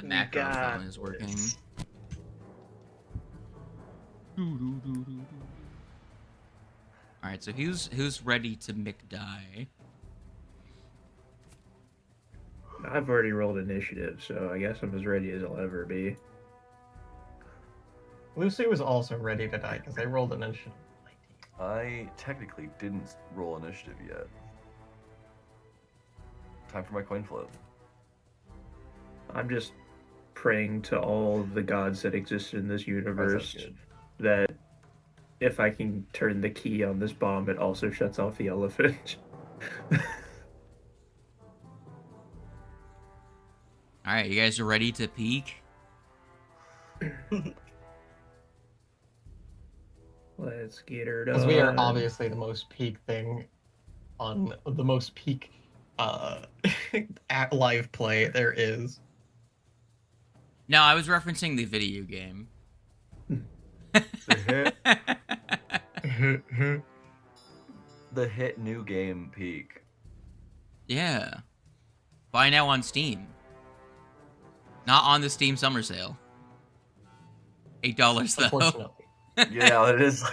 The We macrophone got is working. this. Alright, so who's ready to McDie? I've already rolled initiative, so I guess I'm as ready as I'll ever be. Lucy was also ready to die because I rolled an initiative. I technically didn't roll initiative yet. Time for my coin flip. I'm just praying to all the gods that exist in this universe good. that if I can turn the key on this bomb, it also shuts off the elephant. Alright, you guys are ready to peek? Let's get her done. Because we are obviously the most peak thing on the most peak at live play there is. No, I was referencing the video game. The hit new game peak. Yeah. Buy now on Steam. Not on the Steam summer sale. $8 though. Unfortunately. Yeah, it is.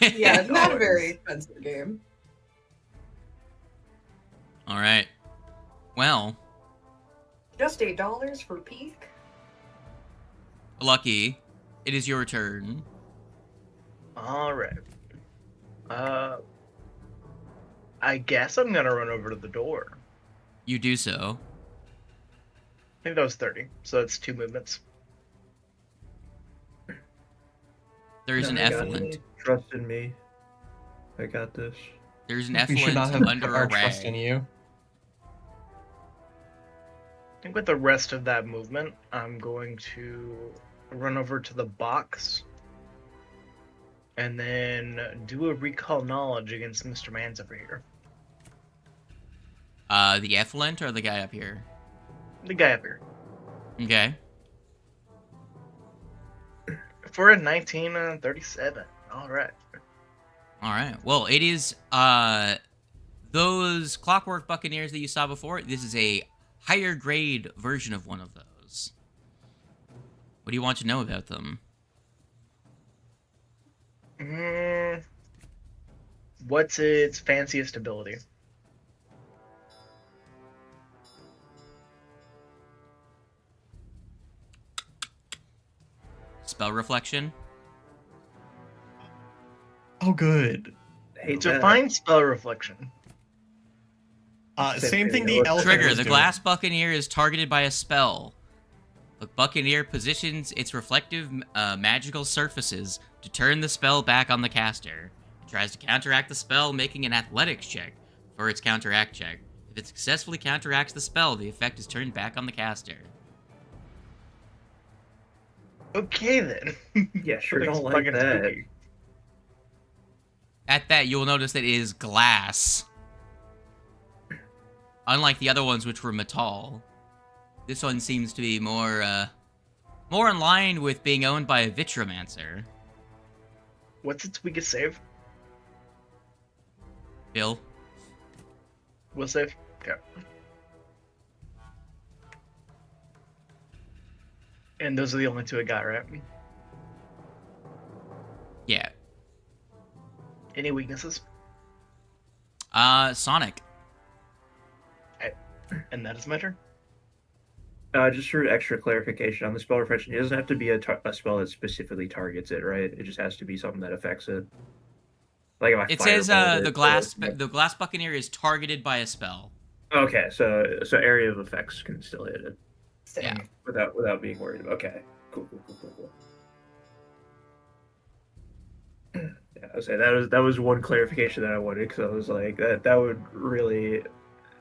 Yeah, not a very expensive game. All right. Well, Just $8 for Peak? Lucky, it is your turn. Alright. I guess I'm gonna run over to the door. You do so. I think that was 30, so it's 2 movements. There is an I got effluent. it. Trust in me. I got this. There's an We should not have effluent under put our a trust in rag. you. I think with the rest of that movement, I'm going to run over to the box and then do a recall knowledge against Mr. Mans over here. The effluent or the guy up here? The guy up here. Okay. For a 1937. Alright. All right. Well, it is those Clockwork Buccaneers that you saw before. This is a higher grade version of one of those. What do you want to know about them? What's its fanciest ability? Spell reflection. Oh, good. Hate It's a that. fine spell reflection. Same thing the Trigger, elephant Trigger. was The doing. glass buccaneer is targeted by a spell. The buccaneer positions its reflective magical surfaces to turn the spell back on the caster. It tries to counteract the spell, making an athletics check for its counteract check. If it successfully counteracts the spell, the effect is turned back on the caster. Okay then. Yeah, sure Something's don't like fucking that. spooky. At that, you will notice that it is glass. Unlike the other ones, which were metal. This one seems to be more in line with being owned by a Vitromancer. What's its weakest save? Bill? Will save? Okay. And those are the only two I got, right? Yeah. Any weaknesses? Sonic. And that is my turn? Just for extra clarification on the spell reflection, it doesn't have to be a spell that specifically targets it, right? It just has to be something that affects it. Like if I It says fireball the it, the glass buccaneer is targeted by a spell. Okay, so area of effects can still hit it Same. Yeah. without being worried about. Okay, cool. Yeah, I was saying that was one clarification that I wanted, because I was like that would really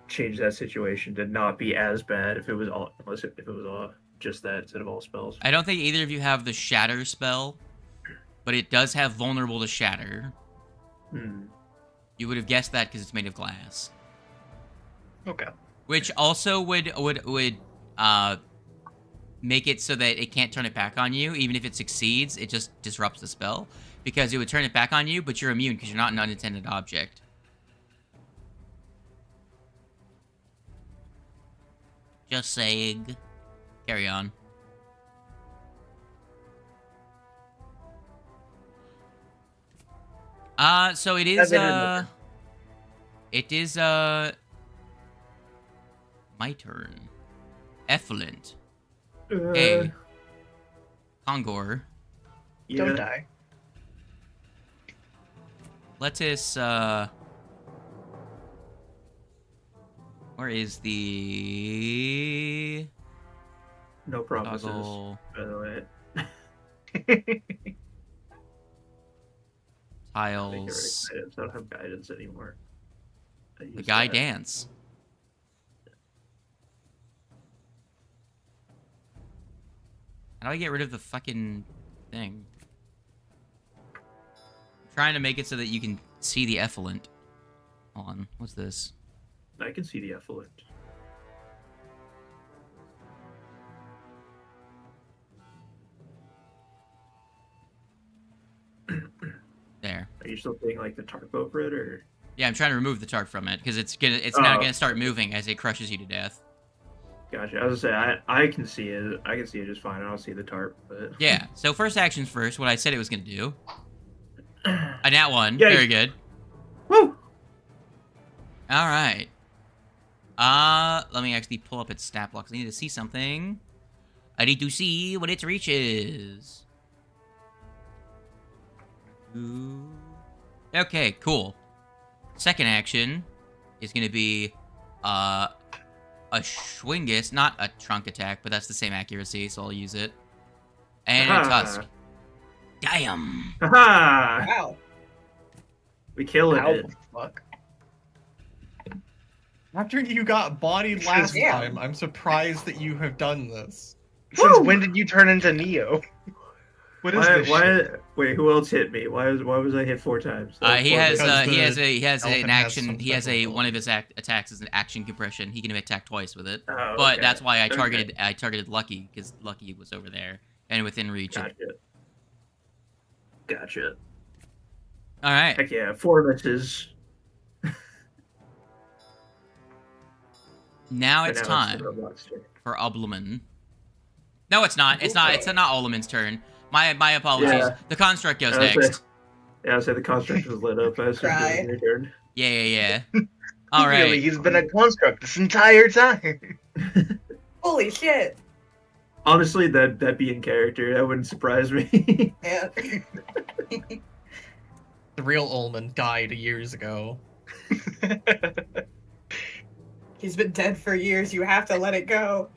change that situation to not be as bad if it was all just that instead of all spells. I don't think either of you have the shatter spell, but it does have vulnerable to shatter. You would have guessed that because it's made of glass. Okay. Which also would make it so that it can't turn it back on you. Even if it succeeds, it just disrupts the spell. Because it would turn it back on you, but you're immune because you're not an unintended object. Just saying. Carry on. So it is, my turn. Effluent. Hey. Kongor. Yeah. Don't die. Lettuce, where is the... No promises, toggle by the way. I think you're tiles? excited. I don't have guidance anymore. I The used guy that. dance. How do I get rid of the fucking thing? I'm trying to make it so that you can see the effluent. Hold on, what's this? I can see the effluent. There. Are you still putting like the tarp over it, or? Yeah, I'm trying to remove the tarp from it because it's now Oh. gonna start moving as it crushes you to death. Gotcha. I was gonna say I can see it. I can see it just fine. I don't see the tarp, but Yeah. So first actions first. What I said it was gonna do. A nat 1. Yay. Very good. Woo! All right. Let me actually pull up its stat blocks. I need to see something. I need to see what its reach is. Ooh. Okay, cool. Second action is gonna be a Schwingus, not a trunk attack, but that's the same accuracy, so I'll use it. And a tusk. Damn. Haha! Wow. We killing How it. the fuck? After you got bodied last Yeah. time, I'm surprised that you have done this. Since Woo! when did you turn into Neo? What is this Why? shit? Wait, who else hit me? Why was I hit 4 times? That was He four has times. Because he has elephant an has action. some He has special one of his attacks is an action compression. He can attack twice with it. Oh, But okay. that's why I Okay. targeted Lucky because Lucky was over there and within reach. Gotcha. All right. Heck yeah, 4 misses. Now But it's now time the robot's turn. for Oblumen. No, it's not. It's not. It's not Oblumen's turn. My apologies. Yeah. The construct goes I was next. Yeah, I said the construct was lit up. I assumed Cry. it was your turn. Yeah. All right. Really, he's been a construct this entire time. Holy shit. Honestly, that'd be in character. That wouldn't surprise me. Yeah. The real Ullman died years ago. He's been dead for years. You have to let it go.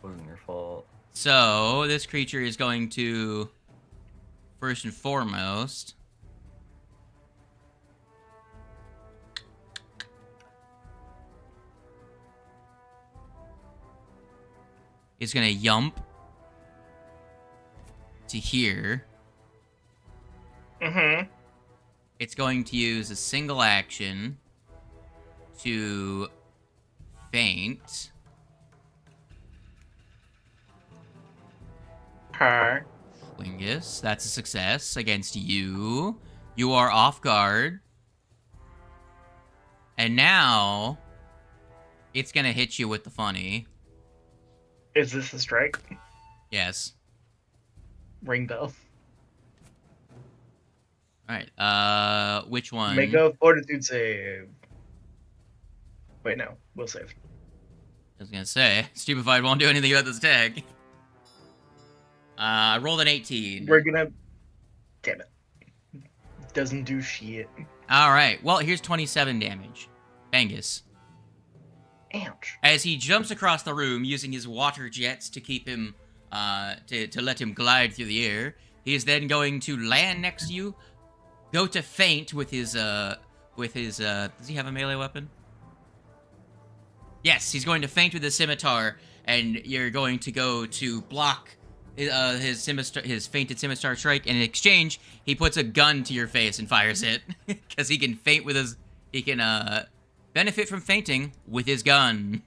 Wasn't your fault. So this creature is going to first and foremost. Is gonna yump to here. Mm-hmm. It's going to use a single action to faint. Her. Wingus, that's a success against you. You are off guard. And now it's gonna hit you with the funny. Is this a strike? Yes. Ring bell. Alright, which one? Make a fortitude save. Wait, no. We'll save. I was gonna say, Stupefied won't do anything about this tag. I rolled an 18. We're gonna... Damn it. Doesn't do shit. Alright, well, here's 27 damage. Bangus. Ouch. As he jumps across the room using his water jets to keep him, to let him glide through the air, he is then going to land next to you, go to feint with his, does he have a melee weapon? Yes, he's going to feint with his scimitar, and you're going to go to block his fainted scimitar strike, and in exchange, he puts a gun to your face and fires it, because he can feint with his, benefit from fainting with his gun.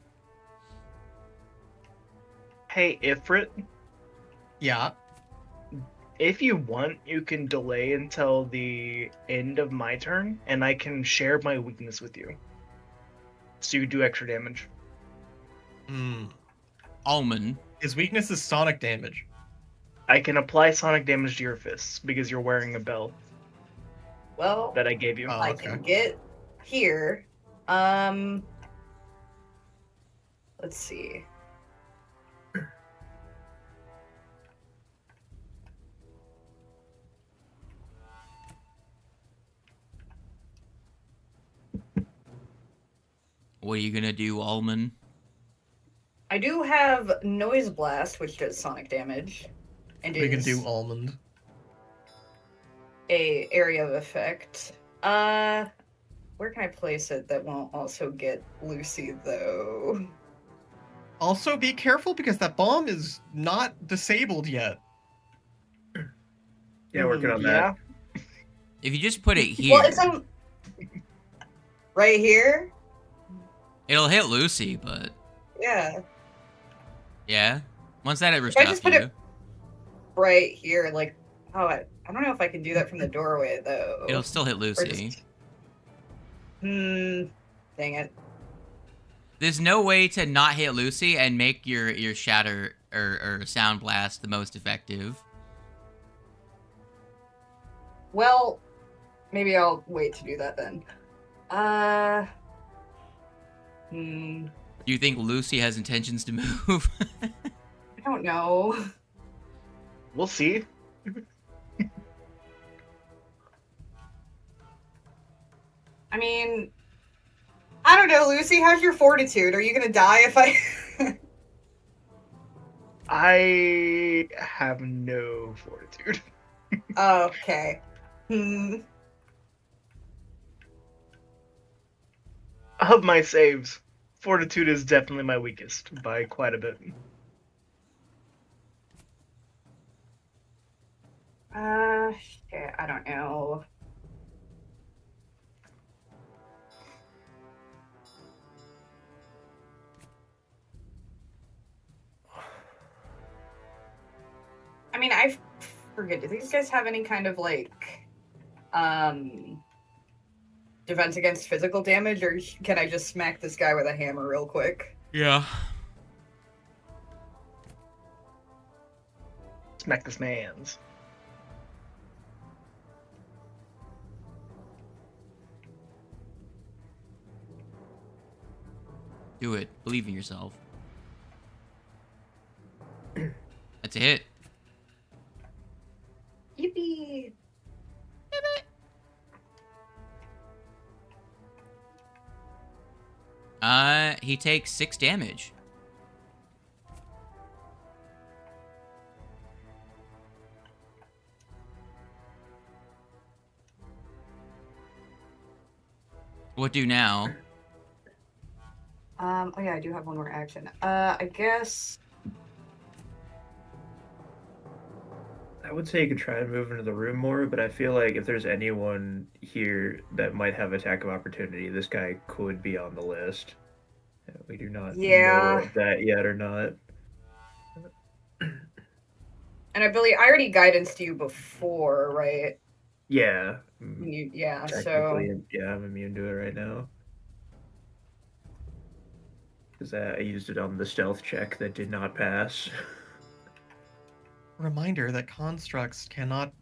Hey, Ifrit, Yeah. if you want, you can delay until the end of my turn, and I can share my weakness with you. So you do extra damage. Almond. His weakness is sonic damage. I can apply sonic damage to your fists because you're wearing a belt Well, that I gave you. Oh, I okay. can get here. Let's see. What are you gonna do, Alman? I do have Noise Blast, which does sonic damage, and We can is do almond. a area of effect. Where can I place it that won't also get Lucy though? Also, be careful because that bomb is not disabled yet. Yeah, working on Yeah. If you just put it here, Well, it's right here. it'll hit Lucy, but Yeah, yeah. Once that ever If I just stops put you. it- right here. Like, oh, I don't know if I can do that from the doorway though. It'll still hit Or Lucy. just- dang it. There's no way to not hit Lucy and make your shatter or sound blast the most effective. Well, maybe I'll wait to do that then. Do you think Lucy has intentions to move? I don't know. We'll see. I mean, I don't know, Lucy. How's your fortitude? Are you gonna die if I? I have no fortitude. Oh, okay. Of my saves, fortitude is definitely my weakest by quite a bit. Shit, I don't know. I mean, I forget. Do these guys have any kind of like, defense against physical damage, or can I just smack this guy with a hammer real quick? Yeah. Smack this man's. Do it. Believe in yourself. That's a hit. Yippee! He takes 6 damage. What do now? Oh yeah, I do have one more action. I guess. I would say you could try and move into the room more, but I feel like if there's anyone here that might have attack of opportunity, this guy could be on the list. We do not Yeah. know that yet or not. And I believe I already guidanced you before, right? Yeah. Yeah, so. Technically, yeah, I'm immune to it right now. Because I used it on the stealth check that did not pass. Reminder that constructs cannot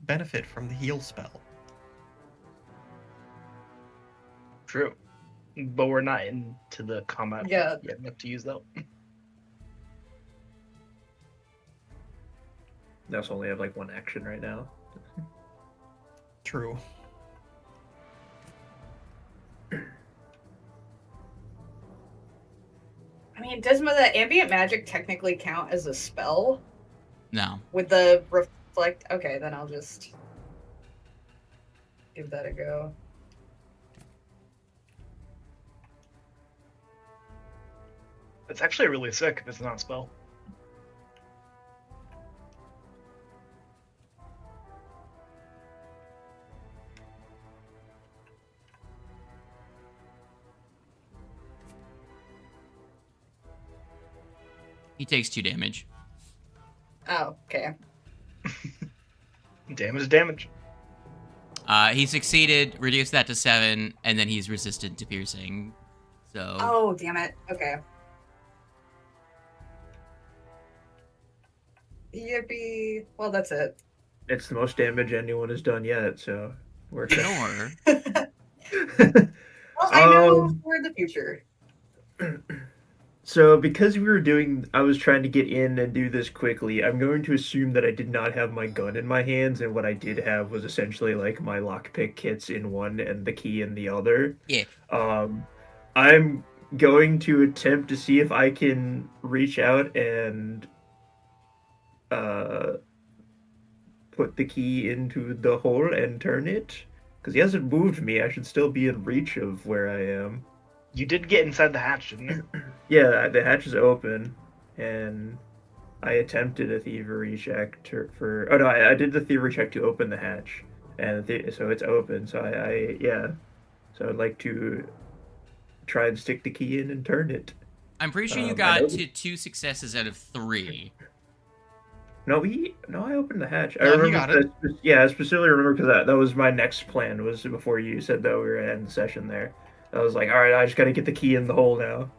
benefit from the heal spell. True. But we're not into the combat Yeah. yet enough to use that. They also only have like one action right now. True. I mean, does the ambient magic technically count as a spell? No. With the reflect? Okay, then I'll just give that a go. It's actually really sick if it's not a spell. He takes 2 damage. Oh, okay. Damage is damage. He succeeded, reduced that to 7, and then he's resistant to piercing. So Oh, damn it. Okay. Yippee! Well, that's it. It's the most damage anyone has done yet, so we're Sure. Well, I know Um, for the future. So because I was trying to get in and do this quickly, I'm going to assume that I did not have my gun in my hands, and what I did have was essentially like my lockpick kits in one and the key in the other. Yeah. I'm going to attempt to see if I can reach out and uh put the key into the hole and turn it. Because he hasn't moved me, I should still be in reach of where I am. You did get inside the hatch, didn't you? Yeah, the hatch is open, and I attempted a thievery check for. Oh no, I did the thievery check to open the hatch, and so it's open. So yeah, so I'd like to try and stick the key in and turn it. I'm pretty sure you I got know- to 2 successes out of 3. No, I opened the hatch. I No, he remember. got it. Yeah, I specifically remember because that was my next plan. Was before you said that we were gonna end the session there. I was like, all right, I just got to get the key in the hole now.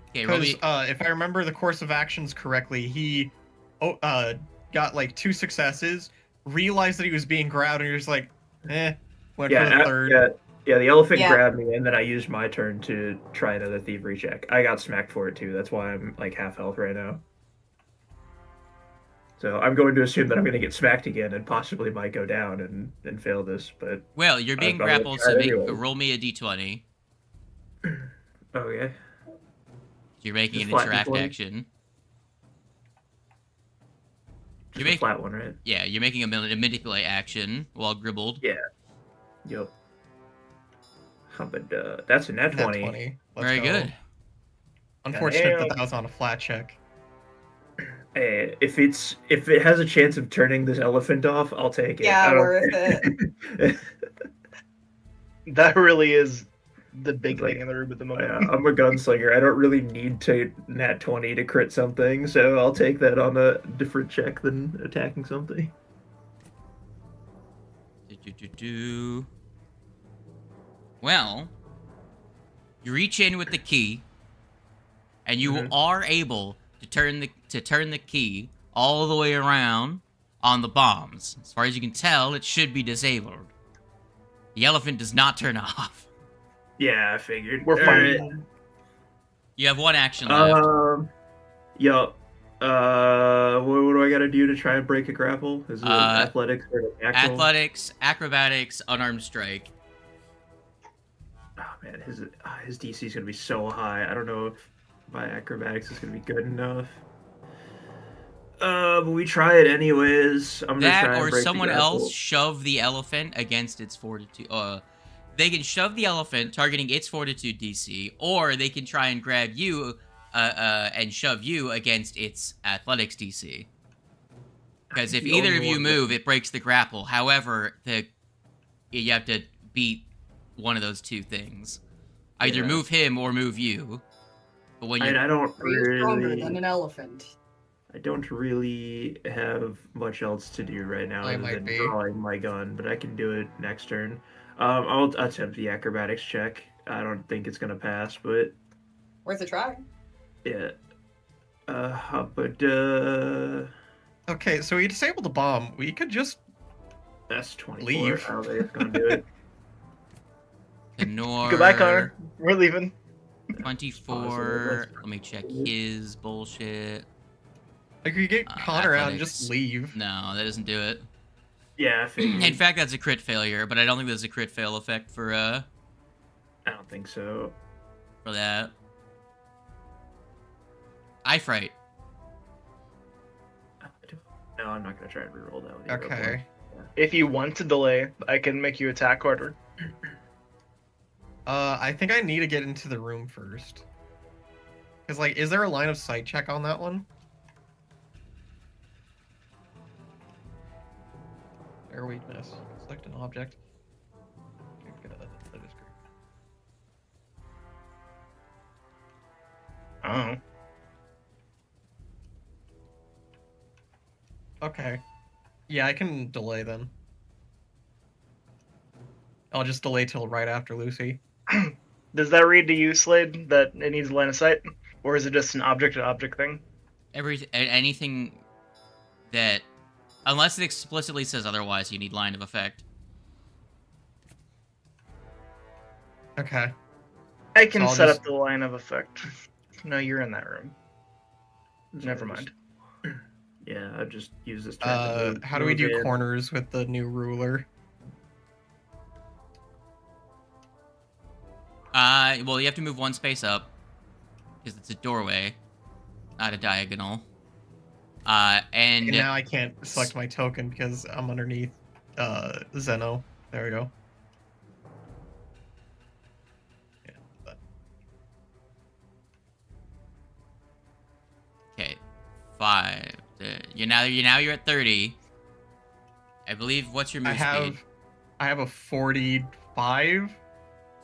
Okay, roll Because me. if I remember the course of actions correctly, he got like 2 successes, realized that he was being grabbed, and he was like, went for the third. Yeah, the elephant Yeah. grabbed me, and then I used my turn to try another thievery check. I got smacked for it too. That's why I'm like half health right now. So I'm going to assume that I'm going to get smacked again and possibly might go down and fail this. But Well, you're being probably grappled, try so it anyway. roll me a d20. okay, You're making Just an flat interact d20? action. just You're a making, flat one, right? yeah, you're making a manipulate action while gribbled. Yeah. Yep. But that's a nat Nat 20. 20. Let's Very go. good. Unfortunate Damn. that was on a flat check. Hey, if it has a chance of turning this elephant off, I'll take it. Yeah, I don't- worth it. That really is the big Like, thing in the room at the moment. Yeah, I'm a gunslinger. I don't really need to nat 20 to crit something, so I'll take that on a different check than attacking something. Well, you reach in with the key, and you Mhm. are able to turn the key all the way around on the bombs. As far as you can tell, it should be disabled. The elephant does not turn off. Yeah, I figured. We're fine. Alright. You have 1 action left. Yup. What do I gotta do to try and break a grapple? Is it athletics or natural? Athletics, acrobatics, unarmed strike. Oh man, his DC is gonna be so high. I don't know if my acrobatics is gonna be good enough. But we try it anyways. I'm gonna try That and or break the someone grapple. else shove the elephant against its fortitude. They can shove the elephant, targeting its fortitude DC, or they can try and grab you, and shove you against its athletics DC. Because if The either only of you one that- move, it breaks the grapple. However, you have to beat one of those 2 things. Either Yeah. move him or move you. But when you're I don't Are you stronger really. than an elephant? I don't really have much else to do right now I other might than be. drawing my gun, but I can do it next turn. I'll attempt the acrobatics check. I don't think it's gonna pass, but Worth a try. yeah. Okay, so he disabled the bomb. We could just That's 24. Leave. I don't think it's gonna do it. Tenor, Goodbye, Connor. We're leaving. 24. Let me check his bullshit. like we get Connor out and athletics. just leave. No, that doesn't do it. Yeah, I figured. In fact, that's a crit failure, but I don't think there's a crit fail effect for I don't think so. that. Eye fright. No, I'm not gonna try and reroll that one. Okay. If you want to delay, I can make you attack harder. I think I need to get into the room first. Cause like, is there a line of sight check on that one? Their weakness. Select an object. That is great. Oh. Okay. Yeah, I can delay then. I'll just delay till right after Lucy. Does that read to you, Slade, that it needs line of sight? Or is it just an object-to-object thing? anything that, unless it explicitly says otherwise, you need line of effect. Okay. I can So I'll set just- up the line of effect. No, you're in that room. Never mind. Yeah, I'll just use this turn to move. How do we move do in. corners with the new ruler? Well, you have to move one space up because it's a doorway, not a diagonal. And And now I can't select my token because I'm underneath Zeno. There we go. Yeah, okay, 5. You're at 30. I believe. What's your move speed? I have a 45. So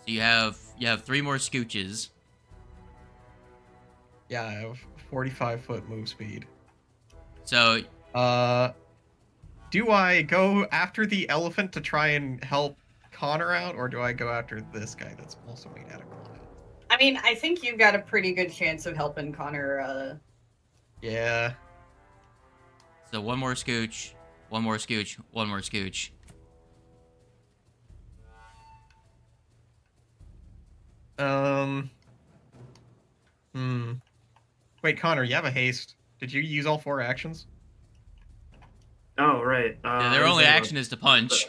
you have 3 more scooches. Yeah, I have 45-foot move speed. So Do I go after the elephant to try and help Connor out, or do I go after this guy that's also made out of granite? I mean, I think you've got a pretty good chance of helping Connor. Yeah. So one more scooch, one more scooch, one more scooch. Wait, Connor, you have a haste. Did you use all 4 actions? Oh, right. Yeah, their only action is to punch.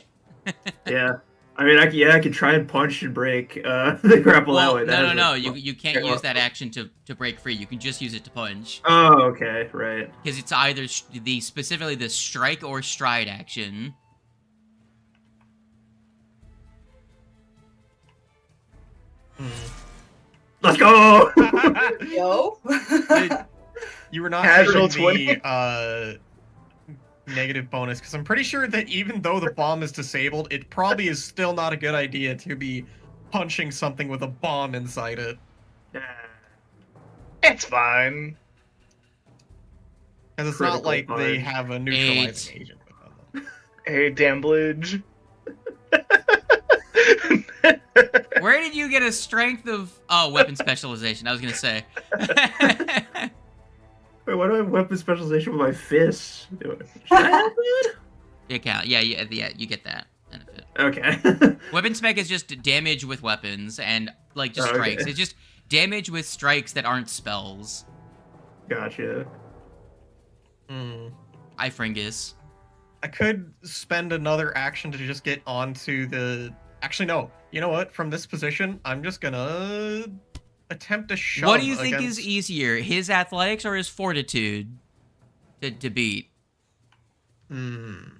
Yeah. I mean, I could try and punch and break the grapple Well, that way. no. You can't use that action to break free. You can just use it to punch. Oh, okay, right. Because it's either specifically the strike or stride action. Let's go! Yo. You were not Casual giving the negative bonus, because I'm pretty sure that even though the bomb is disabled, it probably is still not a good idea to be punching something with a bomb inside it. It's fine. Because it's Critical not like they punch. have a neutralizing agent with them. Hey, Damblage. Where did you get a strength of... Oh, weapon specialization, I was going to say. Wait, why do I have weapon specialization with my fists? Should I have that? It count. Yeah, you get that benefit. Okay. Weapon spec is just damage with weapons and, like, just Oh, okay. strikes. It's just damage with strikes that aren't spells. Gotcha. I Fringus. I could spend another action to just get onto the... Actually, no. You know what? From this position, I'm just gonna attempt to shove. What do you think against... is easier, his athletics or his fortitude to beat? Don't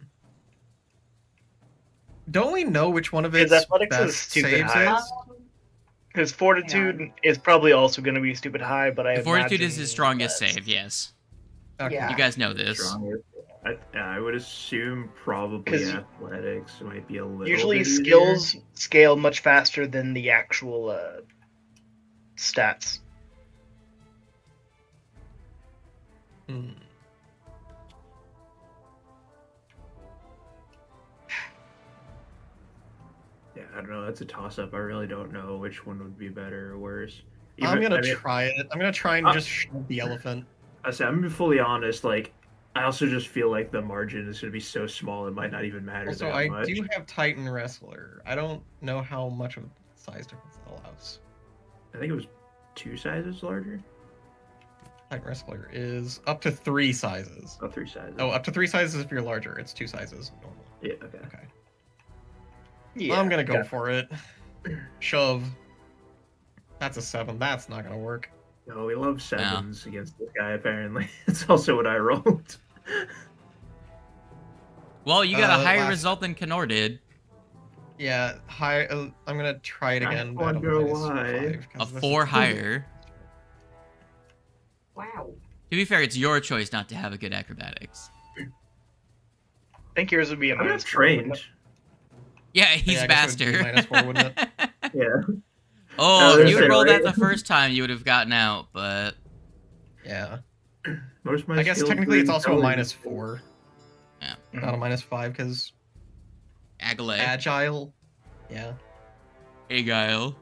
we know which one of His its athletics is best stupid saves high. is? His fortitude is probably also going to be stupid high, but I The fortitude is imagine his strongest that- save, yes. Okay. Yeah. You guys know this. Stronger. I would assume probably 'Cause athletics might be a little Usually bit easier. skills scale much faster than the actual stats. Yeah, I don't know. That's a toss-up. I really don't know which one would be better or worse. I'm gonna I mean, try it. I'm gonna try and just shove the elephant. I say, I'm gonna be fully honest. Like, I also just feel like the margin is gonna be so small it might not even matter Also, that I much. do have Titan Wrestler. I don't know how much of a size difference it allows. I think it was 2 sizes larger. Titan Wrestler is up to 3 sizes. Oh, 3 sizes. Oh, up to 3 sizes if you're larger. It's 2 sizes normal. yeah. Okay. Okay. Yeah, I'm gonna go yeah. for it. Shove. That's a 7. That's not gonna work. No, we love 7s against this guy. Apparently, it's also what I rolled. Well, you got a higher last- result than Kenor did. Yeah, high. I'm gonna try it I again. wonder at a why. -5, A 'cause this 4 is- higher. Wow. To be fair, it's your choice not to have a good acrobatics. I think yours would be a I'm not minus 4, trained. wouldn't Yeah, he's Yeah, I guess it would be master. -4, wouldn't Yeah. Oh, if there's you had it, rolled that right? the first time, you would have gotten out, but... Yeah. Most of my I guess skills technically are it's also a intelligence. -4, Yeah. not a -5, because Agile. agile. Yeah. Agile.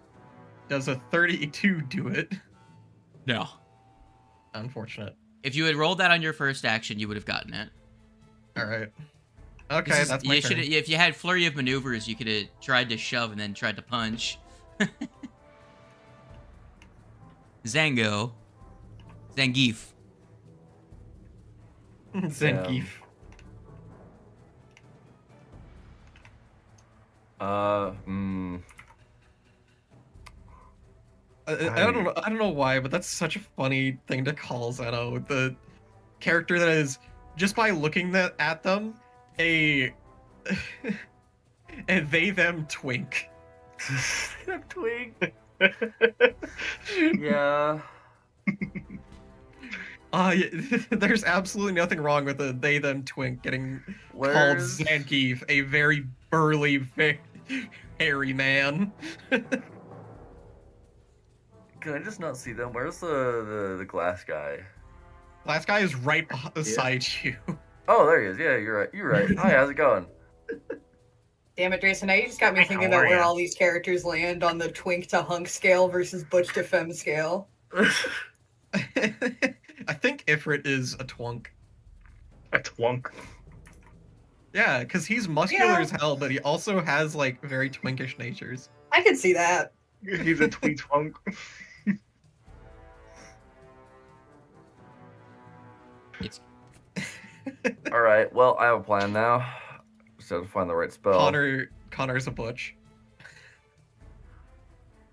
Does a 32 do it? No. Unfortunate. If you had rolled that on your first action, you would have gotten it. All right. Okay, that's my turn. If you had flurry of maneuvers, you could have tried to shove and then tried to punch. Zangief. Zangief. I don't know why, but that's such a funny thing to call Zeno. The character that is, just by looking at them, a they them twink. Them twink. Yeah. There's absolutely nothing wrong with a they them twink getting called Where's Zangief, a very burly, very hairy man. Can I just not see them? Where's the glass guy? Glass guy is right beside you. Oh, there he is. Yeah, you're right. You're right. Hi, how's it going? Damn it, Jason, now you just got me thinking How about are where ya? all these characters land on the twink to hunk scale versus butch to femme scale. I think Ifrit is a twunk. A twunk. Yeah, because he's muscular Yeah. as hell, but he also has like very twinkish natures. I could see that. He's a tweet twunk. It's All right. Well, I have a plan now. Just have to find the right spell. Connor's a butch.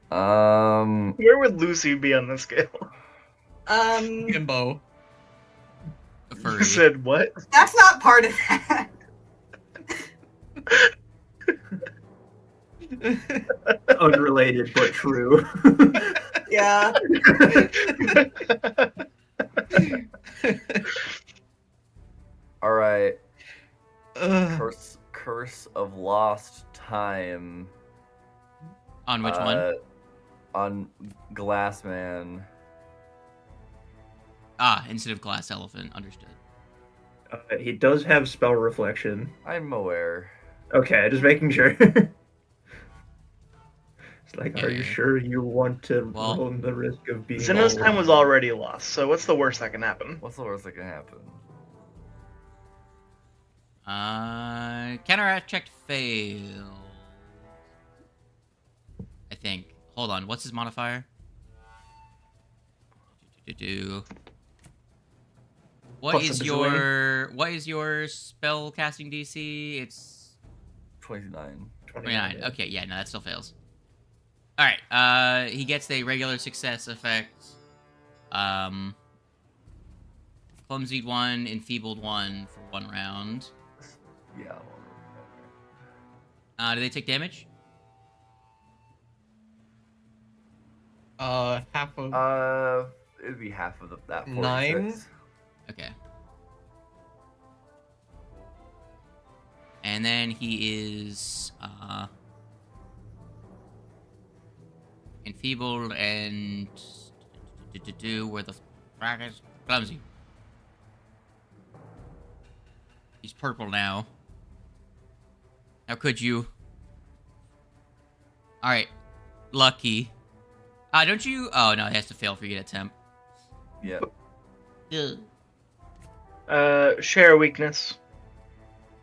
Where would Lucy be on the scale? Himbo. a You furry. said what? That's not part of that. Unrelated but true. Yeah. All right. Ugh. Curse of Lost Time. On which one? On Glassman. Instead of glass elephant. Understood. He does have spell reflection. I'm aware. Okay, just making sure. It's like, are you Yeah. sure you want to Well- run the risk of being Zeno's all time was wrong? already lost, so what's the worst that can happen? What's the worst that can happen? Counteract check failed. I think. Hold on. What's his modifier? What Plus a is your spell casting DC? It's 29. 29. Okay, yeah, no, that still fails. All right. He gets a regular success effect. Clumsied 1, enfeebled 1 for 1 round. Yeah. Do they take damage? Half of It'd be half of that 46. 9? Okay. And then he is enfeebled and where the frack is clumsy. He's purple now. How could you? All right, Lucky. Don't you? Oh no, it has to fail for you to attempt. Yeah. Share a weakness.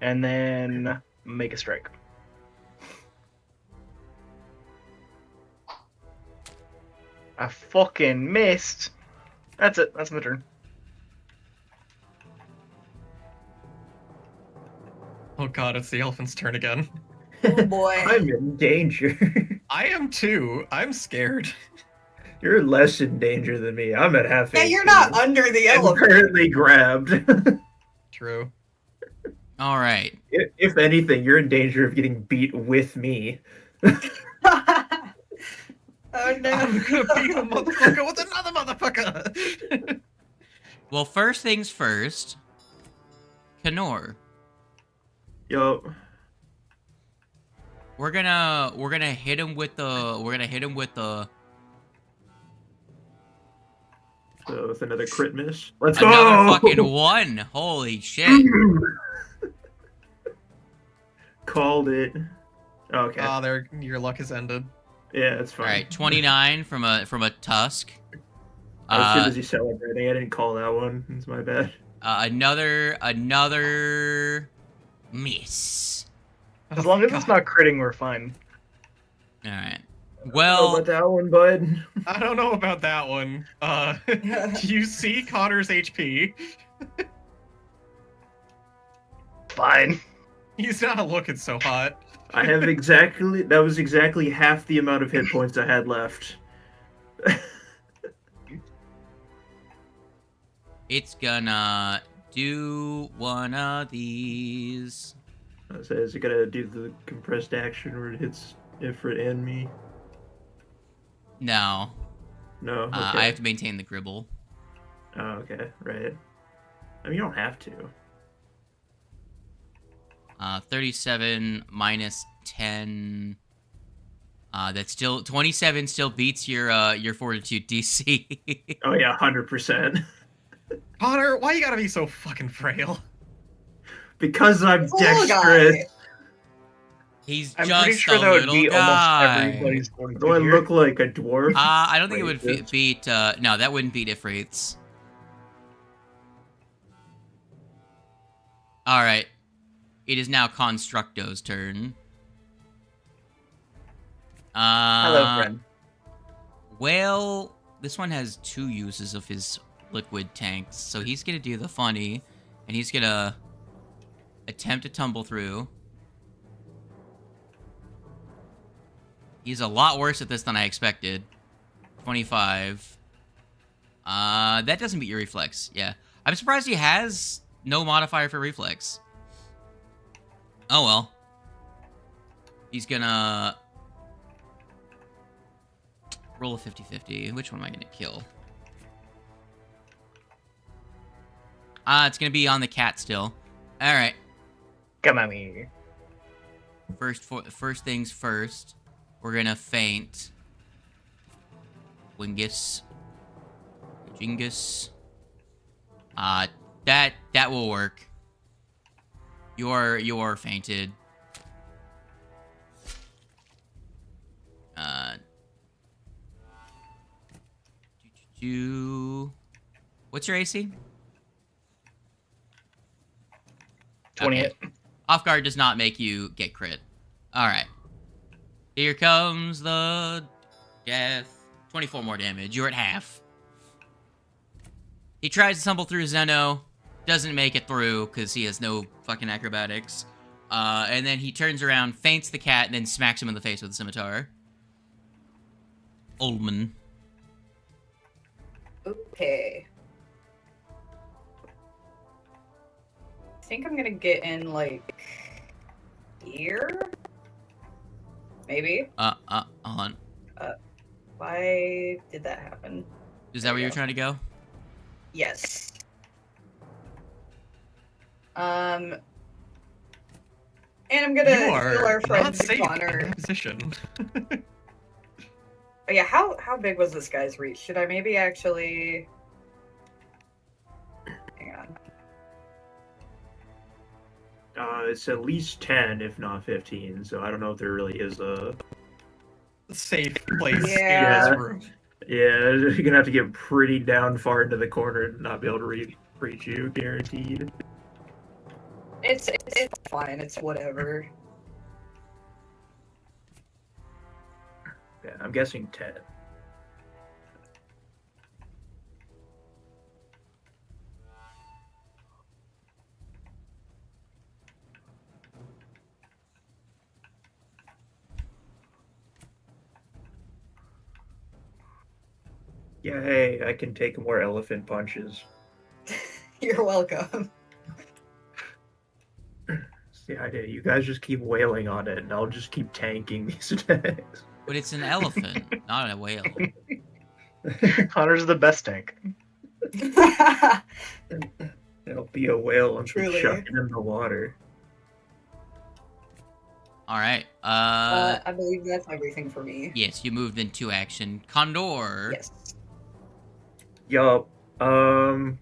And then make a strike. I fucking missed. That's it. That's my turn. Oh god, it's the elephant's turn again. Oh boy. I'm in danger. I am too. I'm scared. You're less in danger than me. I'm at half. Yeah, HP. you're not under the I'm elephant. currently grabbed. True. All right. If anything, you're in danger of getting beat with me. Oh no. I'm gonna beat a motherfucker with another motherfucker. Well, first things first. Kenor. Yo, We're gonna hit him with the so with another crit miss. Let's another go. fucking 1. Holy shit. Called it. Okay. There, your luck has ended. Yeah, it's All fine. right, 29 from a tusk. I was too busy celebrating. I didn't call that one. It's my bad. Another miss. As long as it's not critting, we're fine. All right. Oh, Well, about that one, bud. I don't know about that one. Do you see Connor's HP? Fine. He's not looking so hot. I have exactly. That was exactly half the amount of hit points I had left. it's gonna do one of these. So is it gonna do the compressed action where it hits Ifrit and me? No. No. Okay. I have to maintain the gribble. Oh, okay. Right. I mean, you don't have to. 37 minus 10. That's still 27. Still beats your fortitude DC. Oh yeah, 100%. Connor, why you gotta be so fucking frail? Because I'm It's a little dexterous. guy. He's I'm just pretty sure a that would little be guy. almost everybody's fortitude Do I here. look like a dwarf? I don't think it would Wait, beat. No, that wouldn't beat Ifrit's. All right. It is now Constructo's turn. Hello, friend. Well, this one has 2 uses of his liquid tanks, so he's gonna do the funny, and he's gonna attempt to tumble through. He's a lot worse at this than I expected. 25. That doesn't beat your reflex. Yeah. I'm surprised he has no modifier for reflex. Oh well. He's gonna roll a 50-50. Which one am I gonna kill? It's gonna be on the cat still. Alright. Come at me. First things first. We're gonna feint. Wingus. Jingus. That will work. You're fainted. What's your AC? 28. Okay. Off guard does not make you get crit. Alright. Here comes the death. 24 more damage. You're at half. He tries to tumble through Zeno. Doesn't make it through because he has no fucking acrobatics. And then he turns around, feints the cat, and then smacks him in the face with a scimitar. Oldman. Okay. I think I'm gonna get in, like, here? Maybe? Hold on. Why did that happen? Is that where you're trying to go? Yes. And I'm gonna You heal are our not friend safe in Connor. that position. Oh, yeah, how big was this guy's reach? Should I maybe actually... Hang on. It's at least 10, if not 15. So I don't know if there really is a. Safe place Yeah. in this room. Yeah, you're gonna have to get pretty down far into the corner to not be able to reach you, guaranteed. It's fine, it's whatever. Yeah, I'm guessing 10. Yeah, hey, I can take more elephant punches. You're welcome. See, I did. You guys just keep wailing on it, and I'll just keep tanking these attacks. But it's an elephant, not a whale. Connor's the best tank. It'll be a whale once we Truly. chuck it in the water. Alright. I believe that's everything for me. Yes, you moved into action. Condor. Yes. Yup. Man,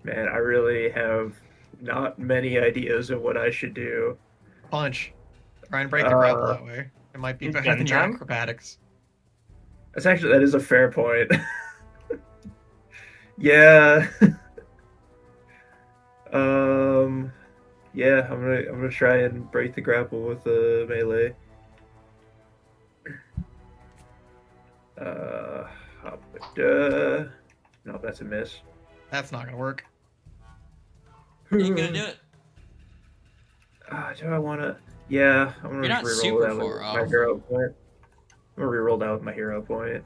I really have not many ideas of what I should do. Punch. Try and break the grapple that way. It might be better than your Gun time? acrobatics. That is a fair point. Yeah. Yeah, I'm gonna try and break the grapple with the melee. Uh, no, that's a miss. That's not gonna work. Ain't gonna do it. Do I wanna? Yeah, I'm gonna You're just not reroll super that far with my off. hero point. I'm gonna reroll that with my hero point.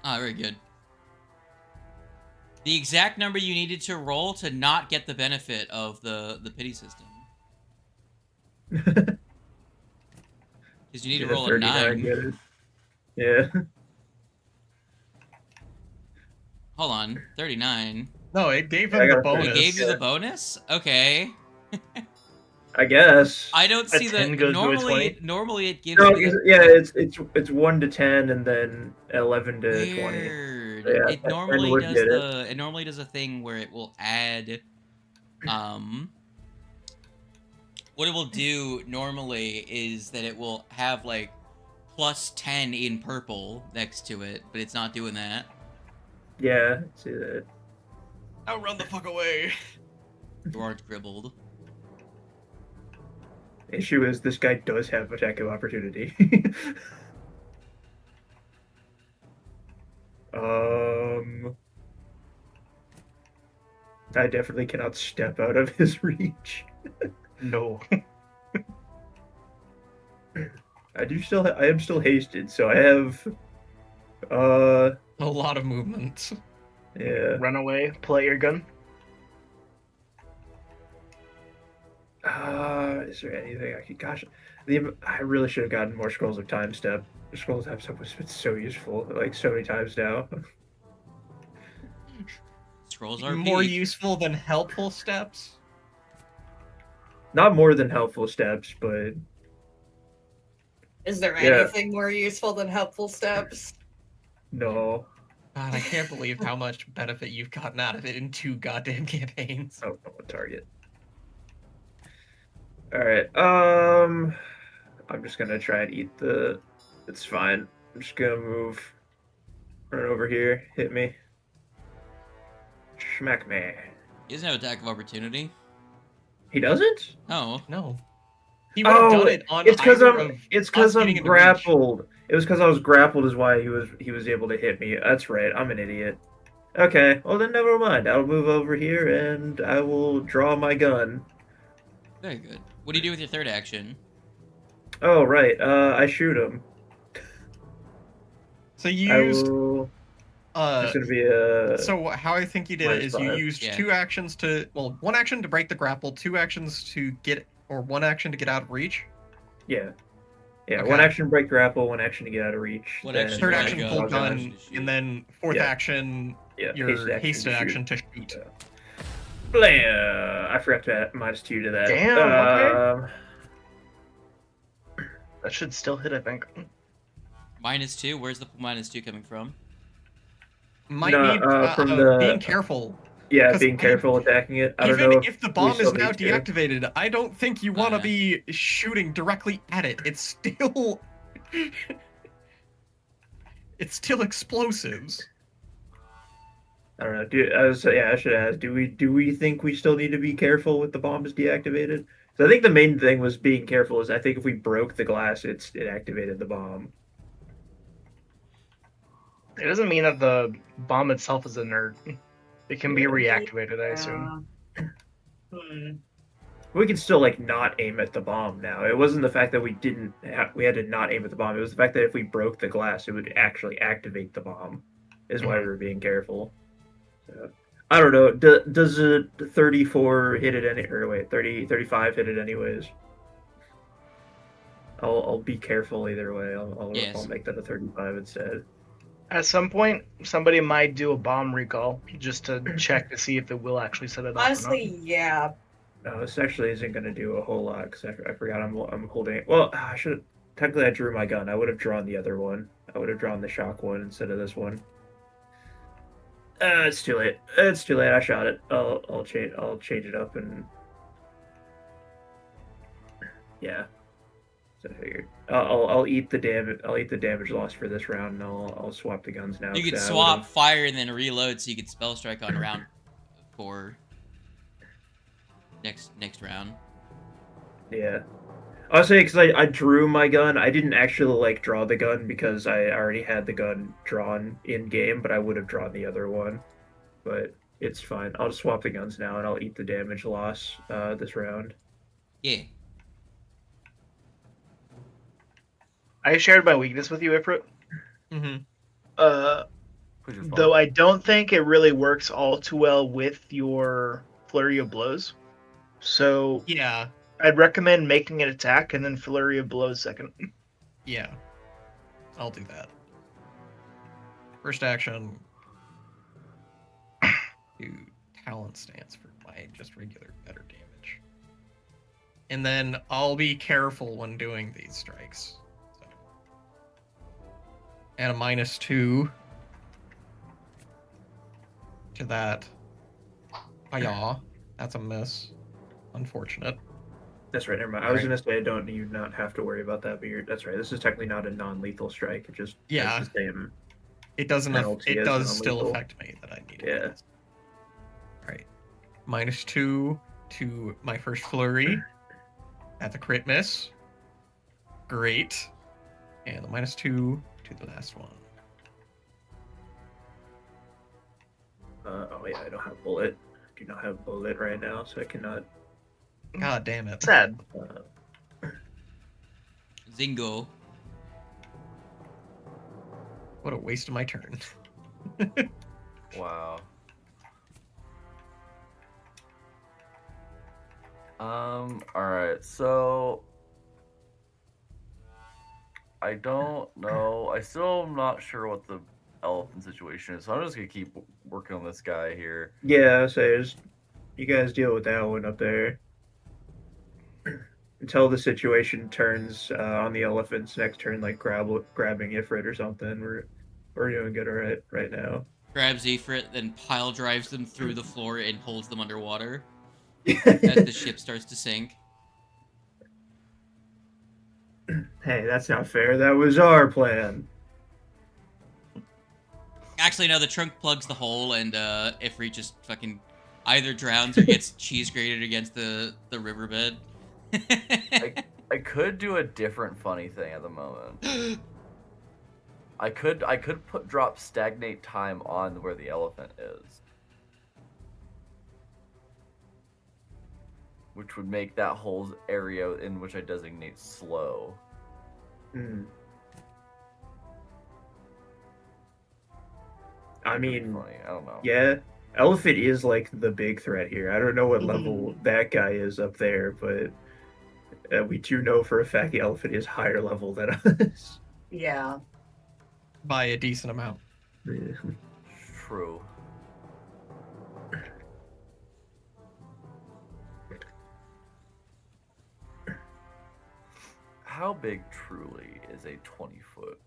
Ah, very good. The exact number you needed to roll to not get the benefit of the pity system. Because you need to Did a roll a 39 9. get it? Yeah. Hold on, 39. No, it gave I him the got a 30. It bonus. gave you the bonus? Okay. I guess. I don't see A the 10 goes to a 20? normally it gives No, me the yeah, it's 1 to 10 and then 11 to 20. weird. So yeah, It 10 normally would does get it normally does a thing where it will add what it will do normally is that it will have like plus 10 in purple next to it, but it's not doing that. Yeah, see that. I'll run the fuck away. You aren't dribbled. Issue is this guy does have attack of opportunity. I definitely cannot step out of his reach. No. I am still hasted, so I have A lot of movement. yeah. Run away, pull out your gun. Is there anything I could? Gosh, I really should have gotten more scrolls of time step. Scrolls of time step was been so useful, like so many times now. Scrolls are More peak. useful than helpful steps. Not more than helpful steps, but Is there Yeah. anything more useful than helpful steps? no. God, I can't believe how much benefit you've gotten out of it in 2 goddamn campaigns. Oh, no target. All right. I'm just gonna try and eat the. It's fine. I'm just gonna move. Run over here. Hit me. Smack me. He doesn't have attack of opportunity. He doesn't? Oh. No. He would have done it on it's because either I'm. of It's because us I'm getting into reach. grappled. It was because I was grappled, is why he was able to hit me. That's right. I'm an idiot. Okay. Well then, never mind. I'll move over here and I will draw my gun. Very good. What do you do with your third action? Oh right. I shoot him. So you I used will. uh It's gonna be a. so how I think you did it is you -5. used Yeah. 2 actions to one action to break the grapple, 2 actions to get or 1 action to get out of reach. Yeah. Yeah, Okay. 1 action break grapple, 1 action to get out of reach. One then action Third Draw action gun, pull draw gun, gun to shoot. and then 4th Yeah. action Yeah, your hasted to action to shoot. Yeah. Blah! I forgot to add -2 to that. Damn, okay. Um, That should still hit, I think. -2. Where's the -2 coming from? Might No, need from the- being careful. yeah, 'Cause being careful attacking it. I don't Even know if the bomb we is still now need to. deactivated, I don't think you want to Nah. be shooting directly at it. It's still it's still explosives. I don't know. I should ask. Do we think we still need to be careful with the bomb is deactivated? So I think the main thing was being careful. Is I think if we broke the glass, it activated the bomb. It doesn't mean that the bomb itself is inert. It can be Yeah. reactivated, I assume. We can still like not aim at the bomb now. It wasn't the fact that we had to not aim at the bomb. It was the fact that if we broke the glass, it would actually activate the bomb. Is why we were being careful. So, I don't know. Does a 34 hit it any? Or wait, 35 hit it anyways? I'll be careful either way. Yes. I'll make that a 35 instead. At some point, somebody might do a bomb recall just to check to see if it will actually set it off. Honestly, yeah. No, this actually isn't going to do a whole lot because I forgot I'm holding it. Well, I should technically I drew my gun. I would have drawn the other one. I would have drawn the shock one instead of this one. It's too late. It's too late. I shot it. I'll change it up and yeah. I figured. I'll eat the damage. I'll eat the damage loss for this round, and I'll swap the guns now. You could 'cause I swap would've- fire and then reload, so you could spell strike on round 4. Next round. Yeah. I'll say because I drew my gun. I didn't actually like draw the gun because I already had the gun drawn in game, but I would have drawn the other one. But it's fine. I'll just swap the guns now, and I'll eat the damage loss this round. Yeah. I shared my weakness with you, Ifrit. Mm-hmm. Which is fine. Though I don't think it really works all too well with your flurry of blows. So Yeah. I'd recommend making an attack and then flurry of blows second. Yeah. I'll do that. First action. Do talent stance for my just regular better damage. And then I'll be careful when doing these strikes. So. And a -2 to that. Hiya. That's a miss. Unfortunate. That's right. Never mind. I was gonna say don't you not have to worry about that, but that's right. This is technically not a non-lethal strike. It just Yeah. has the same. It doesn't. Penalty It is does still non-lethal. affect me that I need to. Yeah. All right. -2 to my first flurry. That's a crit miss. Great. And the -2 to the last one. Oh yeah, I don't have bullet. I do not have bullet right now, so I cannot. God damn it. Sad. Zingo. What a waste of my turn. Wow. Alright, so I don't know. I still am not sure what the elephant situation is, so I'm just gonna keep working on this guy here. Yeah, I say just you guys deal with that one up there until the situation turns on the elephant's next turn, like grabbing Ifrit or something. We're doing good right now. Grabs Ifrit, then pile drives them through the floor and holds them underwater as the ship starts to sink. Hey, that's not fair. That was our plan. Actually, no, the trunk plugs the hole, and Ifrit just fucking either drowns or gets cheese grated against the riverbed. I could do a different funny thing at the moment. I could drop stagnate time on where the elephant is, which would make that whole area in which I designate slow. Hmm. I mean, Funny. I don't know. yeah, elephant is like the big threat here. I don't know what Mhm. level that guy is up there, but we do know for a fact the elephant is higher level than us. Yeah. By a decent amount. True. How big truly is a 20-foot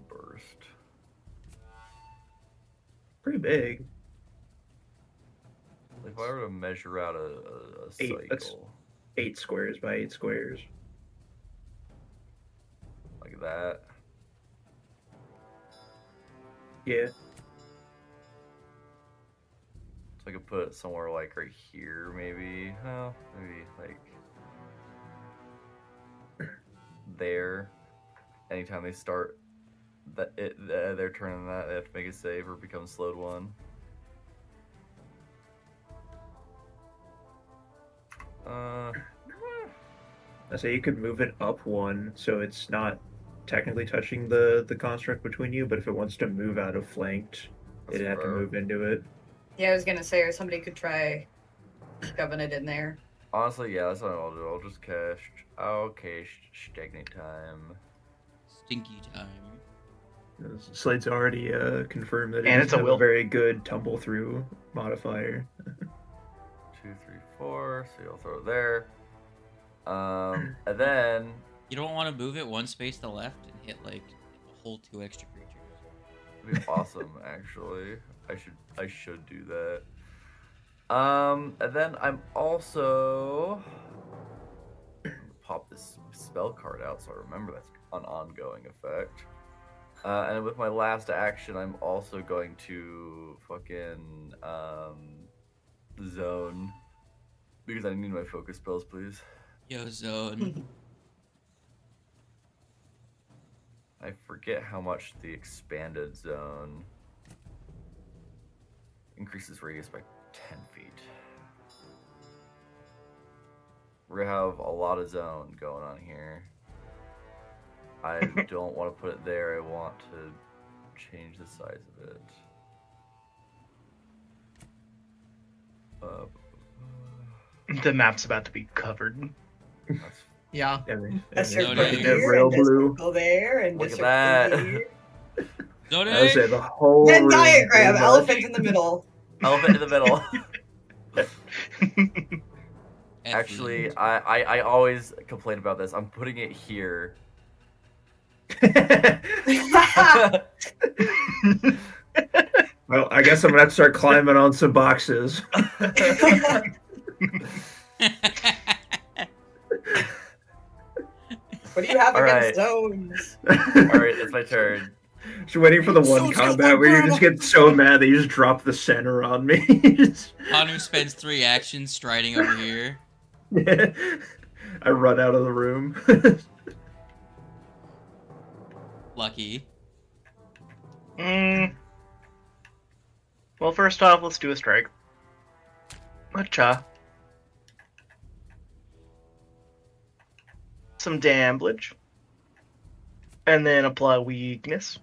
burst? Pretty big. Like if I were to measure out a Eight, cycle, that's- 8 squares by 8 squares. like that. Yeah. So I could put it somewhere like right here, maybe. Oh, maybe like there. Anytime they start their turn on that, they have to make a save or become slowed 1. I say you could move it up 1, so it's not technically touching the construct between you, but if it wants to move out of flanked, That's it'd have to fair. move into it. Yeah, I was gonna say, or somebody could try shoving it in there. Honestly, yeah, that's what I'll do. I'll just cast. Okay, stagnate time. Stinky time. Slade's already confirmed that it And doesn't it's a have will. very good tumble through modifier. 2, 3, 4. So you'll throw it there. And then You don't want to move it one space to the left and hit like a whole 2 extra creatures. it'd be awesome. Actually, I should do that. And then I'm also pop this spell card out so I remember that's an ongoing effect. And with my last action, I'm also going to fucking zone because I need my focus spells, please. Yo, zone. I forget how much the expanded zone increases radius by 10 feet. We're gonna have a lot of zone going on here. I don't want to put it there. I want to change the size of it. The map's about to be covered. That's, Yeah. A circle no, here, that rail and a blue. circle there, and Look a at circle that. here. Zone. I would say the whole Venn room diagram, pretty much. elephant in the middle. elephant in the middle. Excellent. Actually, I always complain about this. I'm putting it here. Well, I guess I'm gonna have to start climbing on some boxes. What do you have All against right. zones? Alright, it's my turn. Just waiting for the one So combat where you just get so mad that you just drop the center on me. Hanu spends 3 actions striding over here. I run out of the room. Lucky. Well, first off, let's do a strike. Acha. Some damage. And then apply weakness.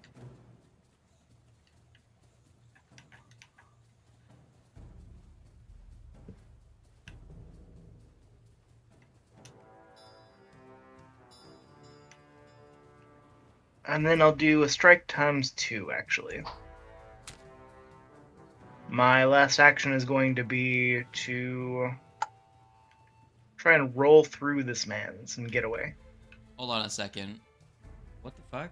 And then I'll do a strike times 2, actually. My last action is going to be to try and roll through this man's and get away. Hold on a second. What the fuck?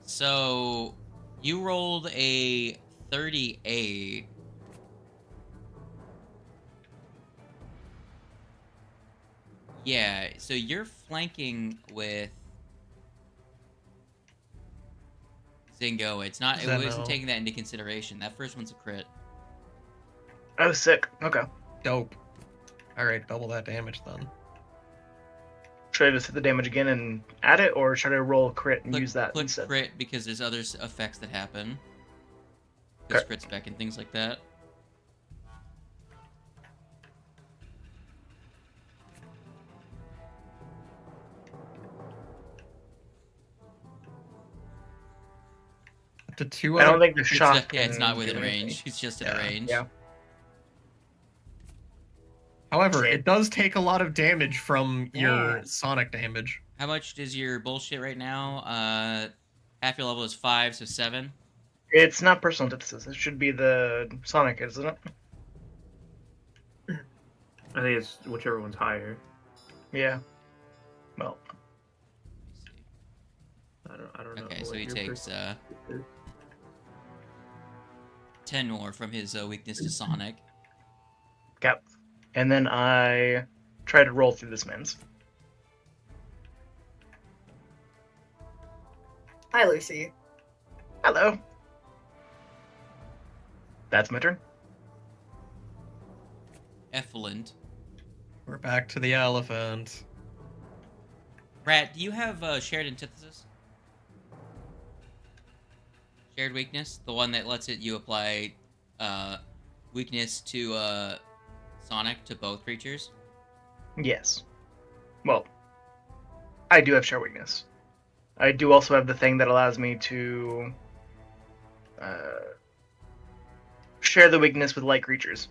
So, you rolled a 38. Yeah, so you're flanking with Zingo. It wasn't taking that into consideration. That first one's a crit. Oh, sick. Okay. Dope. Alright, double that damage then. Should I just hit the damage again and add it, or should I roll crit and use that Click instead? crit because there's other effects that happen. There's crit spec and things like that. The two I don't other think the It's shot. not- yeah, it's not can within do anything. range. It's just in Yeah. range. Yeah. However, Same. it does take a lot of damage from your Yeah. sonic damage. How much is your bullshit right now? Half your level is 5, so 7. It's not personal antithesis. It should be the Sonic, isn't it? I think it's whichever one's higher. Yeah. Well, I don't know. Okay, so what he your takes percentage is. 10 more from his weakness to Sonic. cap. And then I try to roll through this man's. Hi, Lucy. Hello. That's my turn. Effluent. We're back to the elephant. Rat, do you have shared antithesis? Shared weakness? The one that lets you apply weakness to Sonic to both creatures? Yes. Well, I do have share weakness. I do also have the thing that allows me to share the weakness with light creatures.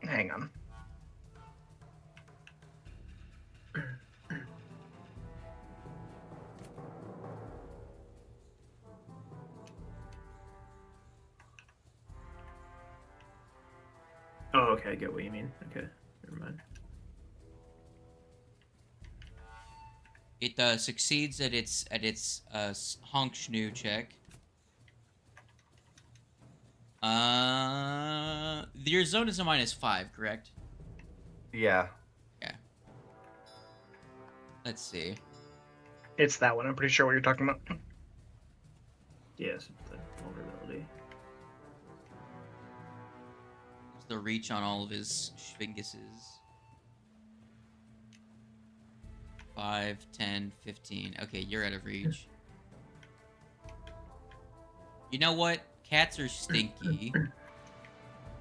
Hang on. Oh, okay, I get what you mean. Okay, never mind. It succeeds at its honk shnu check. Your zone is a -5, correct? Yeah. Let's see. It's that one. I'm pretty sure what you're talking about. Yes, the vulnerability. What's the reach on all of his Schwinguses? 5, 10, 15. Okay, you're out of reach. You know what? Cats are stinky.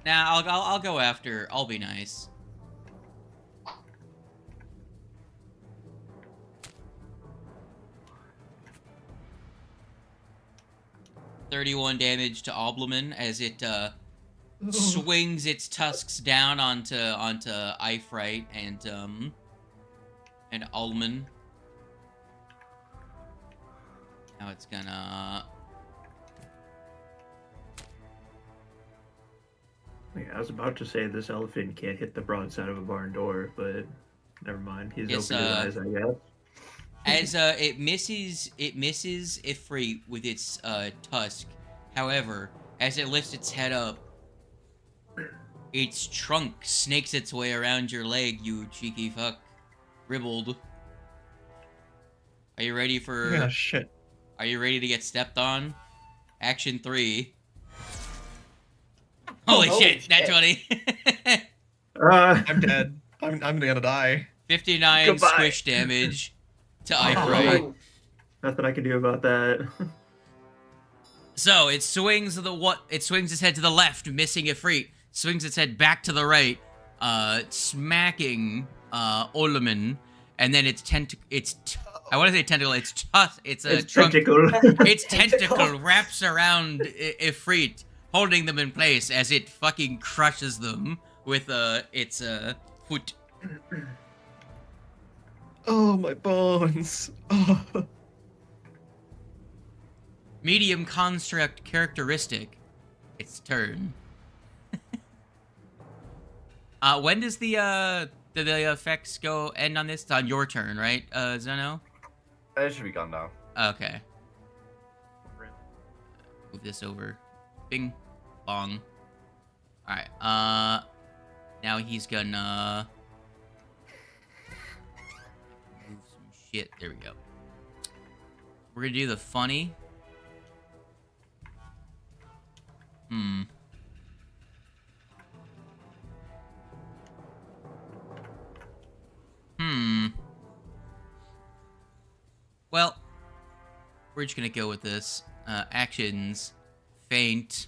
Nah, I'll go after. I'll be nice. 31 damage to Obloman as it swings its tusks down onto Ifrite and Ulman. Now it's gonna. Yeah, I was about to say this elephant can't hit the broadside of a barn door, but never mind. He's It's, opened his eyes, I guess. As it misses Ifrit with its tusk. However, as it lifts its head up, its trunk snakes its way around your leg, you cheeky fuck. Ribbled. Are you ready for... Yeah, shit. Are you ready to get stepped on? Action 3. Holy shit, shit. nat 20. I'm dead. I'm gonna die. 59 Goodbye. squish damage to Ifrit. Nothing I can do about that. So it swings its head to the left, missing Ifrit. Swings its head back to the right, smacking Olaman, and then its I want to say tentacle. Its trunk. Tentacle. Its tentacle wraps around Ifrit, holding them in place as it fucking crushes them with its foot. Oh, my bones. Oh. Medium construct characteristic. Its turn. When does the effects end on this? It's on your turn, right, Zeno? It should be gone now. Okay. Move this over. Bing. Bong. Alright, now he's gonna... move some shit. There we go. We're gonna do the funny. Well, we're just gonna go with this. Actions. Faint.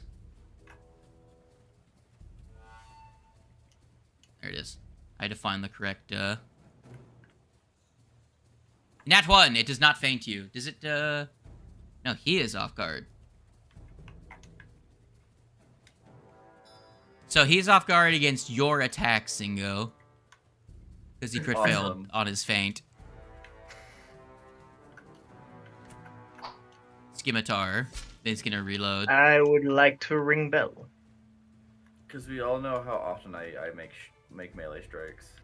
There it is. I had to find the correct, Nat 1! It does not faint you. Does it, No, he is off guard. So he's off guard against your attack, Singo. Because he crit failed Awesome. on his feint. Scimitar. Then he's gonna reload. I would like to ring bell. Because we all know how often I make melee strikes.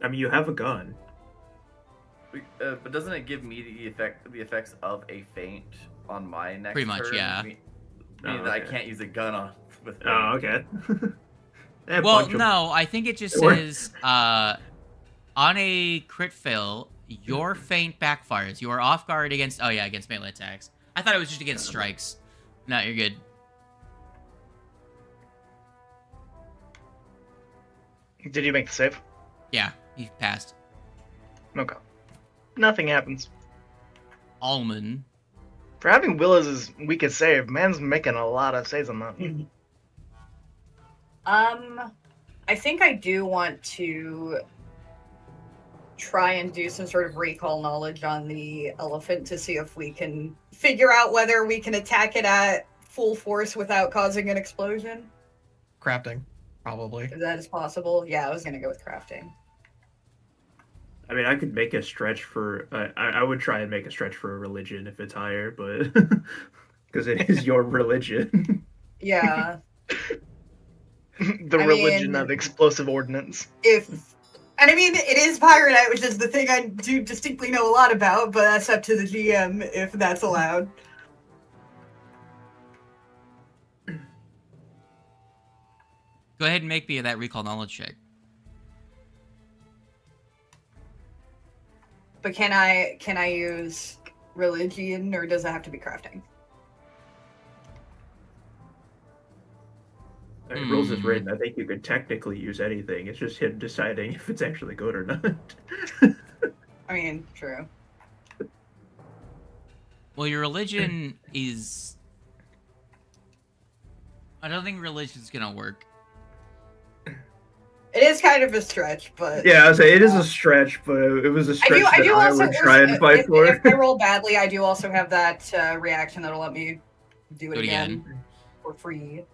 I mean, you have a gun. But doesn't it give me the effects of a feint on my next Pretty much, turn? yeah. Meaning that I can't use a gun with feint. Oh, okay. Well, no, I think it just says, on a crit fail, your feint backfires. You are off guard against, against melee attacks. I thought it was just against strikes. No, you're good. Did you make the save? Yeah, he passed. Okay. Nothing happens. Almond. For having Will as his weakest save, man's making a lot of saves on that. I think I do want to try and do some sort of recall knowledge on the elephant to see if we can figure out whether we can attack it at full force without causing an explosion. Crafting, probably. If that is possible. Yeah, I was gonna go with crafting. I mean, I could make a stretch for... I would try and make a stretch for a religion if it's higher, but... Because it is your religion. Yeah. The I religion mean- of explosive ordnance. And I mean, it is Pyronite, which is the thing I do distinctly know a lot about, but that's up to the GM if that's allowed. Go ahead and make me that recall knowledge check. But can I use religion, or does it have to be crafting? I mean, rules is written. I think you could technically use anything. It's just him deciding if it's actually good or not. I mean, true. Well, your religion is... I don't think religion's gonna work. It is kind of a stretch, but Yeah, I would say it is a stretch, but it was a stretch I that I also would try and fight for. If I roll badly, I do also have that reaction that'll let me do it again for free.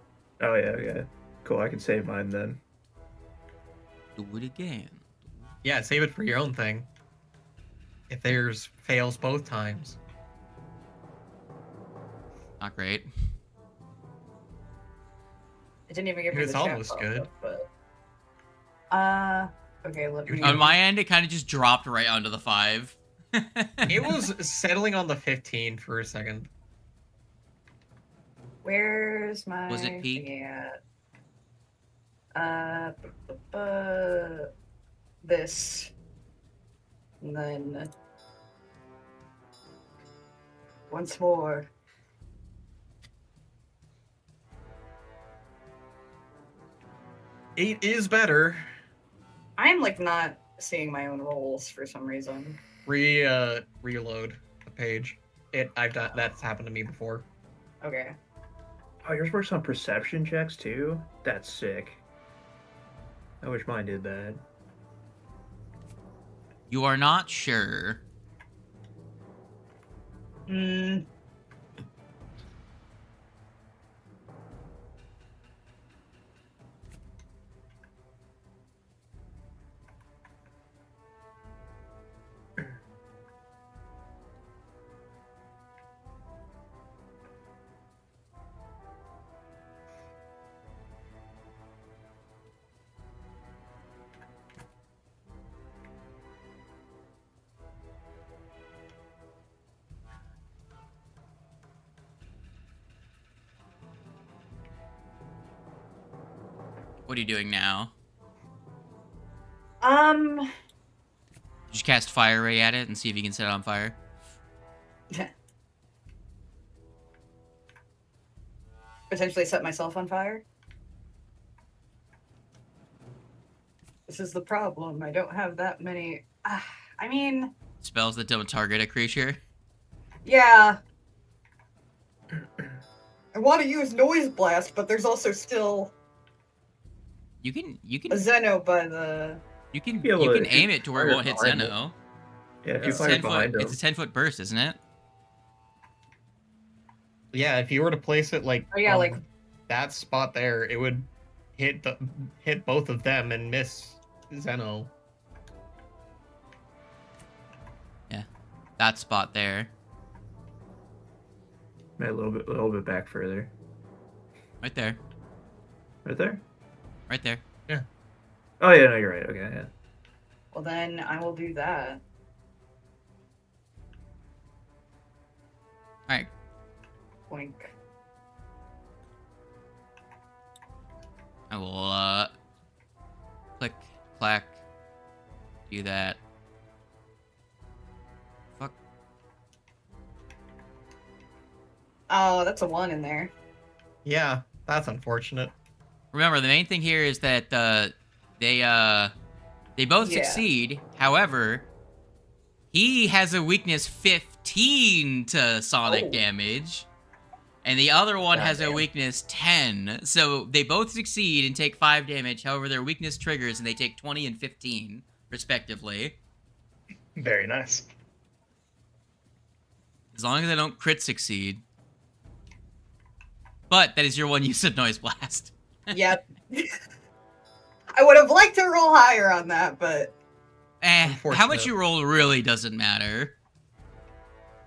Oh yeah. Cool, I can save mine then. Do it again. Yeah, save it for your own thing. If theirs fails both times. Not great. I didn't even give her It's the chat almost pop good. up, but okay, let me. On my end, it kind of just dropped right onto the 5. It was settling on the 15 for a second. Where's my Was it peak? thingy at? This. And then once more. Eight is better. I'm like not seeing my own rolls for some reason. Reload the page. That's happened to me before. Okay. Oh, yours works on perception checks too? That's sick. I wish mine did that. You are not sure. Hmm. What are you doing now? Just cast Fire Ray at it and see if you can set it on fire. Potentially set myself on fire. This is the problem. I don't have that many. I mean, Spells that don't target a creature. yeah. I want to use Noise Blast, but there's also still You can a Zeno by the. you can be able to- aim it to where it fire won't hit behind Zeno. Yeah, if you It's fire 10 foot. behind them. It's a 10-foot burst, isn't it? Yeah, if you were to place it like Oh, yeah, on like- that spot there, it would hit both of them and miss Zeno. That spot there. A little bit back further. Right there. Right there? Right there. Oh yeah, no, you're right. Okay, yeah. Well, then I will do that. Alright. Boink. I will click, clack, do that. Fuck. Oh, that's a 1 in there. Yeah, that's unfortunate. Remember, the main thing here is that they both Yeah. succeed. However, he has a weakness 15 to sonic Oh. damage, and the other one has a Goddamn. weakness 10. So they both succeed and take 5 damage. However, their weakness triggers and they take 20 and 15 respectively. Very nice. As long as they don't crit succeed. But that is your one use of Noise Blast. Yep. I would have liked to roll higher on that, but How much Unfortunate. you roll really doesn't matter.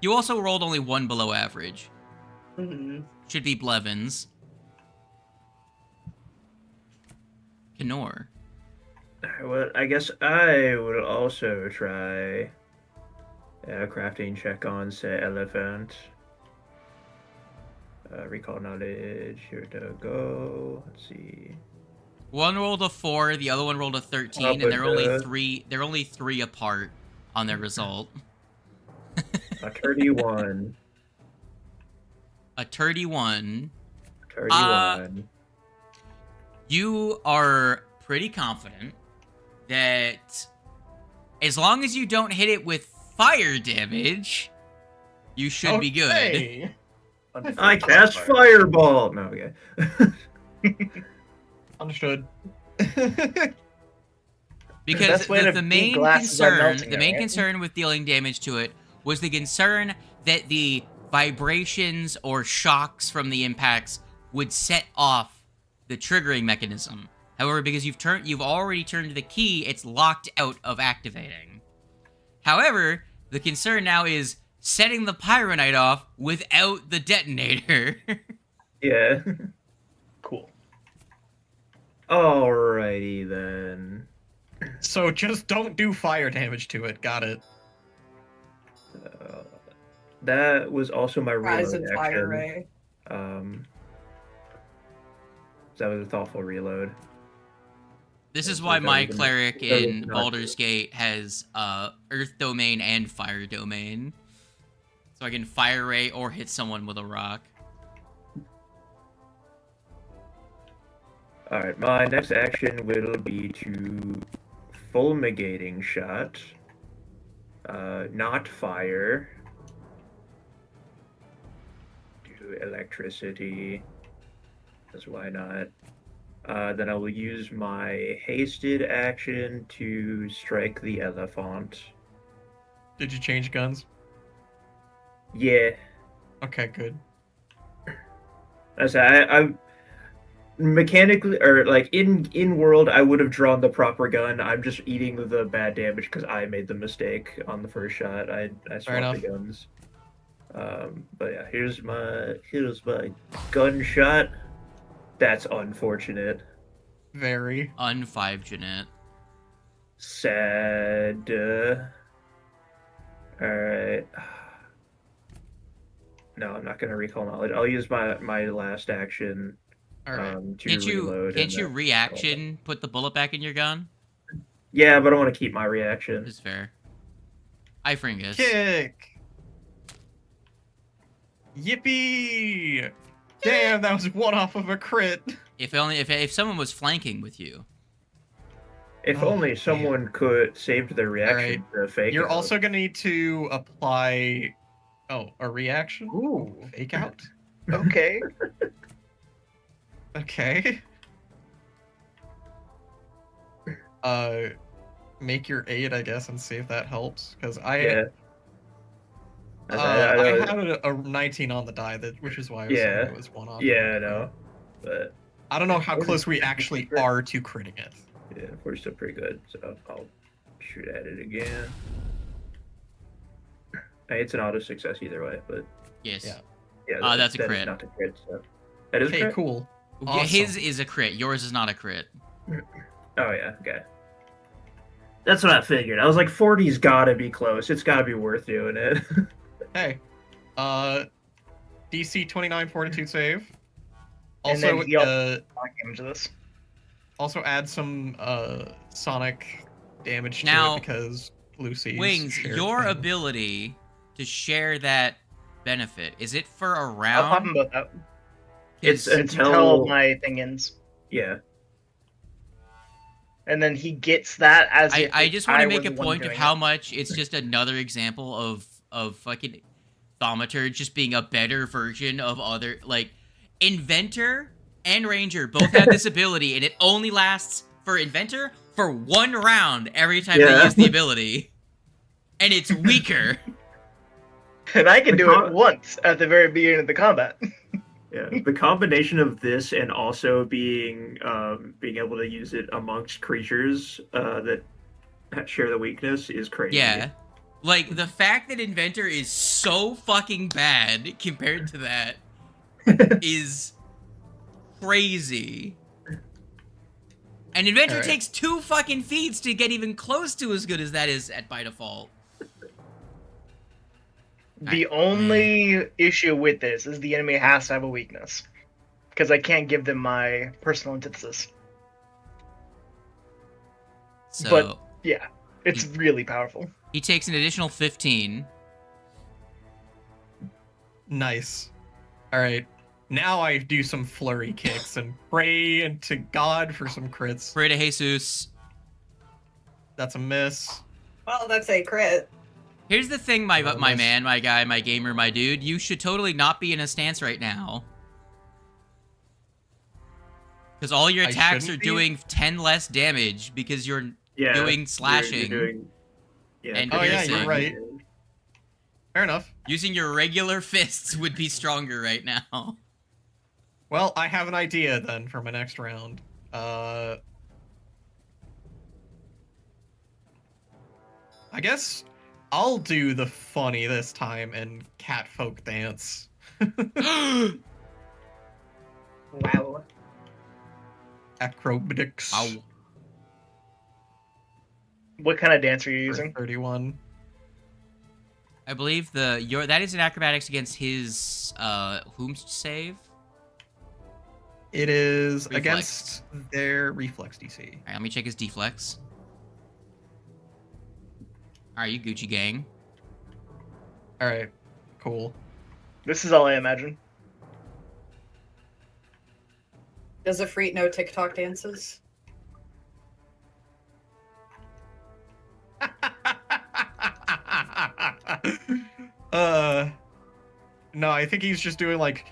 You also rolled only 1 below average. mhm. Should be Blevins. Kenor. Alright, well, I guess I would also try a crafting check on, say, elephant. Recall knowledge, here to go. Let's see. One rolled a 4, the other one rolled a 13, Oh, and they're only but, three. They're only 3 apart on their result. A 31. A 31. 31. You are pretty confident that as long as you don't hit it with fire damage, you should be good. Okay. I cast Fireball! No, okay. Understood. Because Best way to the beat main glasses by concern, melting the it, main right? concern with dealing damage to it was the concern that the vibrations or shocks from the impacts would set off the triggering mechanism. However, because you've already turned the key, it's locked out of activating. However, the concern now is setting the Pyronite off without the detonator. Yeah. Cool. Alrighty then. So just don't do fire damage to it. Got it. That was also my Rise reload and fire action. ray. That was a thoughtful reload. This is So why that my was an- cleric that was in not Baldur's good. Gate has Earth Domain and Fire Domain. So I can Fire Ray or hit someone with a rock. Alright, my next action will be to fulminating shot. Not fire. Do electricity. Because why not? Then I will use my hasted action to strike the elephant. Did you change guns? Yeah. Okay, good. I mechanically, or like in world, I would have drawn the proper gun. I'm just eating the bad damage because I made the mistake on the first shot. I swapped the enough. guns. But yeah, here's my gunshot. That's unfortunate. Very. Unfive-Jeanette. Sad. Alright. No, I'm not gonna recall knowledge. I'll use my last action All right. to Can't reload. you and then- reaction put the bullet back in your gun? Yeah, but I want to keep my reaction. Is fair. I fringus. Kick. Yippee! Damn, that was one off of a crit. If someone was flanking with you. If Oh, only man. someone could save their reaction to fake You're out. also gonna need to apply. Oh, a reaction? Ooh. Fake out? Okay. Okay. Make your aid, I guess, and see if that helps. Because Yeah. I had a 19 on the die, which is why I was saying Yeah. it was one off. Yeah, I know. But I don't know how close we actually are to critting it. yeah, we're still pretty good. So I'll shoot at it again. Hey, it's an auto success either way, but Yes. Yeah. yeah. That's a that is crit. not a crit. So. That is a Okay, crit? cool. Yeah, his Awesome. is a crit. Yours is not a crit. Oh yeah, okay. That's what I figured. I was like, 40's gotta be close. It's gotta be worth doing it. Hey, DC 29 Fortitude save. And Also, then he Knock into this. also add some sonic damage to Now, it because Lucy's Wings, shared your thing. ability to share that benefit, is it for a I'll pop them round? both out. It's Until until my thing ends. yeah. And then he gets that as if I just want to was make a the one point of doing how it. much it's just another example of fucking Thaumaturge just being a better version of other, like, Inventor and Ranger both have this ability, and it only lasts for Inventor for 1 round every time they Yeah. use the ability. And it's weaker. And I can The do com- it once at the very beginning of the combat. Yeah, the combination of this and also being able to use it amongst creatures that share the weakness is crazy. Yeah. Like, the fact that Inventor is so fucking bad compared to that is crazy. And Inventor Alright. takes 2 fucking feats to get even close to as good as that is at by default. The only issue with this is the enemy has to have a weakness. Because I can't give them my personal antithesis. So Yeah, it's really powerful. he takes an additional 15. Nice. All right. Now I do some flurry kicks and pray to God for some crits. Pray to Jesus. That's a miss. Well, that's a crit. Here's the thing, my Oh, my miss. man, my guy, my gamer, my dude. You should totally not be in a stance right now. Because all your I attacks are shouldn't be? doing 10 less damage because you're Yeah, doing slashing. You're doing, yeah, And Oh, yeah, piercing. you're right. Fair enough. Using your regular fists would be stronger right now. Well, I have an idea then for my next round. I guess I'll do the funny this time and catfolk dance. Wow. Acrobatics. Ow. What kind of dance are you for using? 31. I believe that is an acrobatics against his whom save. It is Reflex. against their reflex DC. All right, let me check his deflex. All right, you Gucci gang. All right, cool. This is all I imagine. Does Afreet know TikTok dances? No, I think he's just doing like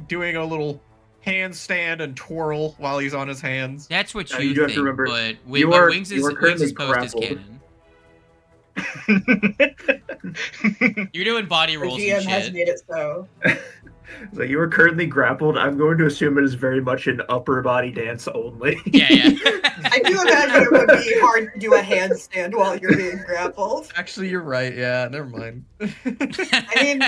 doing a little handstand and twirl while he's on his hands. That's what Now, you you do have think, to remember, but you are- Wings' you are currently post is grappled. canon. You're doing body The rolls GM and has shit. made it so. So you are currently grappled. I'm going to assume it is very much an upper body dance only. Yeah, yeah. I do imagine it would be hard to do a handstand while you're being grappled. Actually, you're right. Yeah, never mind. I mean,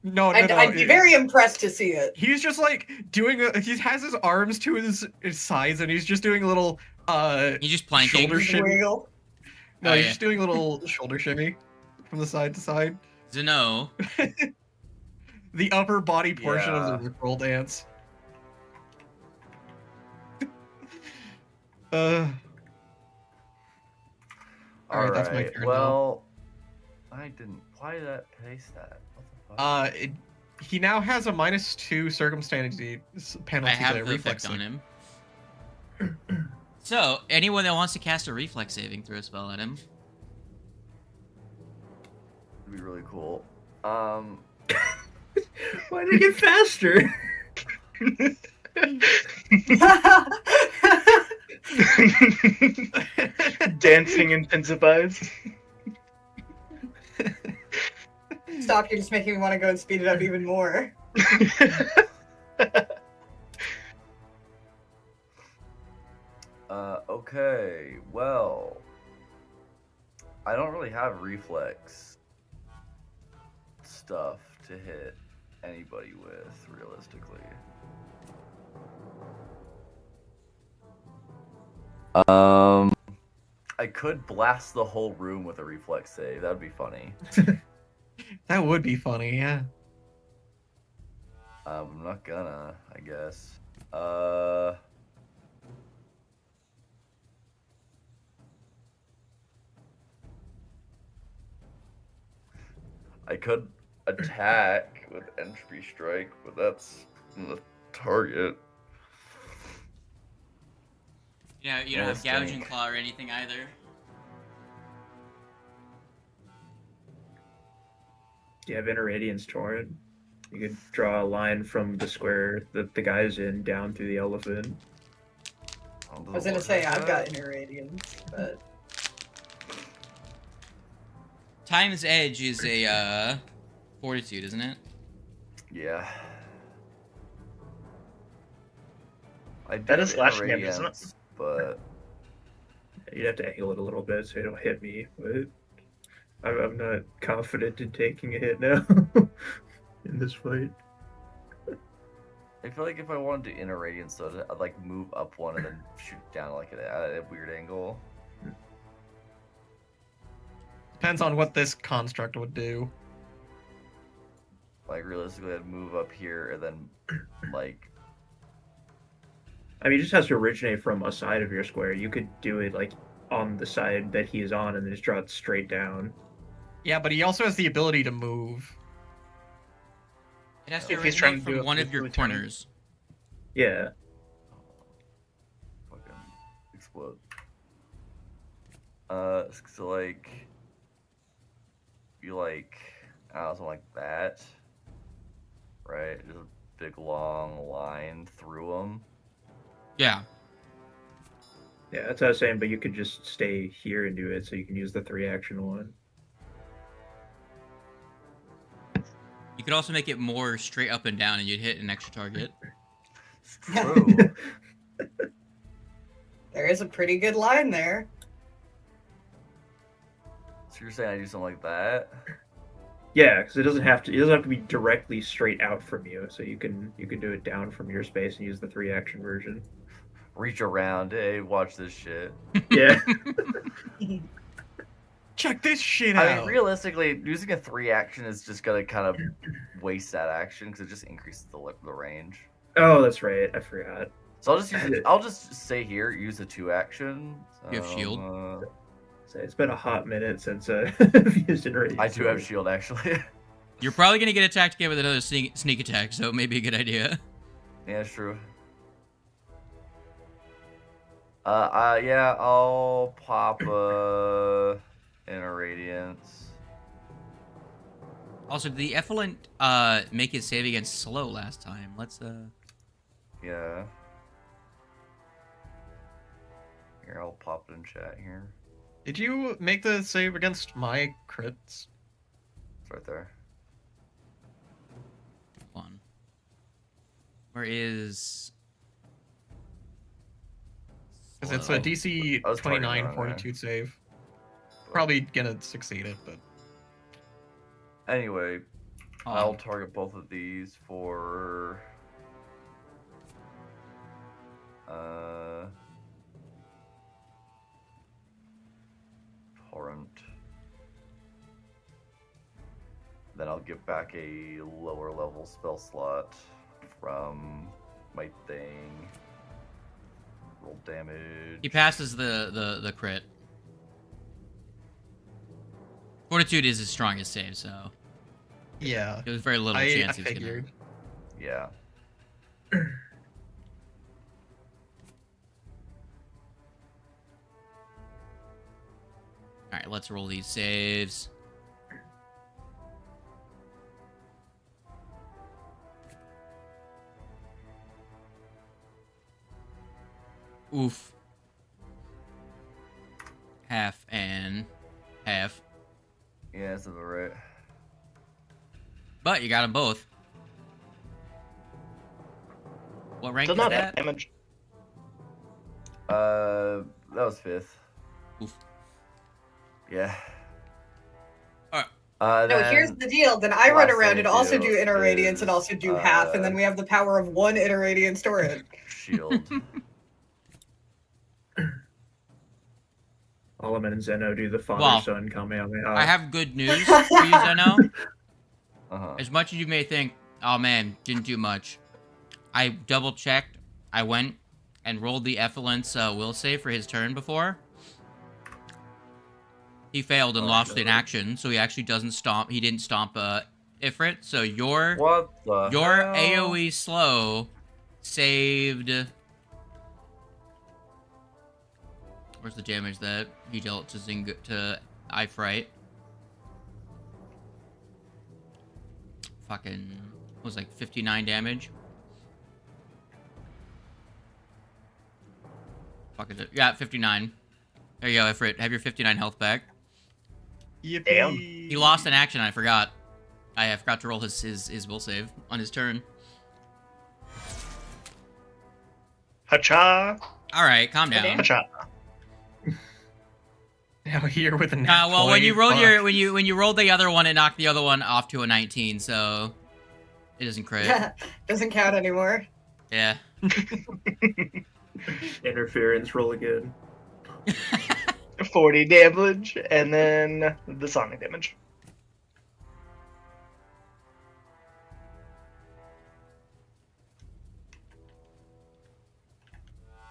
no, I'd be very impressed to see it. He's just like doing. He has his arms to his sides, and he's just doing a little. You just planking. Shoulder shimmy. Wiggle. No, Oh, he's yeah. just doing a little shoulder shimmy from the side to side. Zeno. The upper body portion Yeah. of the roll dance. Alright, that's my turn now. Well, I didn't. Why did that pace that? What the fuck? He now has a -2 circumstance penalty I have to the reflex effect on save. him. So, anyone that wants to cast a reflex saving throw spell at him. It'd be really cool. Why did it get faster? Dancing intensifies. Stop, you're just making me want to go and speed it up even more. Okay, well, I don't really have reflex stuff to hit anybody with, realistically. I could blast the whole room with a reflex save. That would be funny. That would be funny, yeah. I'm not gonna, I guess. I could attack with entropy strike, but that's the target. Yeah, you Yeah, don't have gouging stink. claw or anything either. You have Inner Radiance Torrent. You could draw a line from the square that the guy's in down through the elephant. Oh, I was gonna say, I've got Inner Radiance, but Time's Edge is a fortitude, isn't it? Yeah. I That do is slashing damage, isn't it? Radiance, but You'd have to angle it a little bit so you don't hit me, but I'm not confident in taking a hit now in this fight. I feel like if I wanted to inner radiance, though, I'd like move up one and then shoot down like at a weird angle. Depends on what this construct would do. Like realistically, I'd move up here and then like I mean, it just has to originate from a side of your square. You could do it like on the side that he is on, and then just draw it straight down. Yeah, but he also has the ability to move. It has to If he's trying originate to do from it one for of your the turn. corners. Yeah. Fucking explode. So like, you like, I don't know, something like that, right? Just a big long line through them. Yeah. Yeah, that's what I was saying, but you could just stay here and do it, so you can use the 3-action one. You could also make it more straight up and down, and you'd hit an extra target. It's true. There is a pretty good line there. So you're saying I do something like that? Yeah, because it doesn't have to be directly straight out from you, so you can do it down from your space and use the 3-action version. Reach around, hey, watch this shit. Yeah. Check this shit out. I mean, realistically, using a 3-action is just gonna kind of waste that action because it just increases the range. Oh, that's right. I forgot. So I'll just use it. I'll just stay here, use a 2-action. You have shield? So it's been a hot minute since I've used it. I do have shield actually. You're probably gonna get attacked again with another sneak attack, so it may be a good idea. Yeah, it's true. Yeah, I'll pop Inner Radiance. Also, did the Effluent make his save against slow last time? Let's Yeah. Here, I'll pop it in chat here. Did you make the save against my crits? It's right there. hold on. Where is? Because it's a DC I was 29 targeting fortitude save. Probably gonna succeed it, but Anyway, Oh, I'll target both of these for torrent. Then I'll get back a lower level spell slot from my thing. Roll damage. He passes the crit. Fortitude is his strongest save, so yeah. there's very little I chance he's figured. Yeah. All right, let's roll these saves. Oof. Half and half. Yeah, that's about right. But you got them both. What rank Still is not that? damage. That was 5th. Oof. Yeah. Alright. No, here's the deal. Then I run last around thing and I also do do Inner Radiance and is, also do half, and then we have the power of 1 Inner Radiance torrent. Shield. Alaman and Zeno do the Well, father-son Kamehameha. I have good news for you, Zeno. Uh-huh. As much as you may think, oh man, didn't do much. I double checked. I went and rolled the Effluent's will save for his turn before. He failed and lost in action, so he actually doesn't stomp. He didn't stomp Ifrit. So your What the hell? AOE slow saved. Where's the damage that he dealt to Ifrit? Fucking was like 59 damage. Fuck is it? Yeah, 59. There you go, Ifrit. Have your 59 health back. Yippee. Damn. He lost an action. I forgot. I forgot to roll his will save on his turn. Hacha. All right, calm down. Hacha. Now here with a nat Well, when 20, you rolled fuck. when you rolled the other one, it knocked the other one off to a 19, so it doesn't crit. Doesn't count anymore. Yeah. Interference, roll again. 40 damage, and then the sonic damage.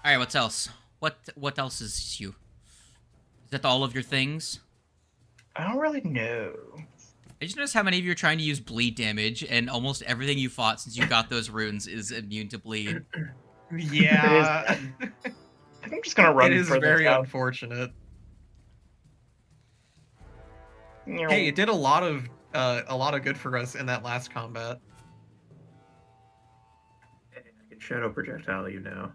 All right, what else? What else is you? Is that all of your things? I don't really know. I just noticed how many of you are trying to use bleed damage, and almost everything you fought since you got those runes is immune to bleed. Yeah. I think I'm just gonna run It is further very south. unfortunate. You know, Hey, it did a lot of good for us in that last combat. I can shadow projectile you now.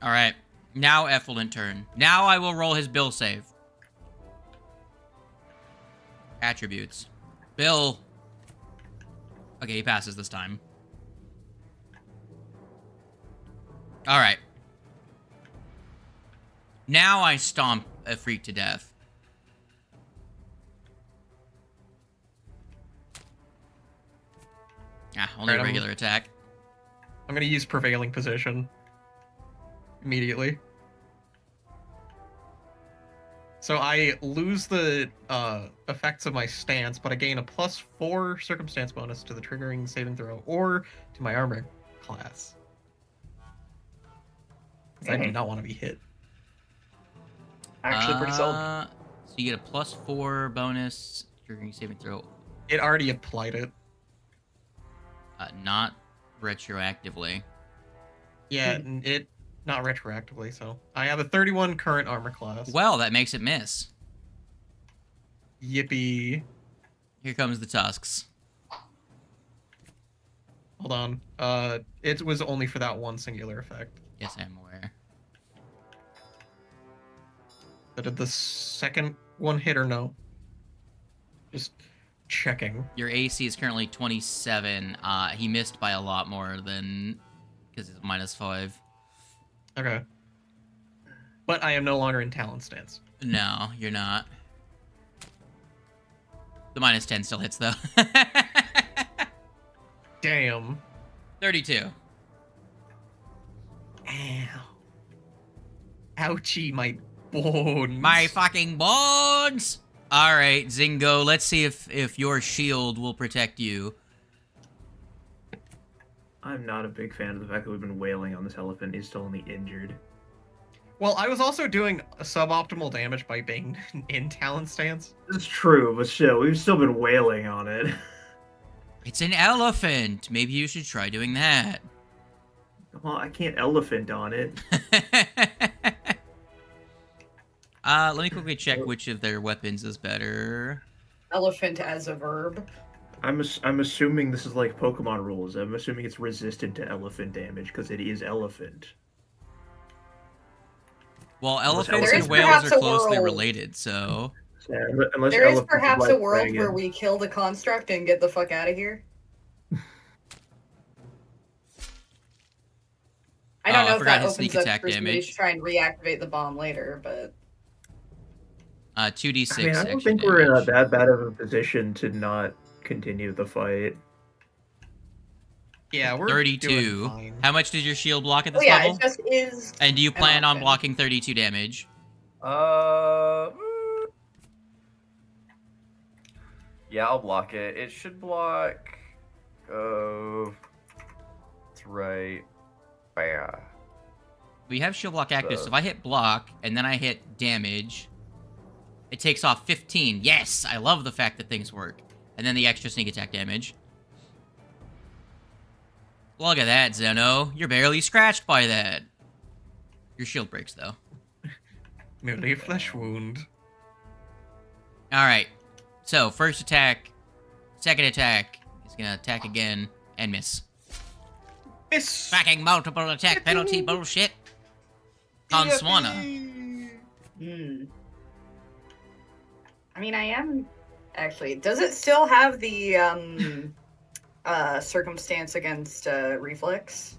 All right, now Effluent turn. Now I will roll his Bill save. Attributes. Bill. Okay, he passes this time. All right. Now I stomp a freak to death. Ah, only Alright, a regular attack. I'm gonna use prevailing position immediately. So I lose the effects of my stance, but I gain a +4 circumstance bonus to the triggering saving throw or to my armor class. 'Cause I do not want to be hit. actually pretty solid. So you get a +4 bonus triggering saving throw. It already applied it. Not retroactively. Yeah, it not retroactively. So I have a 31 current armor class. Well, that makes it miss. Yippee! Here comes the tusks. Hold on. It was only for that one singular effect. Yes, I'm aware. But did the second one hit or no? Just checking. Your AC is currently 27. He missed by a lot more than... because it's -5. Okay. But I am no longer in talent stance. No, you're not. The -10 still hits, though. Damn. 32. Ow. Ouchie, my bones. My fucking bones! Alright, Zingo, let's see if your shield will protect you. I'm not a big fan of the fact that we've been wailing on this elephant. He's still only injured. Well, I was also doing suboptimal damage by being in talent stance. It's true, but still, we've still been wailing on it. It's an elephant. Maybe you should try doing that. Well, I can't elephant on it. Let me quickly check which of their weapons is better. Elephant as a verb. I'm assuming this is like Pokemon rules. I'm assuming it's resistant to elephant damage because it is elephant. Well, Unless elephants There and is whales perhaps are a closely world- related, so... Yeah, unless There is elephant perhaps like a world dragon. where we kill the construct and get the fuck out of here. I don't Oh, I know if forgot that his opens sneak up attack for somebody damage. to try and reactivate the bomb later, but 2d6 I mean, I don't extra think we're in a damage. that bad of a position to not continue the fight. Yeah, we're 32. doing fine. How much did your shield block at oh this yeah, level? it just is. And do you an plan on option. blocking 32 damage? Yeah, I'll block it. It should block. It's right. Yeah. We have shield block active, so if I hit block, and then I hit damage, it takes off 15. Yes! I love the fact that things work. And then the extra sneak attack damage. Look at that, Zeno. You're barely scratched by that. Your shield breaks, though. Merely a flesh wound. Alright. So, first attack. Second attack. He's gonna attack again and miss. Miss. Fucking multiple attack penalty bullshit. Conswana. Hmm. I mean, I am actually. Does it still have the circumstance against reflex?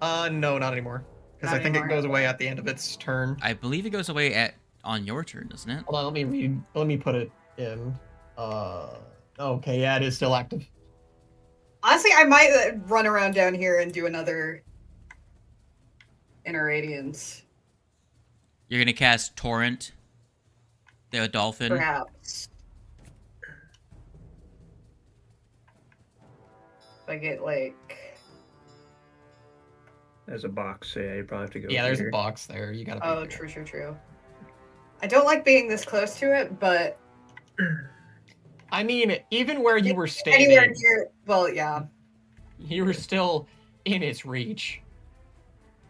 No, not anymore. Because Not I think it anymore, goes okay. away at the end of its turn. I believe it goes away on your turn, doesn't it? Hold on, let me read. Let me put it in. Okay, yeah, it is still active. Honestly, I might run around down here and do another Inner Radiance. You're gonna cast Torrent, the dolphin. Perhaps. If I get like There's a box, so yeah, you probably have to go. Yeah, there's a here. box there. You gotta. Oh, be there. true. I don't like being this close to it, but I mean, even where you were anywhere standing, near. Well, yeah, you were still in its reach.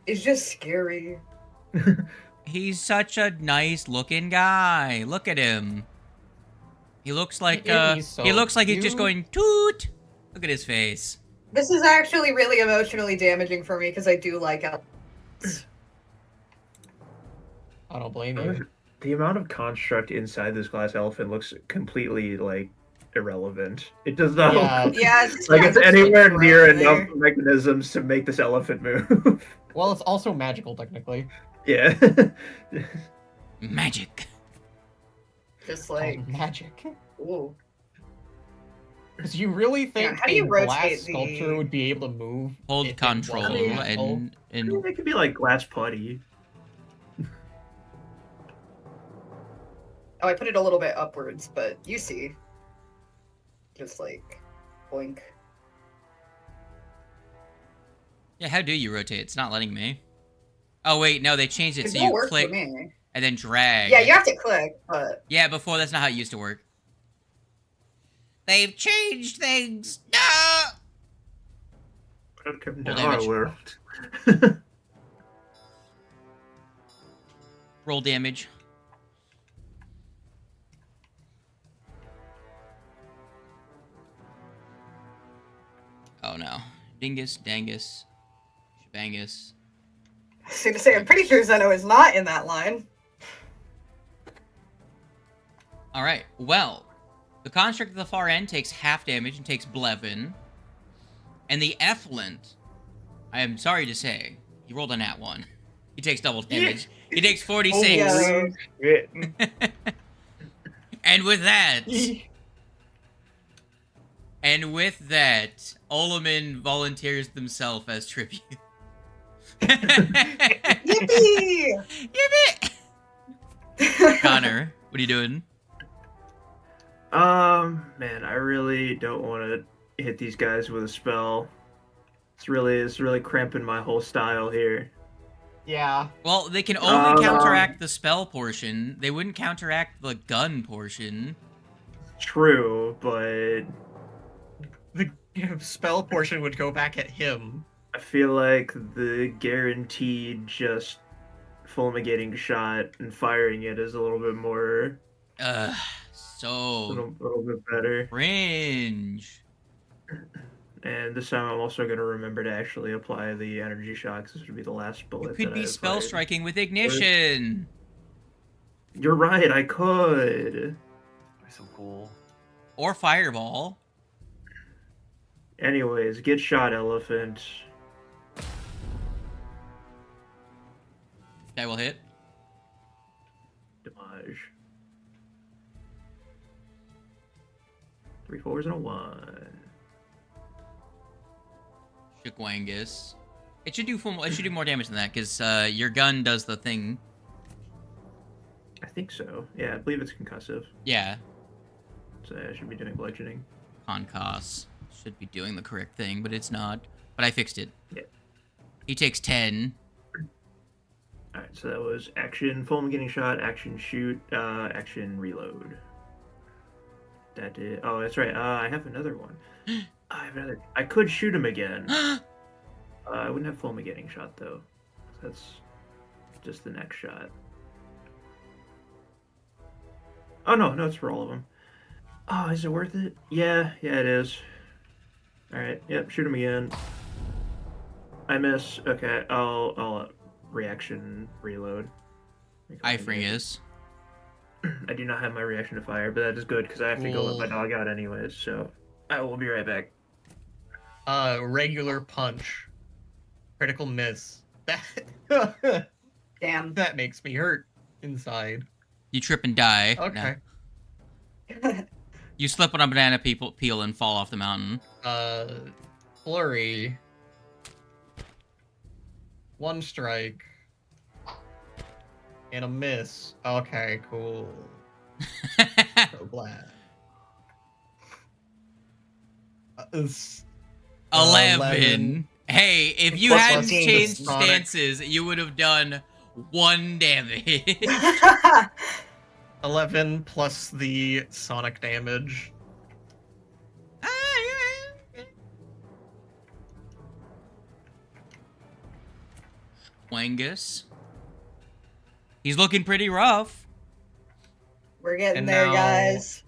it's just scary. He's such a nice looking guy. Look at him. He looks like He's so he looks like he's just cute. going toot. Look at his face. This is actually really emotionally damaging for me because I do like elves. I don't blame you. The amount of construct inside this glass elephant looks completely like irrelevant. It does not Yeah. look Yeah, it's just like kind it's of anywhere around near there. enough mechanisms to make this elephant move. Well, it's also magical, technically. Yeah. Magic. Just It's called like, magic. ooh. Because you really think how do you a rotate glass the- sculpture would be able to move? Hold if it control wasn't mean, magical? and It could be like glass putty. Oh, I put it a little bit upwards, but you see. Just like, boink. yeah, how do you rotate? It's not letting me. Oh wait, no, they changed it It so don't you work click for me. and then drag. Yeah, you have to click, but Yeah, before that's not how it used to work. They've changed things. No. Welcome Full to our damage. world. Roll damage. Oh no. Dingus, Dangus, Shabangus. I was gonna say, I'm pretty sure Zeno is not in that line. Alright, well. The construct at the far end takes half damage and takes Blevin. And the Effluent, I am sorry to say, he rolled a nat 1. He takes double damage. He takes 46. yeah. Shit. And with that, Olaman volunteers themselves as tribute. Yippee! Yippee! Connor, what are you doing? Man, I really don't want to hit these guys with a spell. It's really cramping my whole style here. Yeah. Well, they can only counteract the spell portion. They wouldn't counteract the gun portion. True, but The spell portion would go back at him. I feel like the guaranteed just fulminating shot and firing it is a little bit more, a So little bit better. cringe. And this time I'm also going to remember to actually apply the energy shock, 'cause this would be the last bullet. You could that be I spell applied. striking with ignition. You're right, I could. That'd be so cool. Or fireball. Anyways, get shot, elephant. Guy will hit. Damage. 3 4s and a 1. Shukwangus. It should do full. It should do more damage than that because your gun does the thing. I think so. Yeah, I believe it's concussive. Yeah, So I should be doing bludgeoning. Concoss should be doing the correct thing, but it's not. But I fixed it. Yeah. He takes 10. Alright, so that was action fulminating shot, action shoot, action reload. That did. Oh, that's right. I have another one. I have another. I could shoot him again. I wouldn't have fulminating shot though. That's just the next shot. Oh no, it's for all of them. Oh, is it worth it? Yeah, it is. All right, yep, shoot him again. I miss. Okay, I'll reaction reload. Ifringus. I do not have my reaction to fire, but that is good because I have to go let my dog out anyways. So I will be right back. Regular punch. Critical miss. That Damn. that makes me hurt inside. You trip and die. Okay. No. You slip on a banana peel and fall off the mountain. Flurry. One strike. And a miss. Okay, cool. So glad. 11. Hey, if you Plus hadn't 15 changed Sonic. stances, you would have done 1 damage. 11 plus the sonic damage. Wangus. He's looking pretty rough. We're getting And there, now- guys.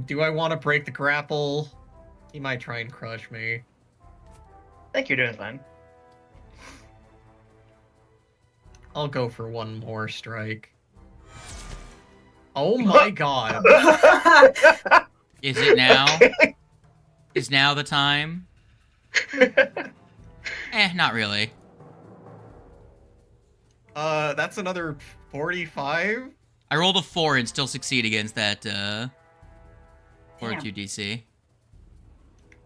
Do I want to break the grapple? He might try and crush me. I think you're doing fine. I'll go for one more strike. Oh my god. Is it now? Okay. Is now the time? Not really. That's another 45? I rolled a 4 and still succeed against that, Fortitude DC.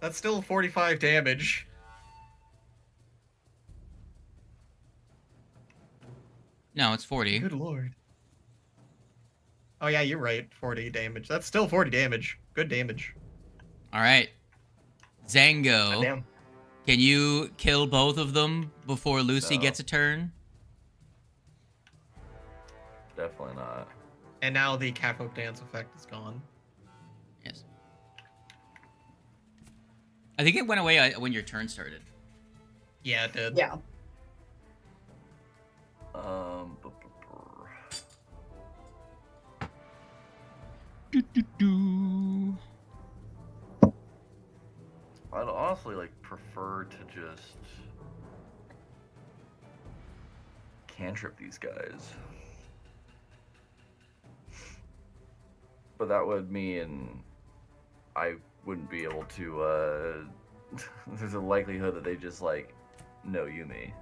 That's still 45 damage. No, it's 40. Good lord. Oh yeah, you're right. 40 damage. That's still 40 damage. Good damage. Alright. Zango, Damn. can you kill both of them before Lucy No. gets a turn? Definitely not. And now the catfolk dance effect is gone. Yes. I think it went away when your turn started. Yeah, it did. Yeah. I'd honestly prefer to just cantrip these guys. But that would mean I wouldn't be able to, there's a likelihood that they just, no Yumi.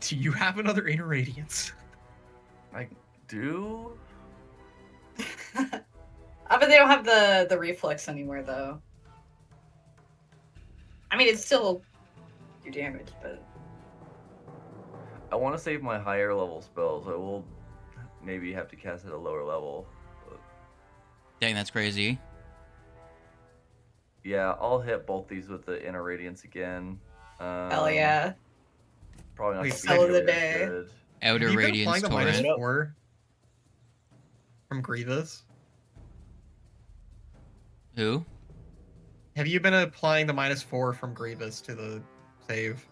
Do you have another inner radiance? I do? But they don't have the reflex anymore, though. I mean, it's still do damage, but I want to save my higher level spells. I will maybe have to cast at a lower level. But Dang, that's crazy. yeah, I'll hit both these with the inner radiance again. hell yeah. Probably not Wait, gonna be spell of the nearly as day. good. Outer Have you been Radiance applying the minus Torrent. 4 from Grievous? Who? Have you been applying the minus 4 from Grievous to the save?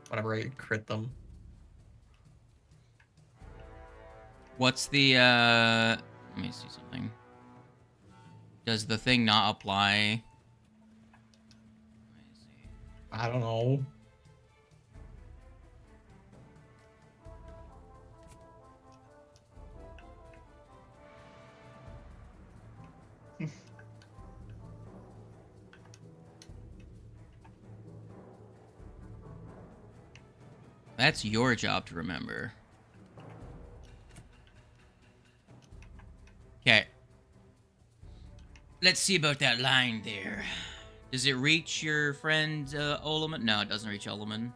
Whenever I crit them. What's the, let me see something. Does the thing not apply? Let me see. I don't know. That's your job to remember. Okay. Let's see about that line there. Does it reach your friend, Oleman? No, it doesn't reach Oleman.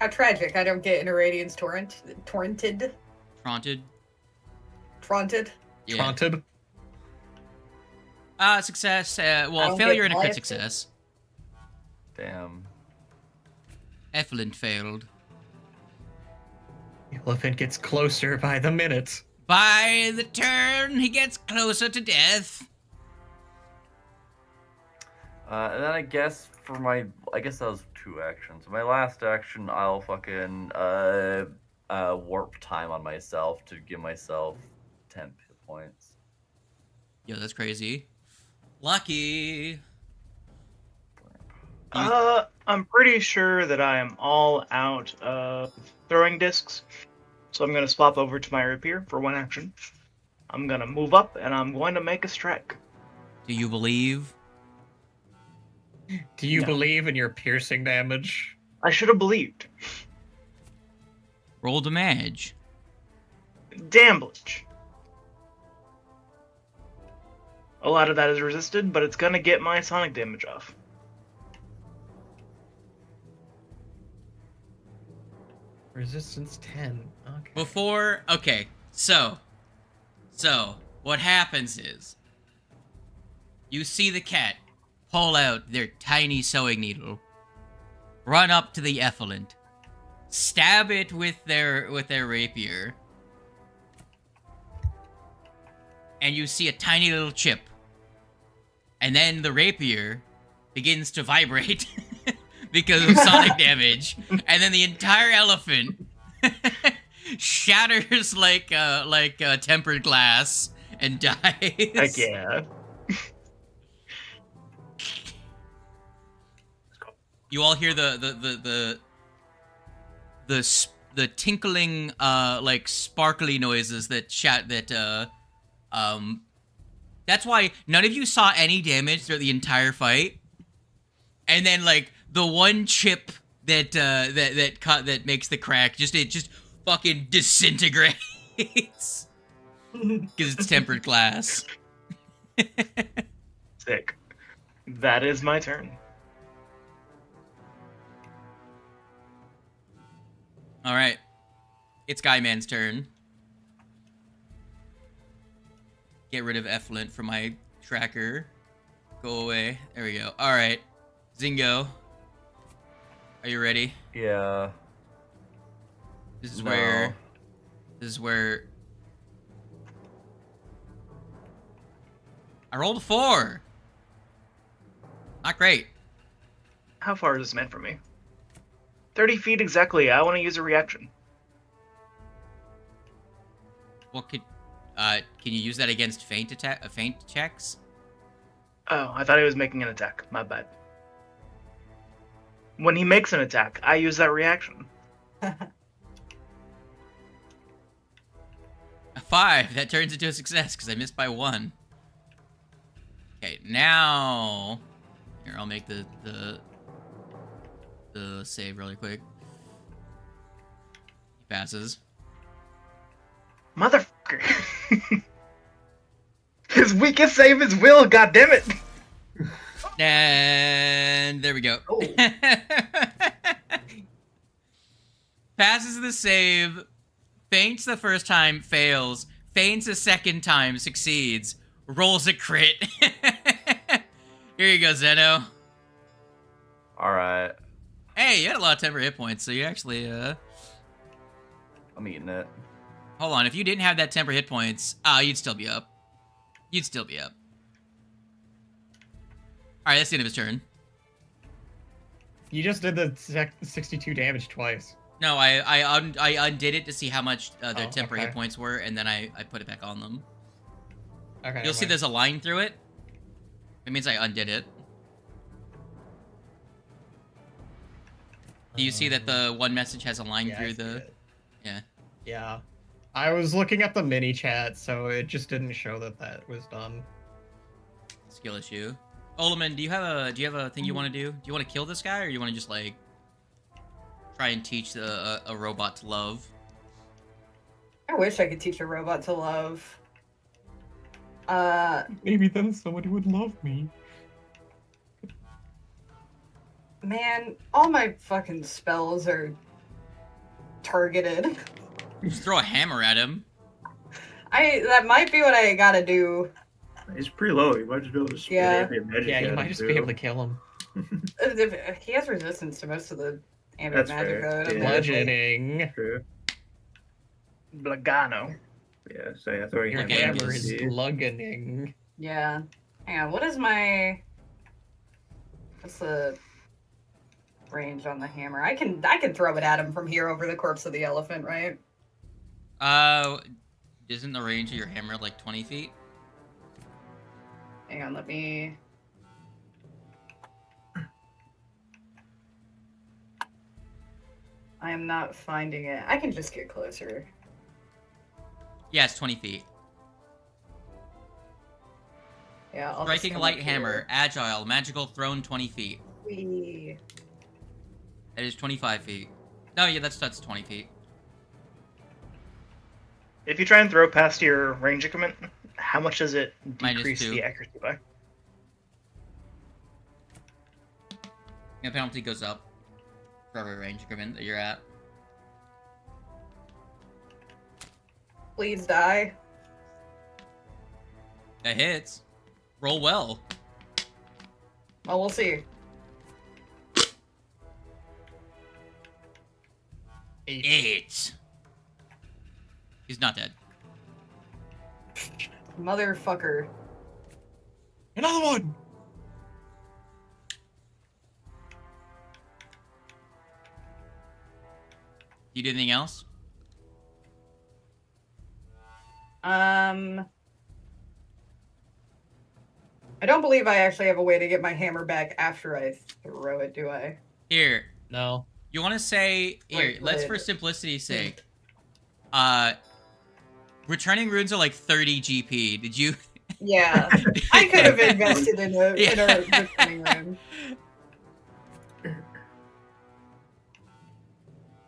How tragic. I don't get inner radiance torrented. Taunted? Taunted. Yeah. Taunted. Success. I Well, don't failure get and a crit life. success. Damn. Efflin failed. The elephant gets closer by the minute. By the turn, he gets closer to death. And then I guess I guess that was 2 actions. My last action, I'll fucking warp time on myself to give myself 10 hit points. Yo, that's crazy. Lucky. I'm pretty sure that I am all out of throwing discs, so I'm gonna swap over to my rapier for 1 action. I'm gonna move up and I'm going to make a strike. Do you believe? Do you No. believe in your piercing damage? I should have believed. Roll damage. Damblage. A lot of that is resisted, but it's gonna get my sonic damage off. Resistance 10. Okay. Before, okay, so what happens is you see the cat pull out their tiny sewing needle, run up to the effluent, stab it with their rapier, and you see a tiny little chip. And then the rapier begins to vibrate because of sonic damage, and then the entire elephant shatters like tempered glass and dies. Heck yeah. You all hear the tinkling like sparkly noises that that's why none of you saw any damage throughout the entire fight. And then like the one chip that makes the crack just fucking disintegrates because it's tempered glass. Sick. That is my turn. All right, it's Guy Man's turn. Get rid of effluent from my tracker. Go away. There we go. All right, Zingo, are you ready? Yeah. This is No. where I rolled a 4. Not great. How far is this man from me? 30 feet exactly. I want to use a reaction. What could can you use that against feint checks? Oh, I thought he was making an attack. My bad. When he makes an attack, I use that reaction. A 5. That turns into a success because I missed by 1. Okay, now here I'll make the save really quick. He passes. Motherfucker. His weakest save is will, goddammit. And there we go. Oh. Passes the save, feints the first time, fails, feints a second time, succeeds, rolls a crit. Here you go, Zeno. Alright. Hey, you had a lot of temporary hit points, so you actually, I'm eating it. hold on, if you didn't have that temporary hit points, you'd still be up. You'd still be up. Alright, that's the end of his turn. You just did the 62 damage twice. No, I undid it to see how much their Oh, temporary hit okay. points were, and then I put it back on them. Okay. You'll see well, there's a line through it. It means I undid it. Do you see that the one message has a line yeah, I through see the... it. Yeah. Yeah. I was looking at the mini chat, so it just didn't show that was done. Skill issue. Oleman, do you have a thing you want to do? Do you want to kill this guy, or you want to just like try and teach a robot to love? I wish I could teach a robot to love. Maybe then somebody would love me. Man, all my fucking spells are targeted. Just throw a hammer at him. That might be what I gotta do. He's pretty low. You might just be able to spit Yeah. ambient magic Yeah, at you him, might just too. be able to kill him. He has resistance to most of the ambient That's magic fair. code. Yeah. Bludgeoning. True. Blagano. Yeah, so yeah, throwing Your Okay, hammer yes. is bludgeoning. Yeah. Hang on, what's the range on the hammer? I can throw it at him from here over the corpse of the elephant, right? Isn't the range of your hammer like 20 feet? Hang on, let me... I am not finding it. I can just get closer. Yeah, it's 20 feet. Yeah, I'll just Striking come light up hammer, here. agile, magical, thrown 20 feet. Whee. That is 25 feet. No, yeah, that's 20 feet. If you try and throw past your range increment, how much does it Minus decrease 2. the accuracy by? The penalty goes up for every range increment that you're at. Please die. That hits. Roll well. Well, we'll see. 8. He's not dead. Motherfucker. Another one. You do anything else? I don't believe I actually have a way to get my hammer back after I throw it, do I? Here, No. you want to say here? Wait, Let's, wait. for simplicity's sake, returning runes are like 30 GP. Did you? Yeah. I could have invested in a returning room.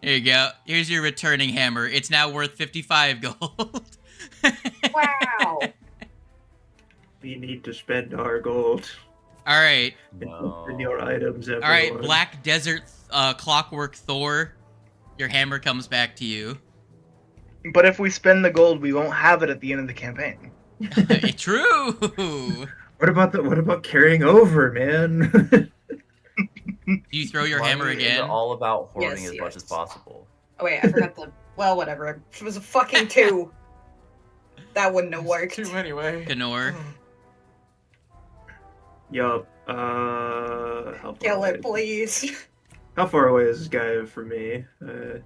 There you go. Here's your returning hammer. It's now worth 55 gold. Wow. We need to spend our gold All right. in your items, everyone. All right, Black Desert Clockwork Thor. Your hammer comes back to you. But if we spend the gold, we won't have it at the end of the campaign. True. What about carrying over, man? Do you throw your hammer Money is again? all about hoarding Yes, as much yes. as possible. Oh wait, I forgot the. Well, whatever. It was a fucking 2. That wouldn't have worked. 2 anyway. Ganor. Yup. How far Kill away? it, please. How far away is this guy from me? In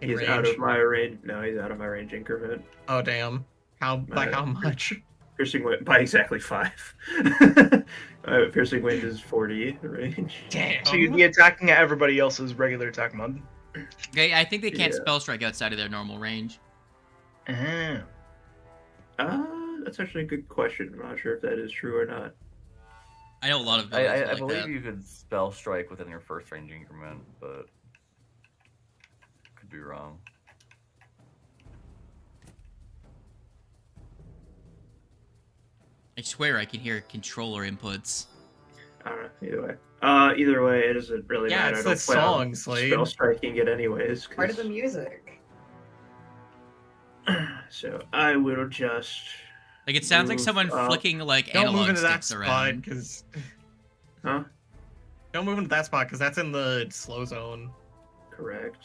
He's out range. of my range. No, he's out of my range increment. Oh damn. By how much? Piercing wind by exactly 5. Piercing wind is 40 range. Damn. So you'd be attacking at everybody else's regular attack mod. Okay, I think they can't Yeah. spell strike outside of their normal range. Uh-huh. That's actually a good question. I'm not sure if that is true or not. I know a lot of villains I are like believe that. you could spell strike within your first range increment, but could be wrong. I swear I can hear controller inputs. I don't know. Either way, it doesn't really Yeah, matter. it's I the don't plan on song, Slade. spell striking it anyways. Part of the 'cause- music. So I will just. Like, it sounds like Move someone up. flicking, like, Don't analog move into that sticks spot, around. because Huh? don't move into that spot, because that's in the slow zone. Correct.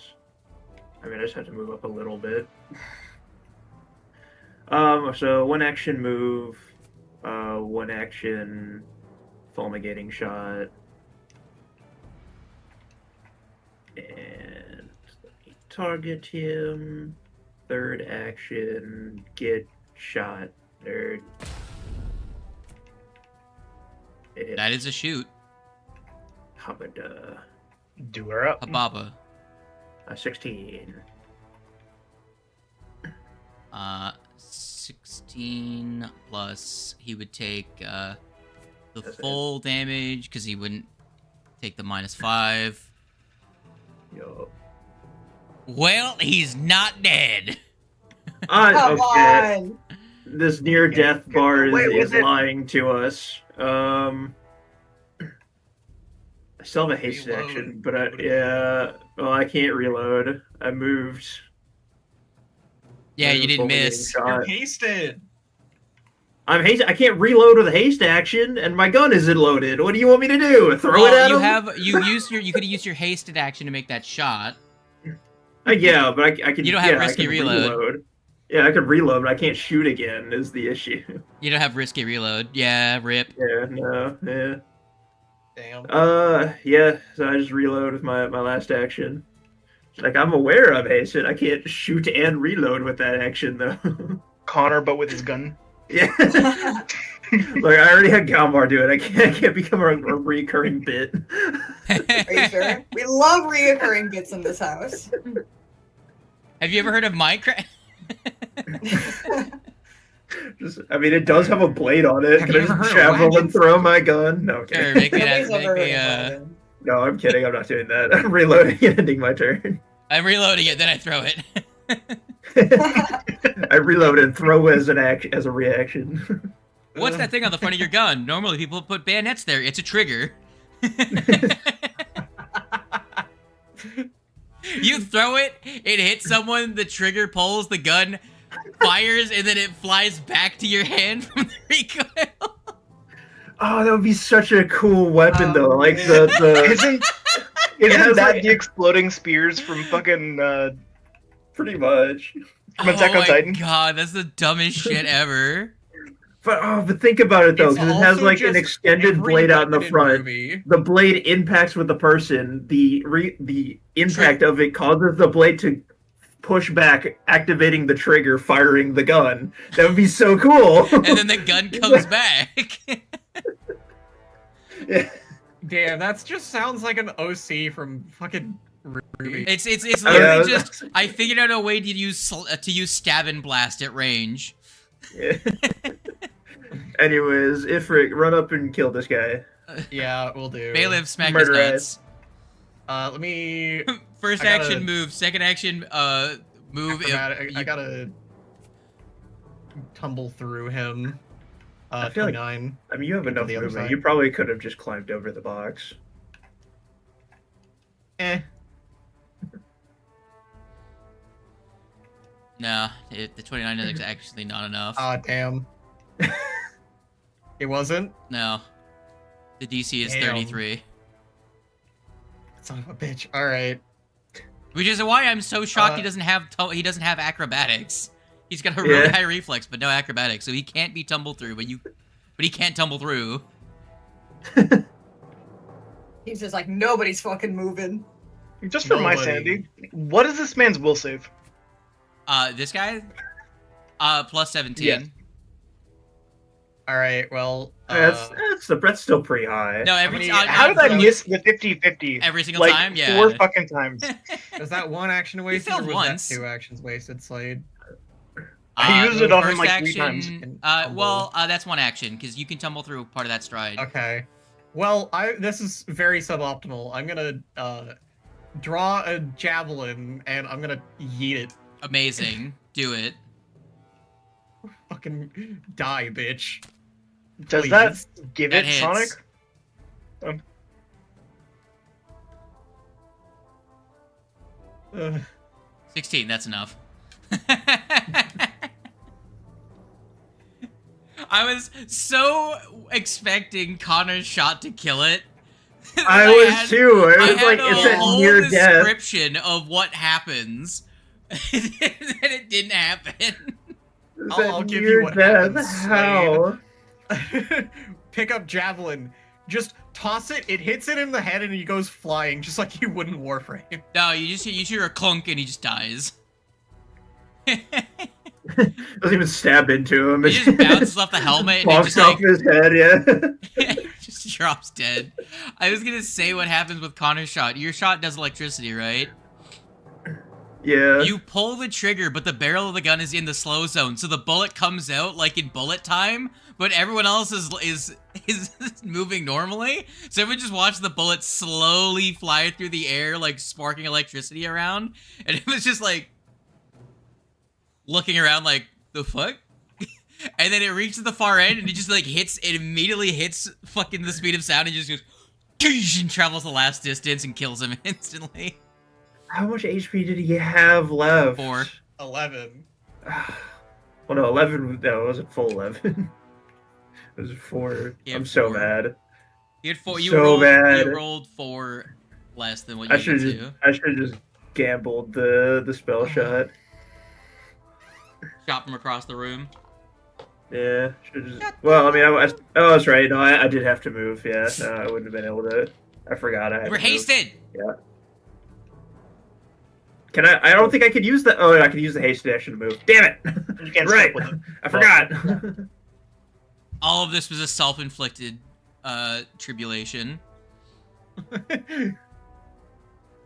I mean, I just have to move up a little bit. So one action move, one action fulminating shot, and let me target him. Third action, get shot, nerd. That is a shoot. Hamada. Do her up. Hababa. 16. 16 plus he would take the That's it. full damage because he wouldn't take the -5. Yo. Well, he's not dead. Come Okay. on. This near death bar Wait, is was it- lying to us. I still have a haste Reload. action, but I can't reload. I moved. Yeah, you didn't Fulminating miss. shot. You're hasted. I'm haste. I can't reload with a haste action, and my gun isn't loaded. What do you want me to do? Throw it Well, at him? you could have used your hasted action to make that shot. Yeah, but I can. You don't have I risky can reload. Yeah, I can reload, but I can't shoot again. Is the issue? You don't have risky reload. Yeah, rip. Yeah. No. Yeah. Damn. Yeah, so I just reload with my last action. Like, I'm aware of hasted. I can't shoot and reload with that action, though. Connor, but with his gun. Yeah. Like, I already had Galmar do it. I can't become a recurring bit. Are you sure? We love reoccurring bits in this house. Have you ever heard of Minecraft? I mean, it does have a blade on it. Have Can you I ever just heard of travel and wagons? throw my gun? No, Sure, okay. make me Nobody's that. ever Make me, heard of it. No, I'm kidding. I'm not doing that. I'm reloading and ending my turn. I'm reloading it, then I throw it. I reload and throw as a reaction. What's that thing on the front of your gun? Normally people put bayonets there. It's a trigger. You throw it, it hits someone, the trigger pulls, the gun fires and then it flies back to your hand from the recoil. Oh, that would be such a cool weapon, though. Like the Isn't has, that like- the exploding spears from fucking pretty much. from Attack on Oh my Titan? god, that's the dumbest shit ever. But think about it though, It's because it has also like an just extended every blade out in the weapon front. movie. The blade impacts with the person. The impact of it causes the blade to push back, activating the trigger, firing the gun. That would be so cool. And then the gun comes back. Yeah. Damn, that just sounds like an OC from fucking Ruby. It's Yeah. literally just I figured out a way to use stab and blast at range. Yeah. Anyways, Ifrit, run up and kill this guy. Yeah, we'll do. Bailiff smack Murder his nuts. Let me. First I gotta- action move, second action move. I gotta tumble through him. I feel like- 29. I mean, you have enough the other movement. side. You probably could have just climbed over the box. Eh. No, the 29 is actually not enough. Ah, damn. It wasn't? No, the DC is Damn. 33, Son of a bitch. Alright. which is why I'm so shocked he doesn't have acrobatics. He's got a really Yeah. high reflex, but no acrobatics, so he can't be tumble through. But he can't tumble through. He's just like, nobody's fucking moving. Just for my Nobody. sanity, what is this man's will save? This guy, plus 17. Yes. Alright, well. That's still pretty high. No, every many- time. How did I miss the 50-50? Every single Like time? Yeah. 4 fucking times. Was that one action wasted or failed was once. that 2 actions wasted, Slade? I used it on him first like 3 action, times. Well, that's one action because you can tumble through part of that stride. Okay. Well, this is very suboptimal. I'm gonna draw a javelin and I'm gonna yeet it. Amazing. Do it. Fucking die, bitch. Does Please. that give That it hits. Sonic? Ugh. 16. That's enough. I was so expecting Connor's shot to kill it. I was too. It I was had like a it's at whole near death. description of what happens, and it didn't happen. It's I'll at give near you what death. happens, How? Pick up javelin. Just toss it. It hits it in the head and he goes flying, just like you would in Warframe. No, you hear a clunk and he just dies. Doesn't even stab into him. He just bounces off the helmet and he Bonks just off like his head. Yeah. just drops dead. I was gonna say what happens with Connor's shot. Your shot does electricity, right? Yeah. You pull the trigger, but the barrel of the gun is in the slow zone, so the bullet comes out like in bullet time, but everyone else is moving normally. So everyone just watched the bullet slowly fly through the air, like sparking electricity around, and it was just like looking around like, the fuck? And then it reaches the far end and it just like immediately hits fucking the speed of sound and just goes and travels the last distance and kills him instantly. How much HP did he have left? 4. 11. Well, no, 11. No, it wasn't full 11. It was 4. Yeah, I'm so 4. mad. You had 4. You So rolled. bad. You rolled 4 less than what I you should did have too. just gambled the spell shot. Shot from across the room. Yeah, should just. Well, I mean, oh, that's right. No, I did have to move. Yeah, no, I wouldn't have been able to. I forgot. I had You were to move. hasted. Can I? I don't think I could use the. Oh, I could use the hasted action to move. Damn it! You can't Right. stop with it. I forgot. All of this was a self-inflicted tribulation.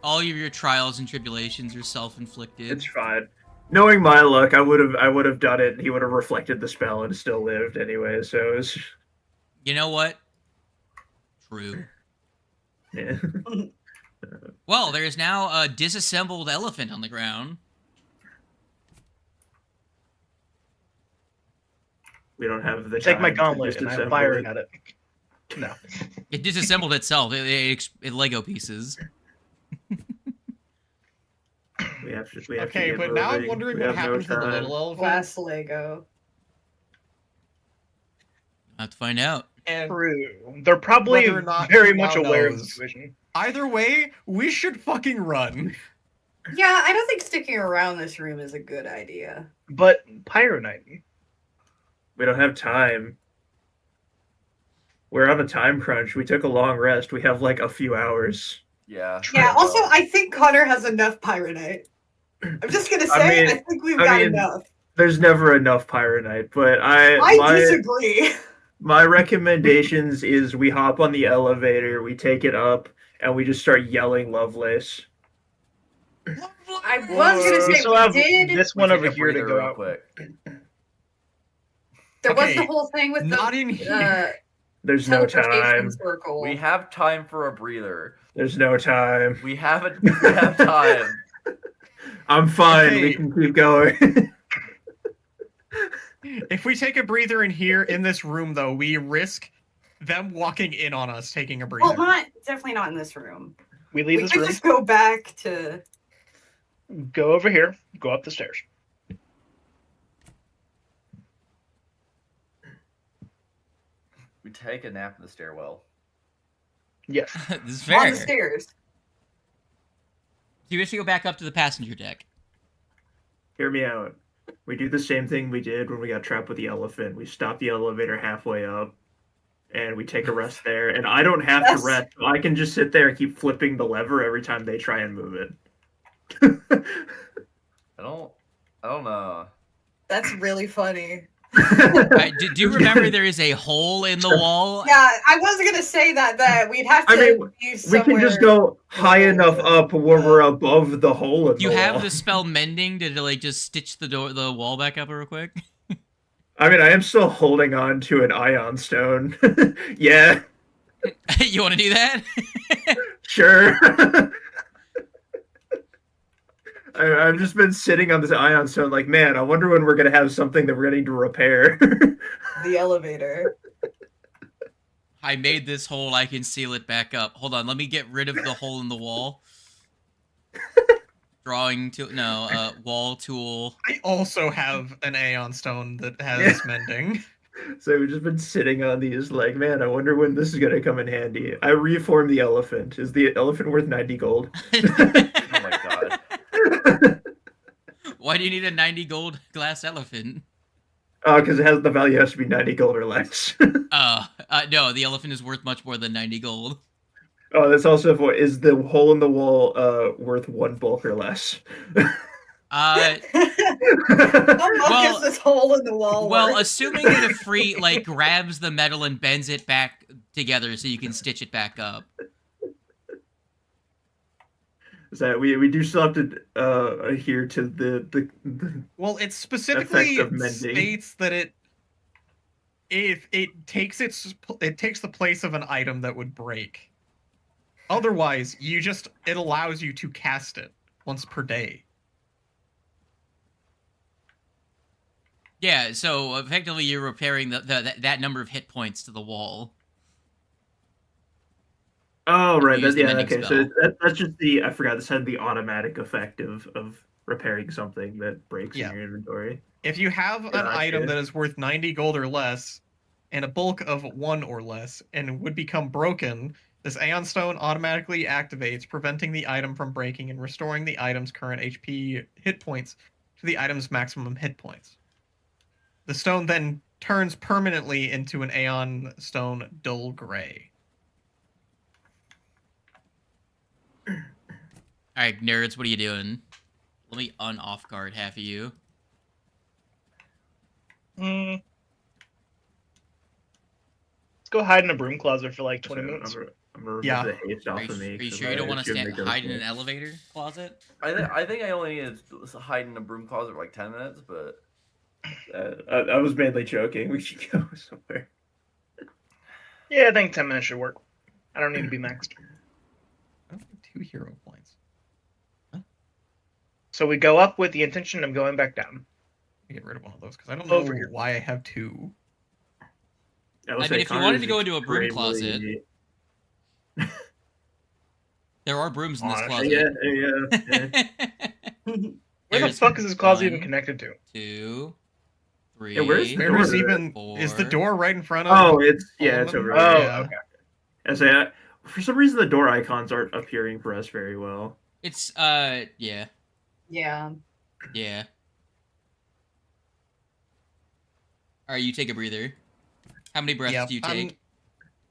All of your trials and tribulations are self-inflicted. It's fine. Knowing my luck, I would have done it, and he would have reflected the spell and still lived anyway. So it was, You know what? True. yeah. Well, there is now a disassembled elephant on the ground. We don't have the. Take my time to gauntlet and I'm disassemble firing it. at it. No. It disassembled itself. It Lego pieces. We have to Okay, get but now I'm moving. wondering We what have no happened to the time. little elephant. Glass Lego. I have to find out. And True. They're probably whether or not very he much now aware of the knows. situation. Either way, we should fucking run. Yeah, I don't think sticking around this room is a good idea. But Pyronite. We don't have time. We're on a time crunch. We took a long rest. We have like a few hours. Yeah. Yeah, I also, know. I think Connor has enough Pyronite. I'm just gonna say, I think we've got enough. There's never enough Pyronite, but I disagree. my recommendations is we hop on the elevator, we take it up, and we just start yelling Lovelace. I was gonna We say, still have we did. this We one take over a here to breather go real out. quick. There was Okay, the whole thing with not the in here. There's no teleportation time. circle. We have time for a breather. There's no time. We have time. I'm fine. Okay. We can keep going. If we take a breather in here, in this room, though, we risk them walking in on us taking a breather. Well, definitely not in this room. We leave We this could room, just go back to. go over here, go up the stairs. We take a nap in the stairwell. Yes. This is On fair. the stairs. You wish to go back up to the passenger deck. Hear me out. We do the same thing we did when we got trapped with the elephant. We stop the elevator halfway up, and we take a rest there. And I don't have Yes. to rest. So I can just sit there and keep flipping the lever every time they try and move it. I don't know. That's really funny. Do you remember there is a hole in the wall? Yeah, I was gonna say that we'd have to. I mean, be we somewhere. can just go high enough up where we're above the hole in You the have wall. the spell mending to like just stitch the wall back up real quick. I mean, I am still holding on to an ion stone. Yeah, You want to do that? sure. I've just been sitting on this ion stone like, man, I wonder when we're going to have something that we're going to need to repair. The elevator. I made this hole. I can seal it back up. Hold on. Let me get rid of the hole in the wall. Drawing tool. No, wall tool. I also have an Aeon stone that has mending. So we've just been sitting on these like, man, I wonder when this is going to come in handy. I reformed the elephant. Is the elephant worth 90 gold? Oh my god. Why do you need a 90 gold glass elephant? Because the value has to be 90 gold or less. No, the elephant is worth much more than 90 gold. Oh, that's also for, is the hole in the wall worth 1 bulk or less? Uh, How much Well- is this hole in the wall? well, worth? assuming that a free like grabs the metal and bends it back together so you can stitch it back up. Is that we do still have to adhere to the Well, it specifically Effect of mending. states that it takes the place of an item that would break. Otherwise, it allows you to cast it once per day. Yeah, so effectively you're repairing that number of hit points to the wall. Oh, right. Use That, the yeah, mending okay. So spell. that's just I forgot this had the automatic effect of repairing something that breaks Yeah. in your inventory. If you have an Gotcha. item that is worth 90 gold or less, and a bulk of 1 or less, and would become broken, this Aeon Stone automatically activates, preventing the item from breaking and restoring the item's current HP hit points to the item's maximum hit points. The stone then turns permanently into an Aeon Stone dull gray. Alright, nerds, what are you doing? Let me un-off guard half of you. Let's go hide in a broom closet for like 20 So minutes. I'm gonna remove Yeah. the haste Are off of me. you 'cause sure you don't want to assume they go hide in an slow. elevator closet? I think I only need to hide in a broom closet for like 10 minutes, but I was mainly joking. We should go somewhere. Yeah, I think 10 minutes should work. I don't need to be maxed. I don't have 2 hero points. So we go up with the intention of going back down. Let me get rid of one of those because I don't Over know here. why I have 2. I mean, if you wanted to go into a broom closet, there are brooms in this Honestly, closet. yeah. Where the There's fuck is this closet even 1, connected to? 2, 3. Yeah, where's the There is door? even is the door right in front of. Oh, it's Solomon? it's over Oh, here. Yeah. okay. I say, for some reason, the door icons aren't appearing for us very well. It's yeah. Yeah. Yeah. Alright, you take a breather. How many breaths Yeah, do you take?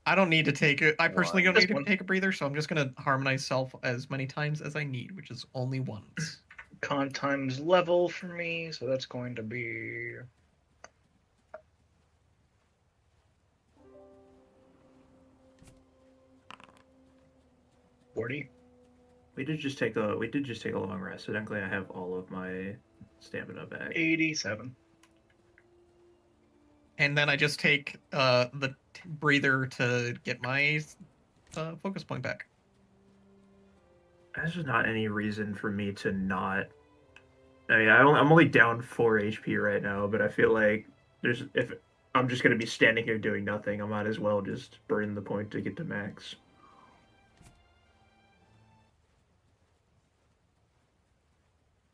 I don't need to take it. I personally don't Just need to one. take a breather, so I'm just gonna harmonize self as many times as I need, which is only once. Con times level for me, so that's going to be... $40. We did just take a long rest. So thankfully, I have all of my stamina back. 87. And then I just take the breather to get my focus point back. There's just not any reason for me to not. I mean, I'm only down 4 HP right now, but I feel like if I'm just gonna be standing here doing nothing, I might as well just burn the point to get to max.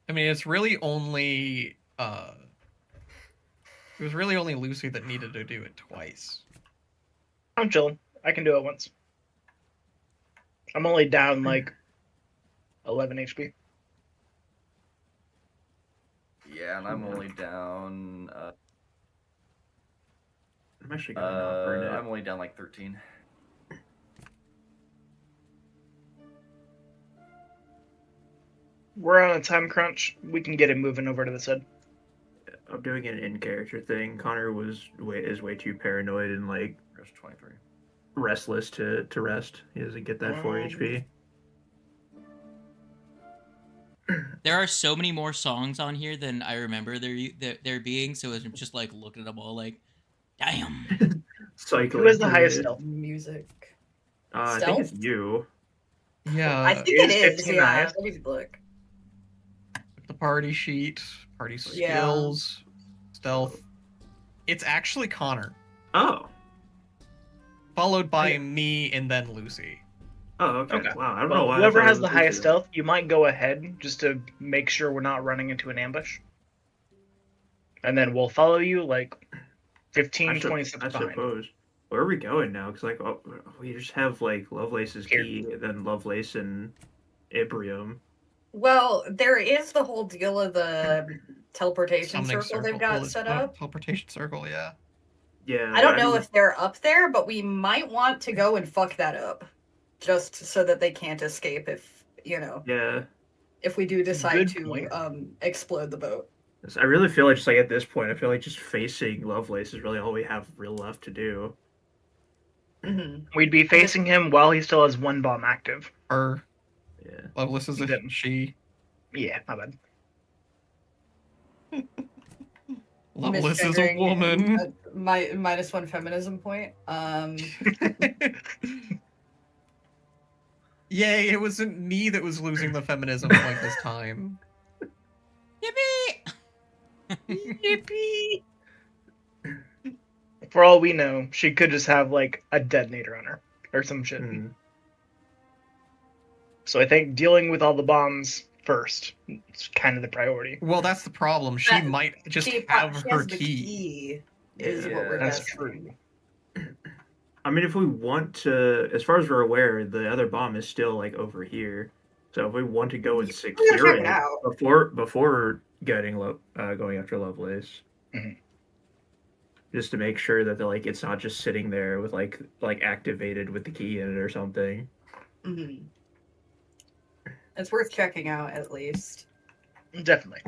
I mean, it's really only it was really only Lucy that needed to do it twice. I'm chilling. I can do it once. I'm only down like 11 HP. Yeah, and I'm only down. I'm actually gonna not burn it. I'm only down like 13. We're on a time crunch. We can get it moving over to the side. I'm doing an in-character thing. Connor is way too paranoid and like There's 23. restless to rest. He doesn't get that 4 HP. There are so many more songs on here than I remember there being, so I'm just like looking at them all like, damn. Cycling. Who has the through highest it. stealth? Music. I think it's Stealth? you. Yeah, I think is it is. 15 Yeah. highest? Let me look. the party sheet, party Yeah. skills, stealth. It's actually Connor, Oh. followed by Okay. me and then Lucy. Oh, okay. Okay. Wow. I don't know Well, why. I whoever thought it has was the you highest two. stealth, you might go ahead just to make sure we're not running into an ambush. And then we'll follow you like 15, 20 steps I behind. suppose. Where are we going now? Because like we just have like Lovelace's Here. key, and then Lovelace and Ibrium. Well, there is the whole deal of the teleportation Summoning circle they've Well, got it's set the up. teleportation circle, yeah. Yeah. I don't know mean, if they're up there, but we might want to go and fuck that up. Just so that they can't escape if, Yeah. if we do decide Good to point. explode the boat. I really feel like just like at this point, I feel like just facing Lovelace is really all we have real left to do. Mm-hmm. We'd be facing him while he still has one bomb active. Her. Yeah. Loveless is a Then- she. Yeah, my bad. Loveless is a woman. My -1 feminism point. Yay, it wasn't me that was losing the feminism point this time. Yippee! Yippee! For all we know, she could just have like a detonator on her or some shit. Hmm. So I think dealing with all the bombs first is kind of the priority. Well, that's the problem. She That- might just she have has her the key. is Yeah, what we're That's guessing. true. I mean, if we want to, as far as we're aware, the other bomb is still like over here. So if we want to go and We're secure gonna check it it out. before going after Lovelace, Mhm. just to make sure that it's not just sitting there with like activated with the key in it or something. Mm-hmm. It's worth checking out at least. Definitely.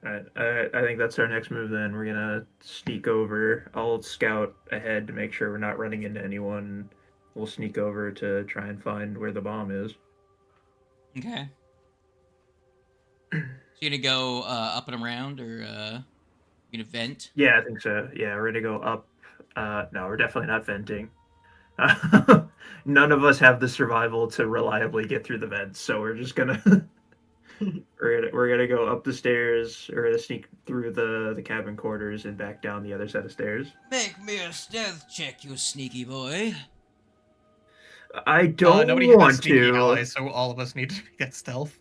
I think that's our next move. Then we're gonna sneak over. I'll scout ahead to make sure we're not running into anyone. We'll sneak over to try and find where the bomb is. Okay. So you gonna go up and around, or you gonna vent? Yeah, I think so. Yeah, we're gonna go up. No, we're definitely not venting. None of us have the survival to reliably get through the vents, so we're just gonna we're gonna go up the stairs. We're gonna sneak through the cabin quarters and back down the other set of stairs. Make me a stealth check, you sneaky boy. I don't Nobody has want sneaky to. allies, so all of us need to get stealth.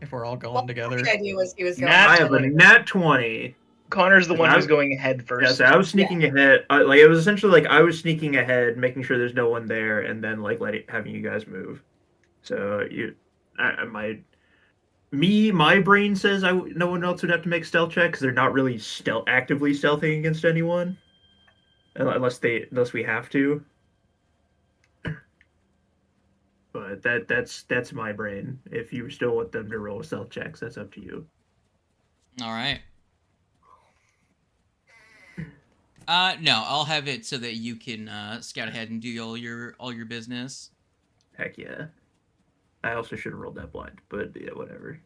If we're all going Well, together. the idea was he was going. Nat I have a 20. nat 20. Connor's the one I- who's going ahead Yeah, first. so I was sneaking ahead. Like it was essentially like I was sneaking ahead, making sure there's no one there, and then like having you guys move. So my brain says no one else would have to make stealth checks. They're not really actively stealthing against anyone, unless we have to. But that's my brain. If you still want them to roll stealth checks, that's up to you. All right. No, I'll have it so that you can scout ahead and do all your business. Heck yeah. I also should have rolled that blind, but yeah, whatever.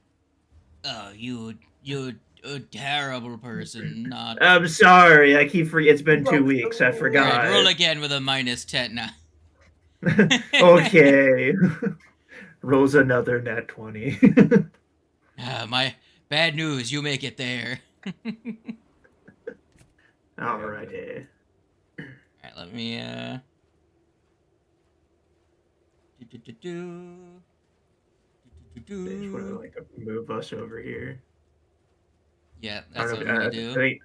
Oh, you're a terrible person. Not. I'm sorry. I keep forgetting. It's been 2 weeks. I All forgot. right, roll again with a -10 now. Okay. Rolls another nat 20. My bad news. You make it there. Alrighty. All right, let me They just want to like move us over here. Yeah, I that's don't what know. I'm I gonna do. think,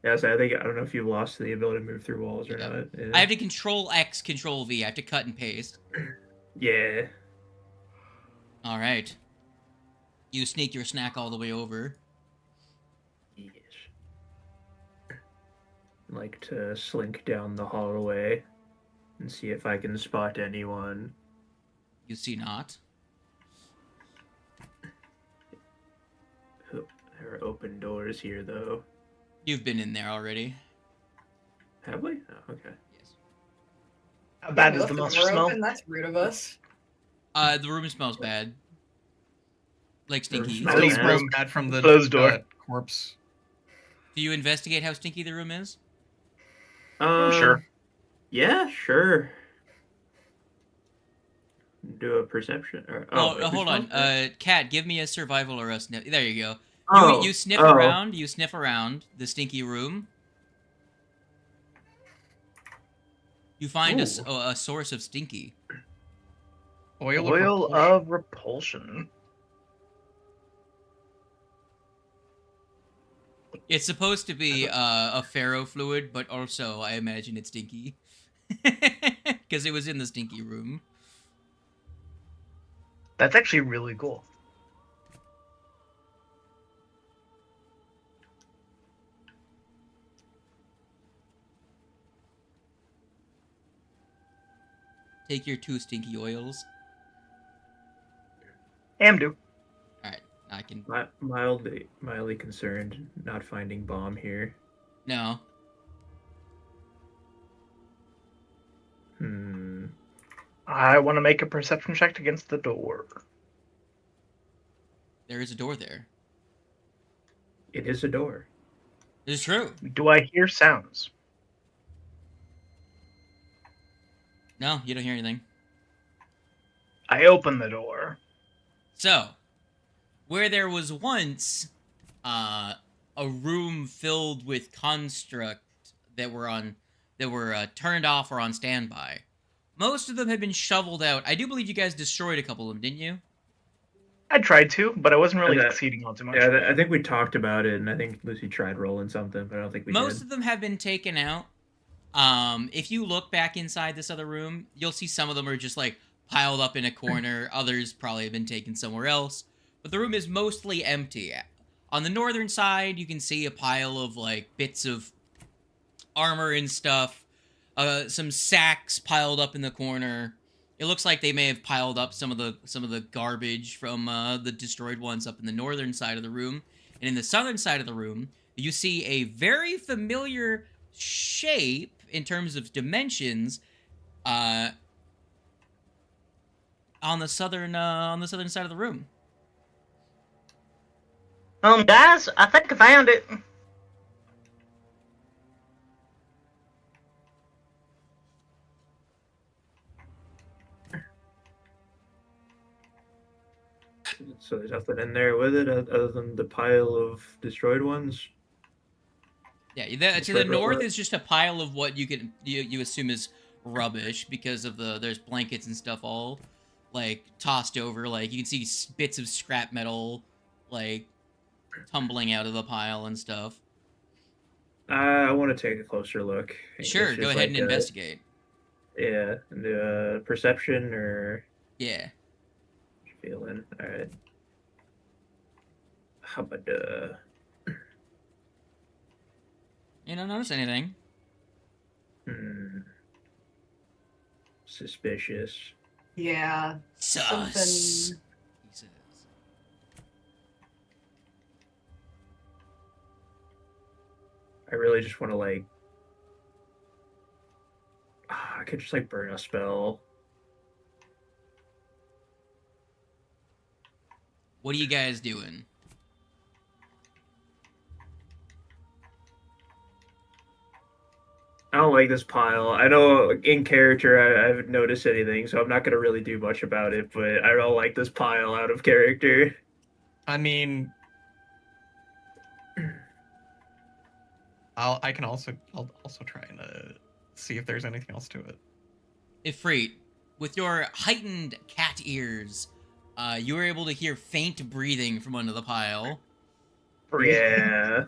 yeah, so I don't know if you lost the ability to move through walls or Yeah. not. Yeah. I have to Control X, Control V. I have to cut and paste. Yeah. All right. You sneak your snack all the way over. Yes. Like to slink down the hallway and see if I can spot anyone. You see not. There are open doors here, though. You've been in there already. Have we? Oh, okay. Yes. How bad We does left the monster door smell? open, that's rude of us. The room smells bad. Like stinky. smells Still Leave smells room. bad from the Closed door. corpse. Do you investigate how stinky the room is? Sure. Yeah, sure. Do a perception. Or, Oh, hold on. smells? Kat, give me a survival or a sniff. There you go. Oh, You sniff oh. around. You sniff around the stinky room. You find a source of stinky. Oil, Oil of of repulsion. It's supposed to be a ferro fluid, but also I imagine it's stinky. Because it was in the stinky room. That's actually really cool. Take your 2 stinky oils. Amdu. Alright, I can... Mildly concerned not finding bomb here. No. I want to make a perception check against the door. There is a door there. It is a door. It's true. Do I hear sounds? No, you don't hear anything. I open the door. So, where there was once a room filled with construct that were turned off or on standby, most of them had been shoveled out. I do believe you guys destroyed a couple of them, didn't you? I tried to, but I wasn't really Okay. succeeding all too much. Yeah, I think we talked about it, and I think Lucy tried rolling something, but I don't think we Most did. of them have been taken out. If you look back inside this other room, you'll see some of them are just like piled up in a corner. Others probably have been taken somewhere else. But the room is mostly empty. On the northern side, you can see a pile of like bits of armor and stuff. Some sacks piled up in the corner. It looks like they may have piled up some of the garbage from the destroyed ones up in the northern side of the room. And in the southern side of the room, you see a very familiar shape in terms of dimensions on the southern side of the room. Guys, I think I found it. So there's nothing in there with it other than the pile of destroyed ones. Yeah, to the north is just a pile of what you assume is rubbish because of there's blankets and stuff all like tossed over. Like you can see bits of scrap metal like tumbling out of the pile and stuff. I want to take a closer look. Sure, It's go just ahead and like, investigate. Yeah, and do a perception or Yeah. feeling. All right. How about You don't notice anything. suspicious? Yeah. Sus. Something. He says. I really just want to like. I could just like burn a spell. What are you guys doing? I don't like this pile. I know in character I haven't noticed anything, so I'm not gonna really do much about it. But I don't like this pile out of character. I mean, I'll also try and see if there's anything else to it. Ifrit, with your heightened cat ears, you were able to hear faint breathing from under the pile. Yeah,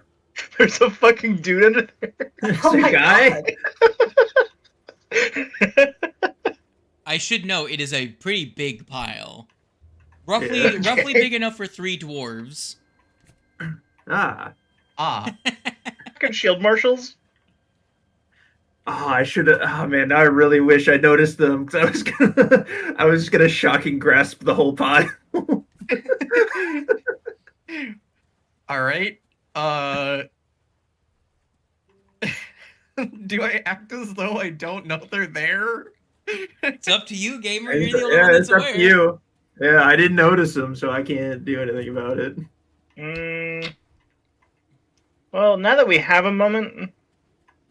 There's a fucking dude under there. it's Oh a my guy. God. I should note it is a pretty big pile. Roughly Yeah. roughly big enough for 3 dwarves. Ah, Fucking shield marshals. I should have. Oh man, now I really wish I noticed them because I was gonna shocking grasp the whole pile. All right. Do I act as though I don't know they're there? It's up to you, gamer. You're the only Yeah, one that's it's up aware. to you. Yeah, I didn't notice them, so I can't do anything about it. Well, now that we have a moment,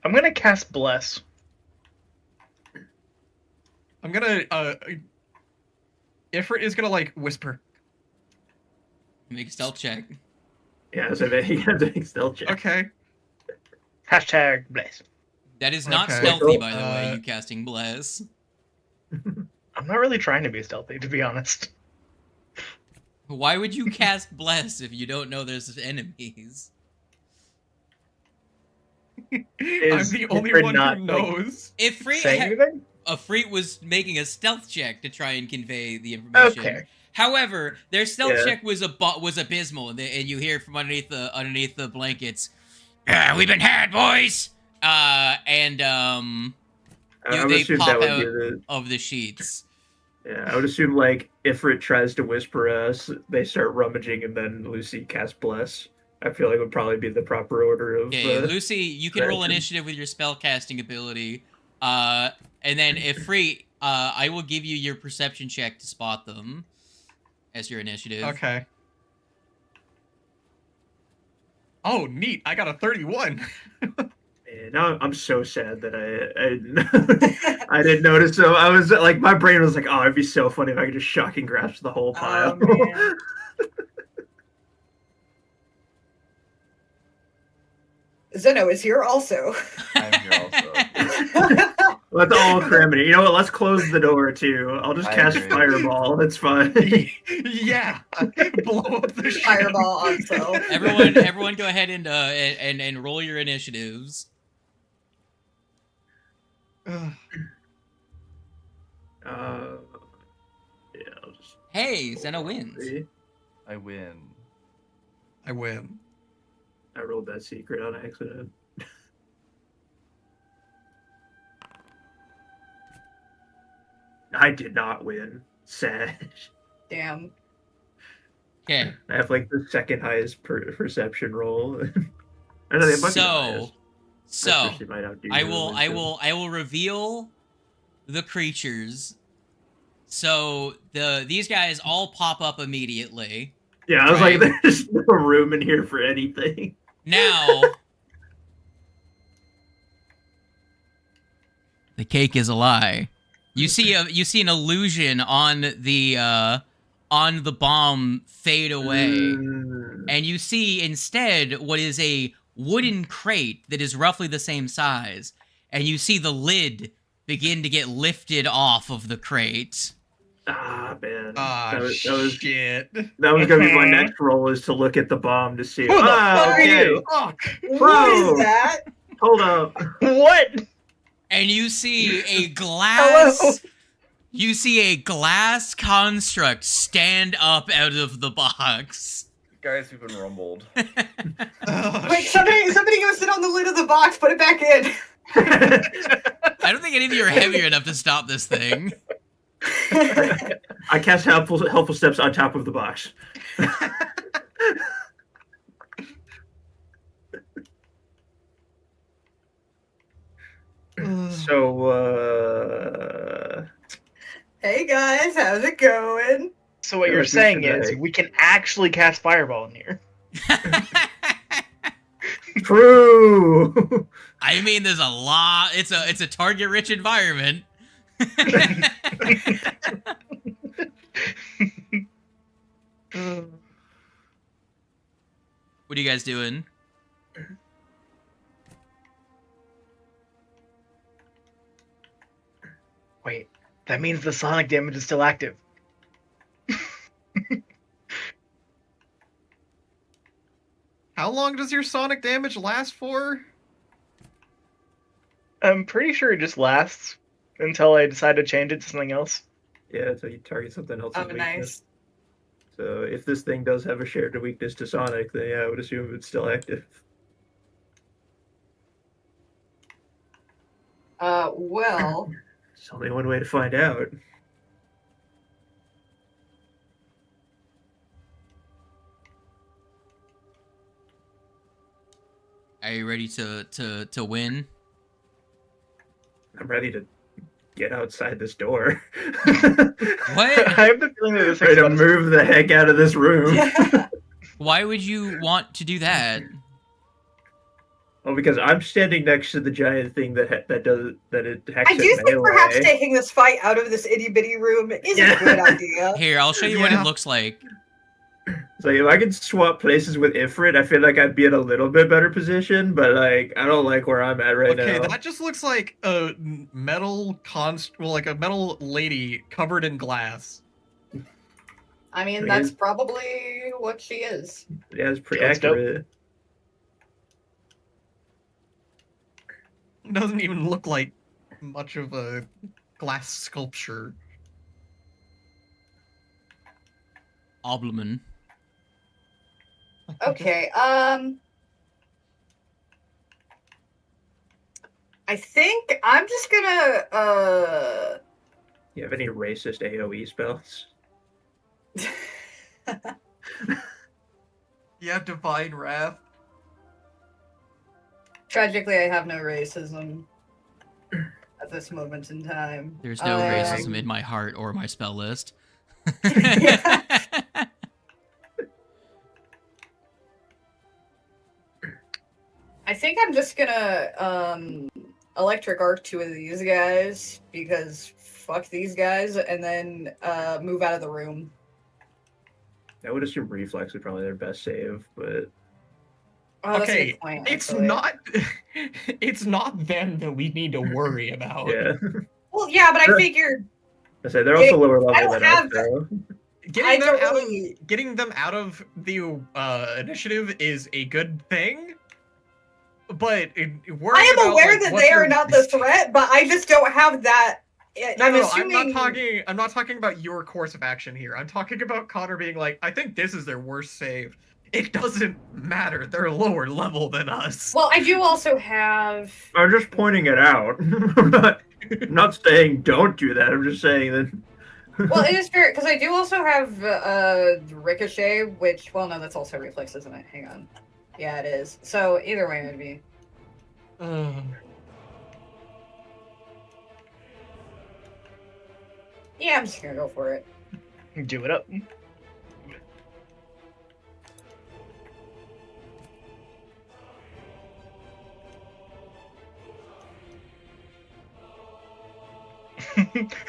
I'm gonna cast Bless. I'm gonna Ifrit is gonna like whisper. Make a stealth check. Yeah, so then you have to make stealth check. Okay. Hashtag Bless. That is not Okay. stealthy, by the way, you casting Bless. I'm not really trying to be stealthy, to be honest. Why would you cast Bless if you don't know there's enemies? I'm Is the only Ifrit one not, who like, knows. If Say anything? Ifrit was making a stealth check to try and convey the information. Okay. However, their stealth Yeah. check was abysmal, and you hear from underneath the blankets, "We've been had, boys!" I would they assume pop that would out be the. of the sheets. Yeah, I would assume like if it tries to whisper us, they start rummaging, and then Lucy casts bless. I feel like would probably be the proper order of. Okay, Lucy, you can roll action. initiative with your spell casting ability, and then Ifrit, I will give you your perception check to spot them as your initiative. Okay. Oh, neat! I got a 31. Man, now I'm so sad that I didn't notice them. I was like, my brain was like, oh, it'd be so funny if I could just shocking grasp the whole pile. man. Zeno is here also. I'm here also. Let's all cram it. You know what? Let's close the door too. I'll just I cast agree. fireball. It's fine. Yeah, blow up the shit. Fireball also. Everyone, go ahead and roll your initiatives. Ugh. Yeah, I'll just. Hey, Zeno wins. See? I win. I win. I rolled that secret on accident. I did not win. Sad. Damn. Okay, I have like the second highest perception roll. I know they might be the highest. so Actually might outdo I you, will but, I will reveal the creatures. So these guys all pop up immediately. Yeah, I was Right. like, there's no room in here for anything. Now the cake is a lie. You see an illusion on the bomb fade away. And you see instead what is a wooden crate that is roughly the same size. And you see the lid begin to get lifted off of the crate. Ah, man. Ah, shit. That was gonna be my next roll, is to look at the bomb to see. Who the fuck are okay. you? Fuck. What is Bro. that? Hold up. What? And you see a glass. Hello? You see a glass construct stand up out of the box. Guys, we've been rumbled. Oh, Wait, shit. somebody go sit on the lid of the box, put it back in. I don't think any of you are heavy enough to stop this thing. I cast helpful steps on top of the box. So, Hey guys, how's it going? So what Yeah, you're like we saying should, is we can actually cast Fireball in here. true. I mean, there's a lot. It's a target rich environment. What are you guys doing? Wait, that means the sonic damage is still active. How long does your sonic damage last for? I'm pretty sure it just lasts until I decide to change it to something else. Yeah, so you target something else's Oh, weakness. nice. So if this thing does have a shared weakness to Sonic, then yeah, I would assume it's still active. Well, There's only one way to find out. Are you ready to win? I'm ready to get outside this door. What? I have the feeling that this Ready to thing's move the heck out of this room. Why would you want to do that? Well, because I'm standing next to the giant thing that it hacks I do at think perhaps melee. taking this fight out of this itty bitty room is Yeah. a good idea. Here, I'll show you what Yeah. it looks like. It's like if I could swap places with Ifrit, I feel like I'd be in a little bit better position. But like, I don't like where I'm at right Okay, now. that just looks like a metal like a metal lady covered in glass. I mean, It that's is. probably what she is. Yeah, it's pretty That's dope. accurate. Doesn't even look like much of a glass sculpture. Oblumen. Okay, I think I'm just gonna, You have any racist AoE spells? Yeah, divine wrath. Tragically, I have no racism at this moment in time. There's no racism in my heart or my spell list. I think I'm just gonna electric arc two of these guys because fuck these guys, and then move out of the room. I would assume reflex is probably their best save, but Oh, that's a Okay, good point, it's actually. not. It's not them that we need to worry about. yeah. Well, yeah, but I Sure. figured I say they're also lower I level don't than us, have- though. Getting them don't out really- of the initiative is a good thing. But worrying I am about, aware like, that what they are they're- not the threat, but I just don't have that. I'm No, assuming. I'm not talking about your course of action here. I'm talking about Connor being like, I think this is their worst save. It doesn't matter. They're lower level than us. Well, I do also have. I'm just pointing it out. I'm not saying don't do that. I'm just saying that. Well, it is fair because I do also have ricochet, which no, that's also reflex, isn't it? Hang on. Yeah, it is. So either way, maybe. Yeah, I'm just gonna go for it. Do it up.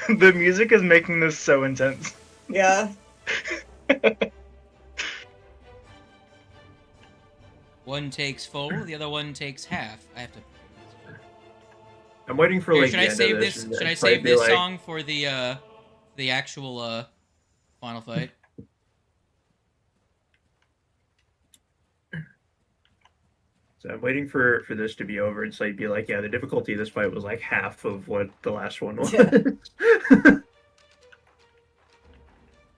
The music is making this so intense. Yeah. One takes full, the other one takes half. I have to. I'm waiting for Here, like. should the I end save of this? and Should I then save be this like, song for the the actual final fight. So I'm waiting for this to be over and so I'd be like, yeah, the difficulty of this fight was like half of what the last one was. Yeah.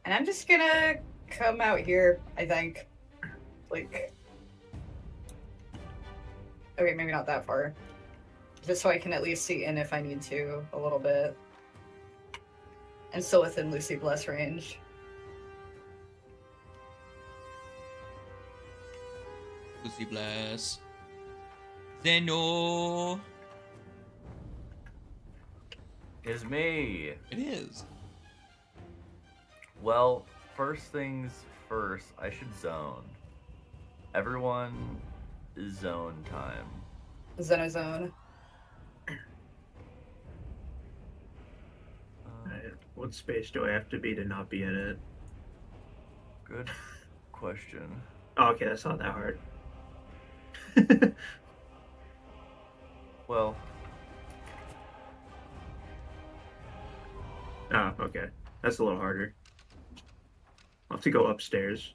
And I'm just gonna come out here, I think. Like, okay, maybe not that far. Just so I can at least see in if I need to a little bit. And still within Lucy Bless range. Lucy Bless. Zeno. It's me. It is. Well, first things first, I should zone. Everyone is zone time. Xenozone. Alright, what space do I have to be to not be in it? Good question. Oh, okay, that's not that hard. Well, Oh, okay. That's a little harder. I'll have to go upstairs.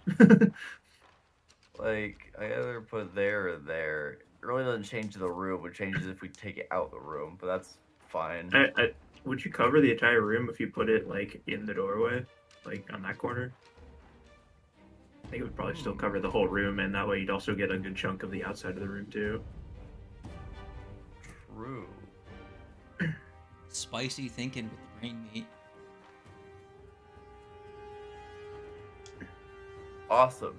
like, I either put there or there. It really doesn't change the room. It changes if we take it out the room, but that's fine. Would you cover the entire room if you put it, like, in the doorway? Like, on that corner? I think it would probably still cover the whole room, and that way you'd also get a good chunk of the outside of the room, too. True. Spicy thinking with the brain meat. Awesome.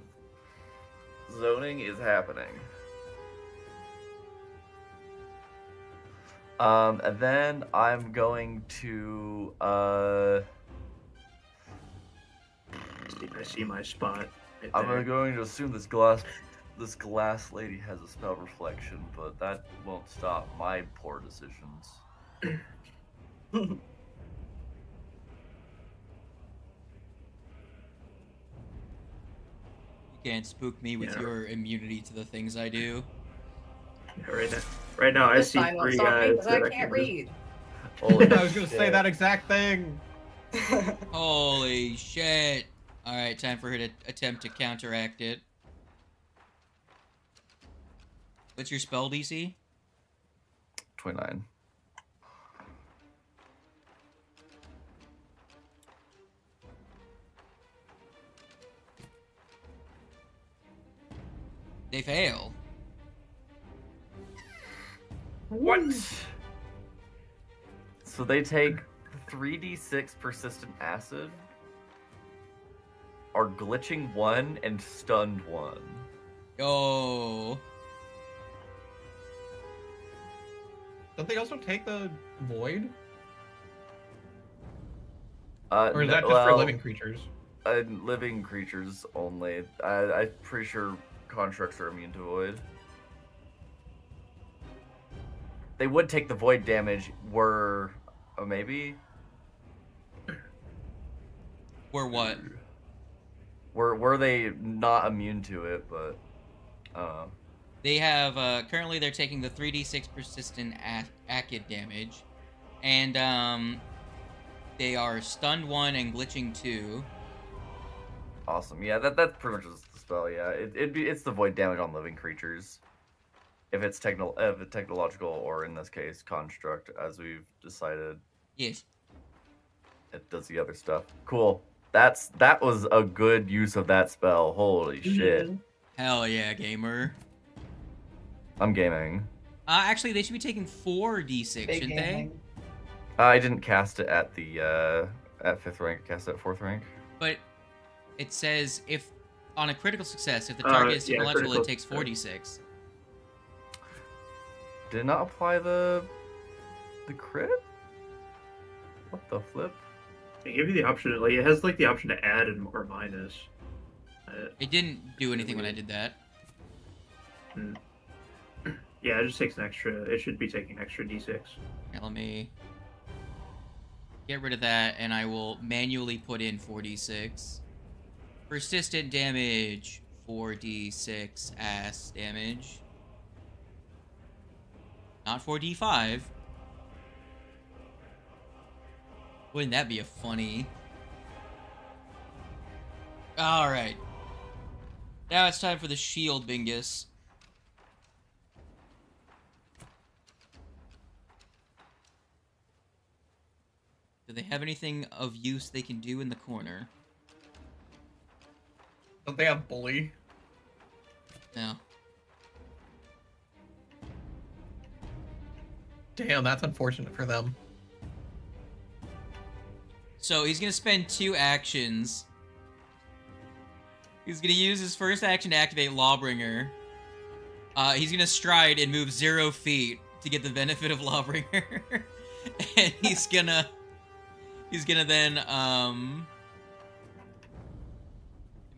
Zoning is happening. And then I'm going to I see my spot. Right I'm there. going to assume this glass lady has a spell reflection, but that won't stop my poor decisions. You can't spook me with Yeah. your immunity to the things I do. Yeah, right now I This see sign won't 3 stop me guys because that I I can't can just... read. Holy I was gonna say shit. that exact thing. Holy shit. Alright, time for her to attempt to counteract it. What's your spell DC? 29. They fail. What? So they take 3d6 persistent acid, are glitching 1 and stunned 1. Yo. Don't they also take the void? Or Or is that just for living creatures? Living creatures only. I'm pretty sure constructs are immune to void. They would take the void damage were... Oh, maybe? Or what? Were they not immune to it, but... I don't know. They have, currently they're taking the 3d6 persistent acid damage. And, they are stunned 1 and glitching 2. Awesome. Yeah, that's pretty much just the spell, yeah. It's the void damage on living creatures. If it's technological, or in this case, construct, as we've decided. Yes. It does the other stuff. Cool. That was a good use of that spell. Holy shit. Hell yeah, gamer. I'm gaming. Actually, they should be taking 4d6, Big shouldn't gaming. I didn't cast it at the at 5th rank. I cast it at 4th rank. But it says if on a critical success, if the target is yeah, technological, it critical takes success. 4d6. Did not apply the crit? What the flip? They give you the option, like, it has, like, the option to add or minus. It didn't do anything when I did that. Yeah, it just takes an extra, it should be taking extra d6. Okay, let me get rid of that, and I will manually put in 4d6. Persistent damage, 4d6 ass damage. Not 4d5. Wouldn't that be a funny All right. Now it's time for the shield bingus. Do they have anything of use they can do in the corner? Don't they have bully? No. Damn, that's unfortunate for them. So he's gonna spend 2 actions. He's gonna use his first action to activate Lawbringer. He's gonna stride and move 0 feet to get the benefit of Lawbringer. And he's gonna then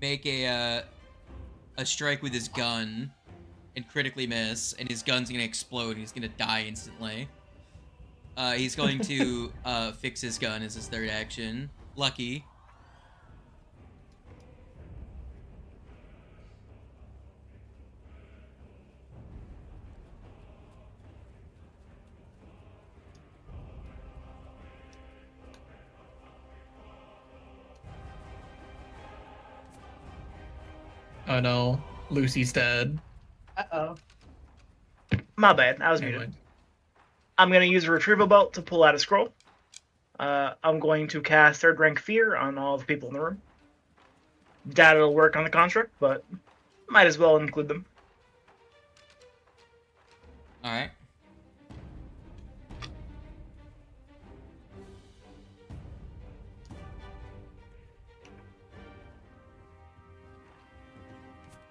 make a strike with his gun and critically miss, and his gun's gonna explode. He's gonna die instantly. He's going to fix his gun as his third action. Lucky. Oh no, Lucy's dead. Uh-oh. My bad. I was Never muted. mind. I'm going to use a retrieval belt to pull out a scroll. I'm going to cast Third Rank Fear on all the people in the room. Doubt it'll work on the construct, but might as well include them. All right.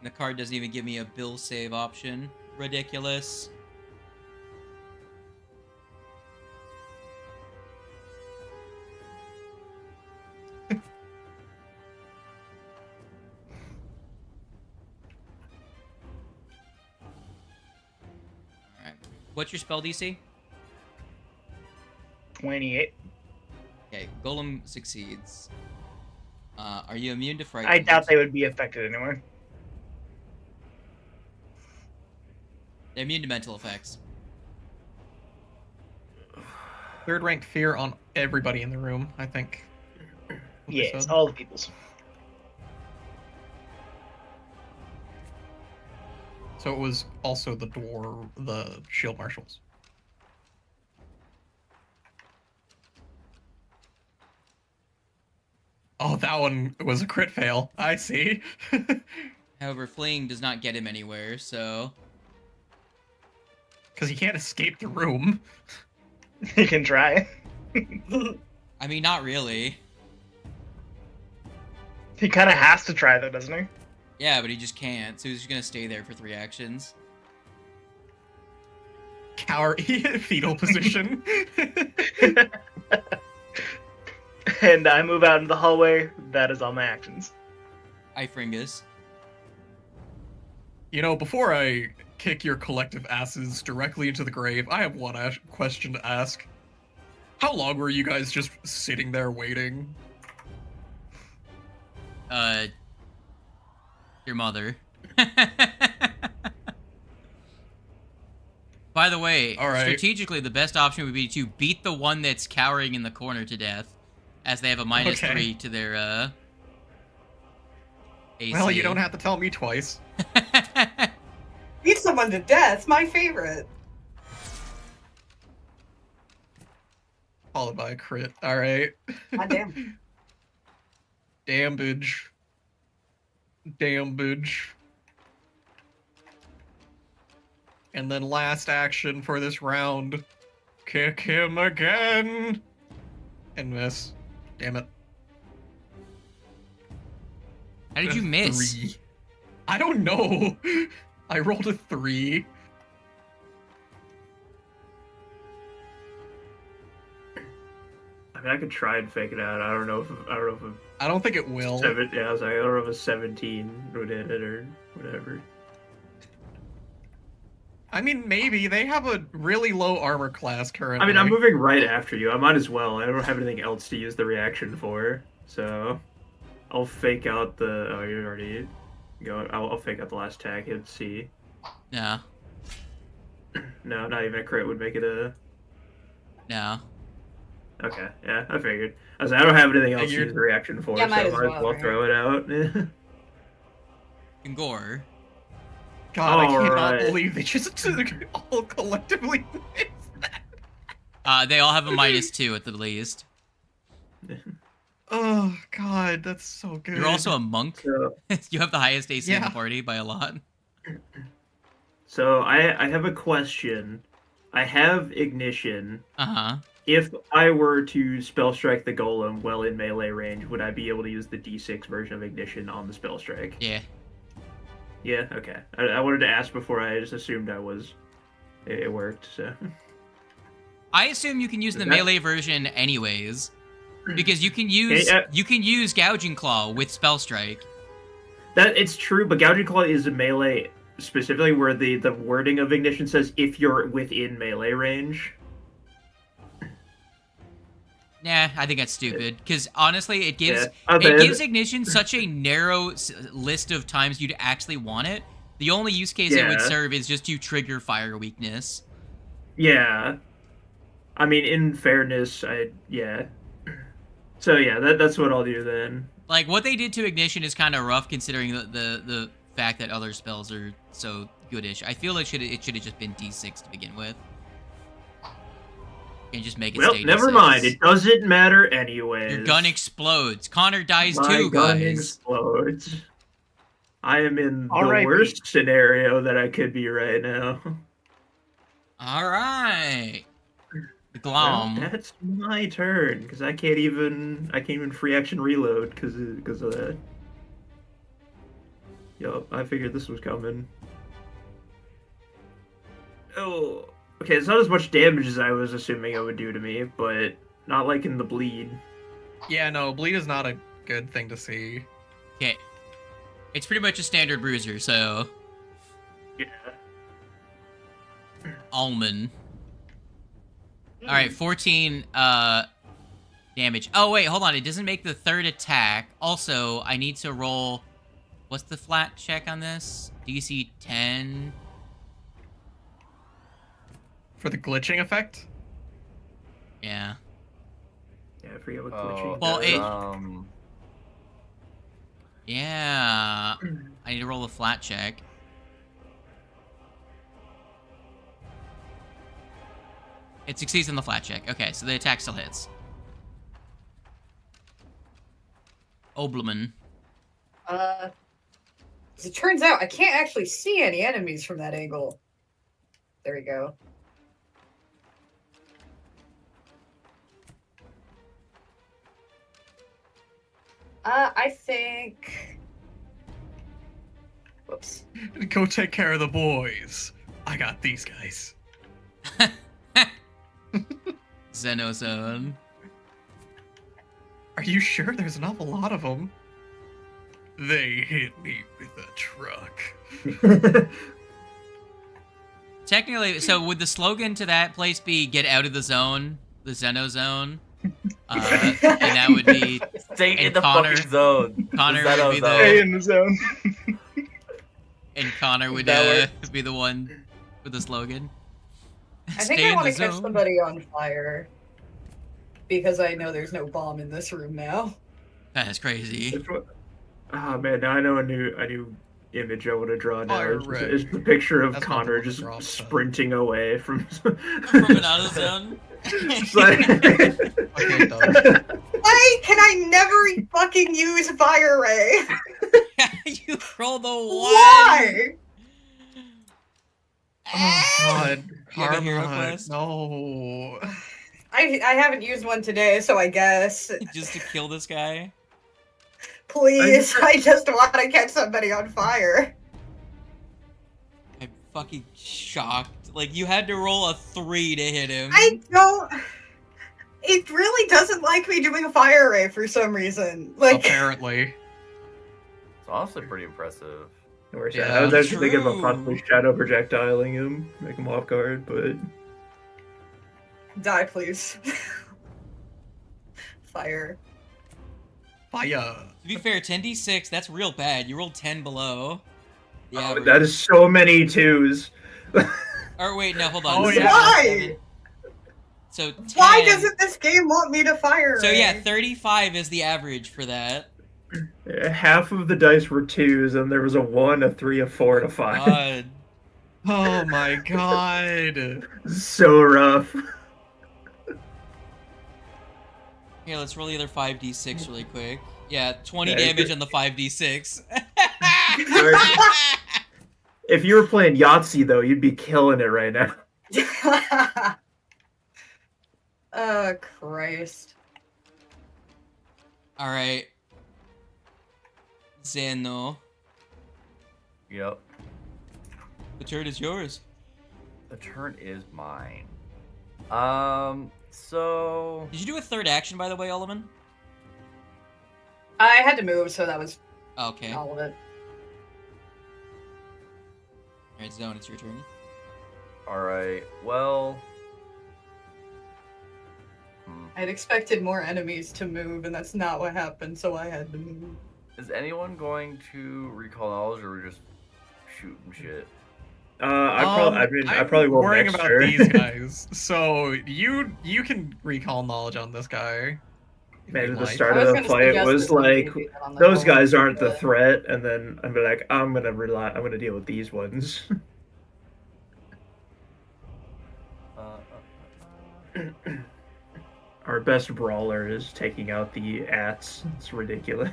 And the card doesn't even give me a bill save option. Ridiculous. Alright. What's your spell DC? 28. Okay, Golem succeeds. Are you immune to fright? I doubt they would be affected anyway. They're immune to mental effects. Third rank fear on everybody in the room, I think. Yeah, it's all the peoples. So it was also the shield marshals. Oh, that one was a crit fail. I see. However, fleeing does not get him anywhere, so... Because he can't escape the room. You can try. I mean, not really. He kind of has to try, though, doesn't he? Yeah, but he just can't, so he's just gonna stay there for 3 actions. Fetal position. And I move out into the hallway. That is all my actions. Ifringus. You know, before I kick your collective asses directly into the grave, I have one question to ask. How long were you guys just sitting there waiting? Your mother. By the way, All right. strategically, the best option would be to beat the one that's cowering in the corner to death, as they have a -3 to their, AC. Well, you don't have to tell me twice. Beat someone to death, my favorite. Followed by a crit. Alright. God damn. Damage. Damage. And then last action for this round. Kick him again! And miss. Damn it. How did you miss? 3. I don't know. I rolled a 3. I mean, I could try and fake it out. I don't know if I don't think it will. yeah, I was like, I don't know if a 17 would hit it or whatever. I mean, maybe. They have a really low armor class currently. I mean, I'm moving right after you. I might as well. I don't have anything else to use the reaction for, so I'll fake out the. Oh, you're already going. I'll fake out the last tag. Hit C. No. No, not even a crit would make it a. No. Okay, yeah, I figured. I was like, I don't have anything else to Figured. use the reaction for, Yeah, so might I as might as well, well right? throw it out. And Gore. God, I cannot Alright. believe they just all collectively missed that. They all have a -2 at the least. Oh God, that's so good. You're also a monk. So, You have the highest AC in the Yeah. party by a lot. so I have a question. I have ignition. Uh-huh. If I were to spell strike the golem well in melee range, would I be able to use the D6 version of ignition on the spell strike? Yeah. Yeah, okay. I wanted to ask before. I just assumed it worked. So I assume you can use the That- melee version anyways. Because you can use Gouging Claw with Spell Strike. that it's true, but gouging claw is a melee specifically where the wording of ignition says if you're within melee range. Nah, I think that's stupid. Because honestly, it gives Yeah, it gives Ignition such a narrow list of times you'd actually want it. The only use case it would Yeah. serve is just to trigger fire weakness. Yeah. I mean, in fairness, yeah. So yeah, that's what I'll do then. Like, what they did to Ignition is kind of rough considering the fact that other spells are so goodish. I feel like it should have just been D6 to begin with. And just make it Well, stay never D6. mind. It doesn't matter anyways. Your gun explodes. Connor dies My too, gun guys. explodes. I am in the R.I.P. worst scenario that I could be right now. Alright. The Well, Glom. that's my turn because I can't even free action reload because of that. Yup, I figured this was coming. Oh, okay. It's not as much damage as I was assuming it would do to me, but not like in the bleed. Yeah, no, bleed is not a good thing to see. Okay. It's pretty much a standard bruiser, so Yeah. Almond. Alright, 14 damage. Oh wait, hold on, it doesn't make the third attack. Also, I need to roll what's the flat check on this? DC 10. For the glitching effect? Yeah. Yeah, I forget what Oh, glitching Well, does. it- Yeah. I need to roll a flat check. It succeeds on the flat check. Okay, so the attack still hits. Obleman. As it turns out, I can't actually see any enemies from that angle. There we go. I think. Whoops. Go take care of the boys. I got these guys. Xenozone. Are you sure there's an awful lot of them? They hit me with a truck. Technically, so would the slogan to that place be "Get out of the zone," the Xenozone? And that would be Stay And in the Connor- fucking zone. Connor The would be Xeno Stay the in the zone. and Connor would That be the one with the slogan. I think I want to catch somebody on fire. Because I know there's no bomb in this room now. That's crazy. Ah man, now I know a new image I want to draw now. Fire It's, red. it's the picture of That's not Connor the just one that drops, sprinting away from From an auto zone. It's like- Okay, done. Why can I never fucking use fire ray? You roll the one. Why? Oh god. You have a hero Karma, quest? No. I haven't used one today, so I guess. Just to kill this guy. Please, I just want to catch somebody on fire. I'm fucking shocked. Like, you had to roll a 3 to hit him. I don't. It really doesn't like me doing a fire ray for some reason. Like, Apparently. It's honestly pretty impressive. Or Yeah, I was actually thinking about true. possibly shadow projectiling him, make him off guard, but die, please. Fire. Fire. To be fair, 10d6, that's real bad. You rolled 10 below. The oh, average. that is so many twos. Or wait, no, hold on. Oh, Seven, yeah. Why? seven. So 10. Why doesn't this game want me to fire? So yeah, 35 is the average for that. Half of the dice were 2s, and there was a 1, a 3, a 4, and a 5. God. Oh my god. So rough. Here, let's roll the other 5d6 really quick. Yeah, 20 Yeah, damage on the 5d6. If you were playing Yahtzee, though, you'd be killing it right now. Oh, Christ. Alright. Zeno, Yep. the turn is yours. The turn is mine. So Did you do a third action, by the way, Oliman? I had to move, so that was Okay. all of it. Alright, Zone, it's your turn. all right. Well. I'd expected more enemies to move, and that's not what happened, so I had to move. Is anyone going to recall knowledge, or are we just shooting shit? I probably will worrying next about turn. these guys. So you can recall knowledge on this guy. if Maybe you'd the like. start I of was the gonna fight suggest was this one like, maybe on the those call, guys aren't the but- threat, and then I'm like, I'm gonna deal with these ones. Our best brawler is taking out the Ats. It's ridiculous.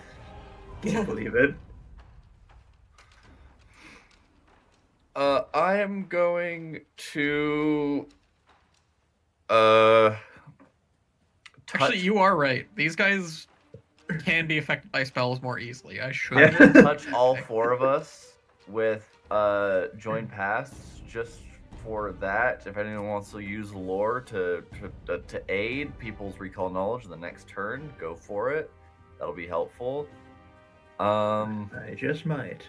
Can't believe it. I am going to Actually, you are right. These guys can be affected by spells more easily. I should. I'm gonna touch all 4 of us with join pass just for that. If anyone wants to use lore to aid people's recall knowledge in the next turn, go for it. That'll be helpful. I just might.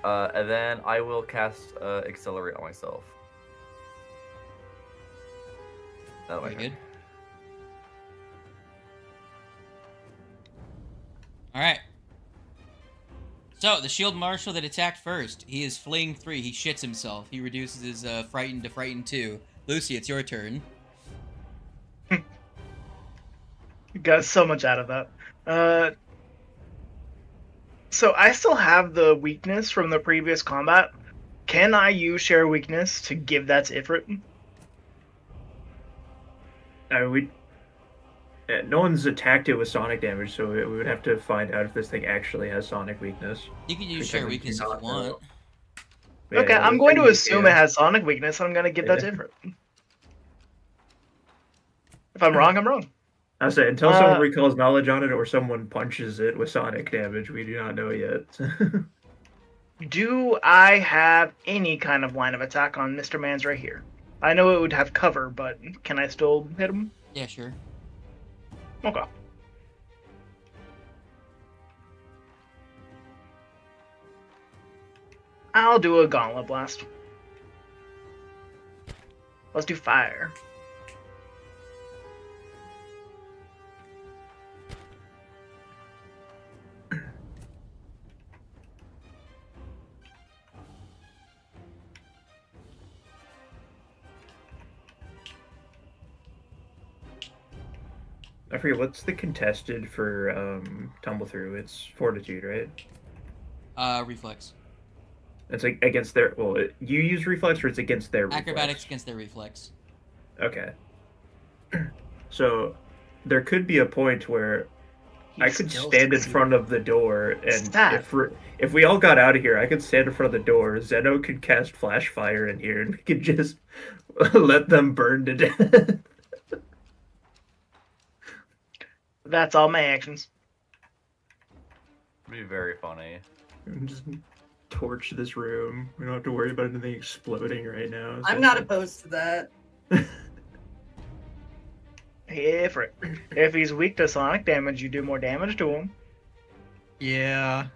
And then I will cast accelerate on myself. That Very way. good. Alright. So, the shield marshal that attacked first, he is fleeing 3. He shits himself. He reduces his frightened to frightened 2. Lucy, it's your turn. Got so much out of that. So I still have the weakness from the previous combat. Can I use share weakness to give that to Ifrit? No one's attacked it with sonic damage, so we would have to find out if this thing actually has sonic weakness. You can use Which share I weakness if do you not want. know. Okay, Yeah, I'm the going to thing is, assume yeah. it has sonic weakness, and I'm going to give that to Yeah. Ifrit. If I'm wrong, I'm wrong. I say until someone recalls knowledge on it or someone punches it with sonic damage, we do not know yet. Do I have any kind of line of attack on Mr. Mans right here? I know it would have cover, but can I still hit him? Yeah, sure. Okay. I'll do a gauntlet blast. Let's do fire. I forget, what's the contested for tumble through? It's fortitude, right? Reflex. It's like against their, well, you use reflex or it's against their reflex? Acrobatics against their reflex. Okay. So there could be a point where I could stand in front of the door, and if we all got out of here, I could stand in front of the door. Zeno could cast flash fire in here, and we could just let them burn to death. That's all my actions. It'd be very funny. And just torch this room. We don't have to worry about anything exploding right now. so- I'm not opposed to that. If he's weak to sonic damage, you do more damage to him. Yeah.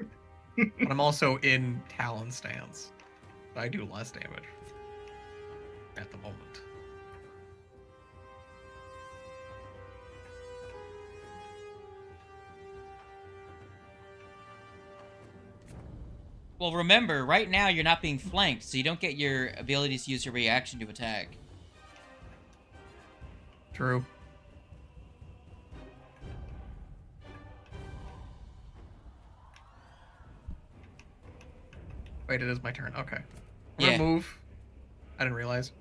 But I'm also in Talon stance. I do less damage. At the moment. Well, remember, right now you're not being flanked, so you don't get your abilities to use your reaction to attack. True. Wait, it is my turn. Okay. I'm Yeah. gonna move. I didn't realize.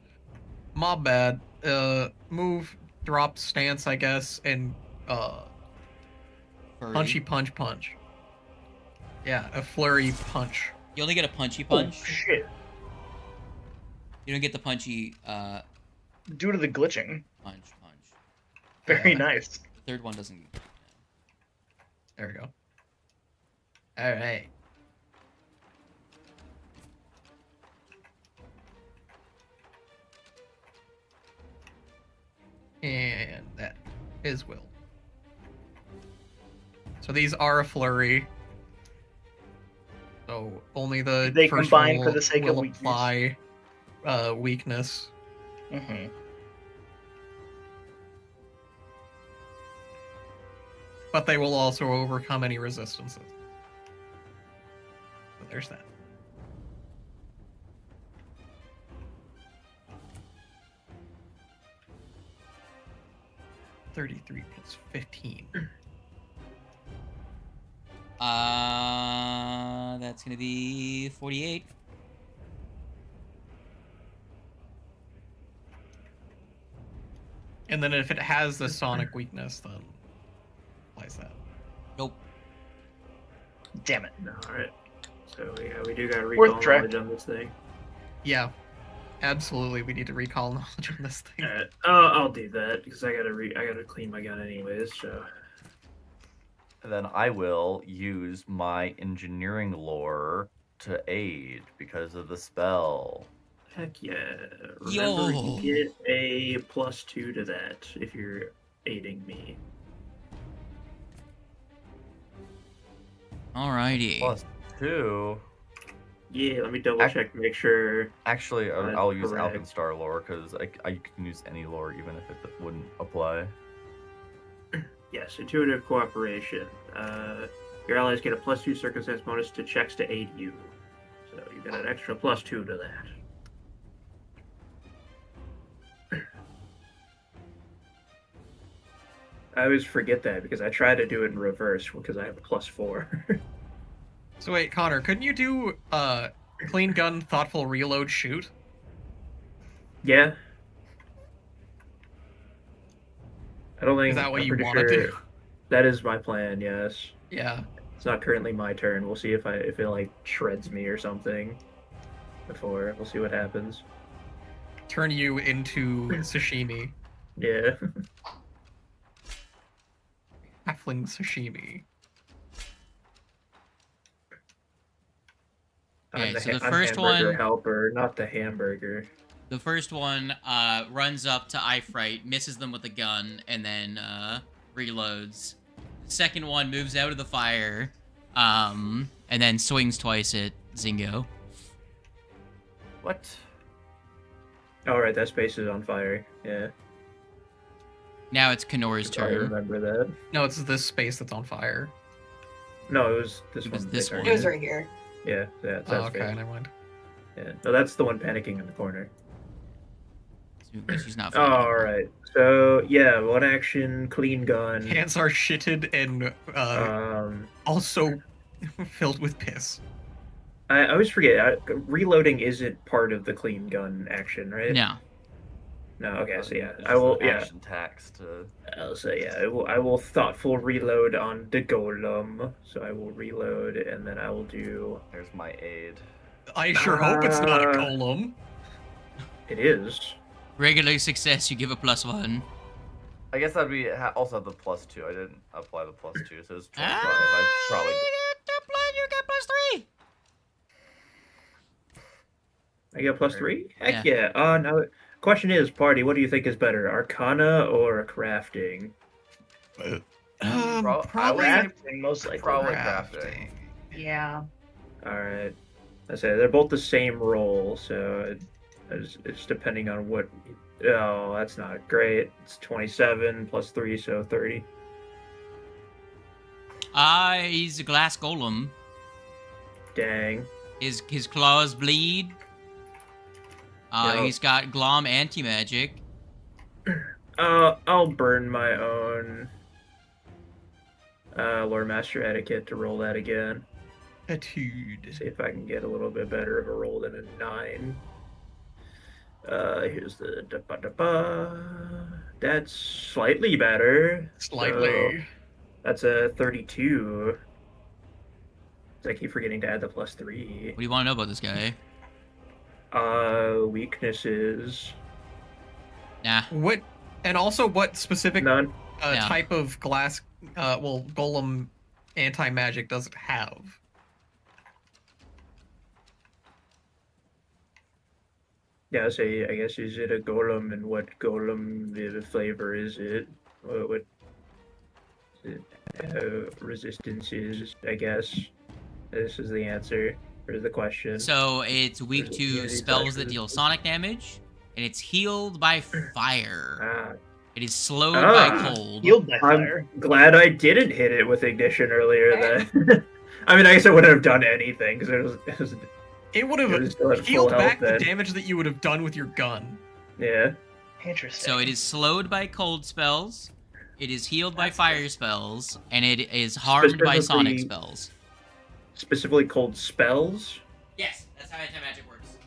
Mob bad. Move, drop, stance, I guess, and Furry. punchy punch. Yeah, a flurry punch. You only get a punchy Oh punch. shit! You don't get the punchy Due to the glitching. punch. Very Yeah. nice. The third one doesn't. There we go. All right. And that is will. So these are a flurry. So only the They first combine one for the sake of will weakness. apply weakness. Mm-hmm. But they will also overcome any resistances. So there's that. $33 plus 15. That's gonna be 48. And then if it has the sonic weakness, then applies that. Nope. Damn it. Alright. So yeah, we do got to Worth recall track. knowledge on this thing. Yeah, absolutely. We need to recall knowledge on this thing. Alright. I'll do that because I gotta clean my gun anyways. So Then I will use my engineering lore to aid because of the spell. heck yeah. Remember, Yo. you get a +2 to that if you're aiding me. Alrighty. +2. Yeah, let me double check to make sure. Actually, That's I'll use correct. Alkenstar lore because I can use any lore even if it wouldn't apply. Yes, intuitive cooperation. Your allies get a +2 circumstance bonus to checks to aid you. So you get an extra +2 to that. I always forget that because I try to do it in reverse because I have a +4. So wait, Connor, couldn't you do clean gun, thoughtful reload, shoot? Yeah. I don't think. Is that what I'm you pretty want to sure do? That is my plan. Yes. Yeah. It's not currently my turn. We'll see if it like shreds me or something. Before we'll see what happens. Turn you into sashimi. Yeah. Halfling sashimi. Okay, so the I'm first hamburger one- helper, not the hamburger. The first one runs up to Ifrite, misses them with a gun, and then reloads. The second one moves out of the fire, and then swings twice at Zingo. What? Oh right, that space is on fire. Yeah, Now it's Kanor's I turn. remember that. No, it's this space that's on fire. No, it was this It one. was this they one. It was targeted. right here. Yeah, yeah. It's Oh, that okay, space. never mind. Yeah, no, that's the one panicking in the corner. She's not Oh, fighting. all right. So yeah, one action, clean gun. Hands are shitted and also filled with piss. I always forget. Reloading isn't part of the clean gun action, right? No. No. Okay. So yeah, It's I will. just an Yeah, action tax to. I'll say yeah. I will thoughtful reload on the golem. So I will reload, and then I will do. There's my aid. I sure hope it's not a Uh, golem. It is. Regular success, you give a +1. I guess that'd be also have the +2. I didn't apply the +2, so it's 25. Ah, I probably. You get +3. I get +3. Heck Yeah. yeah. No. Question is, party. What do you think is better, Arcana or crafting? I would Probably say Crafting, most likely. probably crafting. Yeah. All right. I say they're both the same roll, so it's depending on what. Oh, that's not great. It's 27 plus 3, so 30. He's a glass golem. Dang. His claws bleed. Yeah. He's got Glom anti-magic. I'll burn my own Lore Master Etiquette to roll that again. Etude. See if I can get a little bit better of a roll than a 9. Here's the da-ba-da-ba. That's slightly better. Slightly. So that's a 32. I keep forgetting to add the +3. What do you want to know about this guy? Weaknesses. Nah. What? And also, what specific None. Yeah. type of glass? Golem anti-magic does it have? Yeah, so I guess is it a golem, and what golem flavor is it? What resistances? I guess this is the answer for the question. So it's weak to Immunity spells slash that deal sonic damage, and it's healed by fire. Ah, It is slowed by cold. Healed by fire. I'm glad I didn't hit it with ignition earlier. Then, I mean, I guess I wouldn't have done anything because it was It would It was have still at full healed health back the then. damage that you would have done with your gun. yeah. Interesting. So it is slowed by cold spells, it is healed by fire spells, and it is harmed by sonic Specifically- spells. Specifically cold spells. Yes, that's how anti-magic works.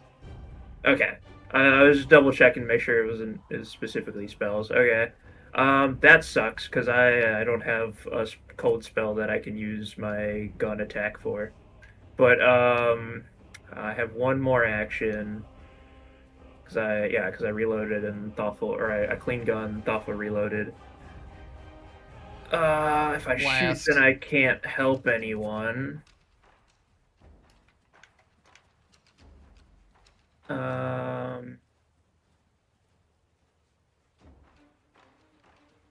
Okay. I was just double checking to make sure it was specifically spells. Okay. That sucks because I don't have a cold spell that I can use my gun attack for. But I have one more action because I reloaded and thoughtful, or I clean gun, thoughtful reloaded. If I Blast. shoot, then I can't help anyone.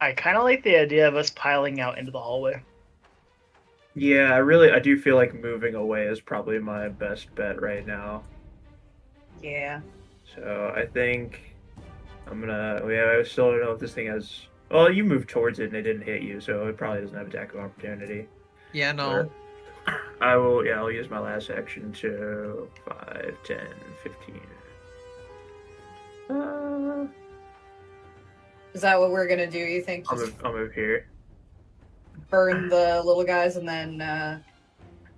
I kind of like the idea of us piling out into the hallway. Yeah, I do feel like moving away is probably my best bet right now. Yeah. So I think I'm gonna. I still don't know if this thing has. Well, you moved towards it and it didn't hit you, so it probably doesn't have attack of opportunity. Yeah, no. I will. Yeah, I'll use my last action to 5, 10, 15. Is that what we're gonna do? You think I'll just move here. burn the little guys and then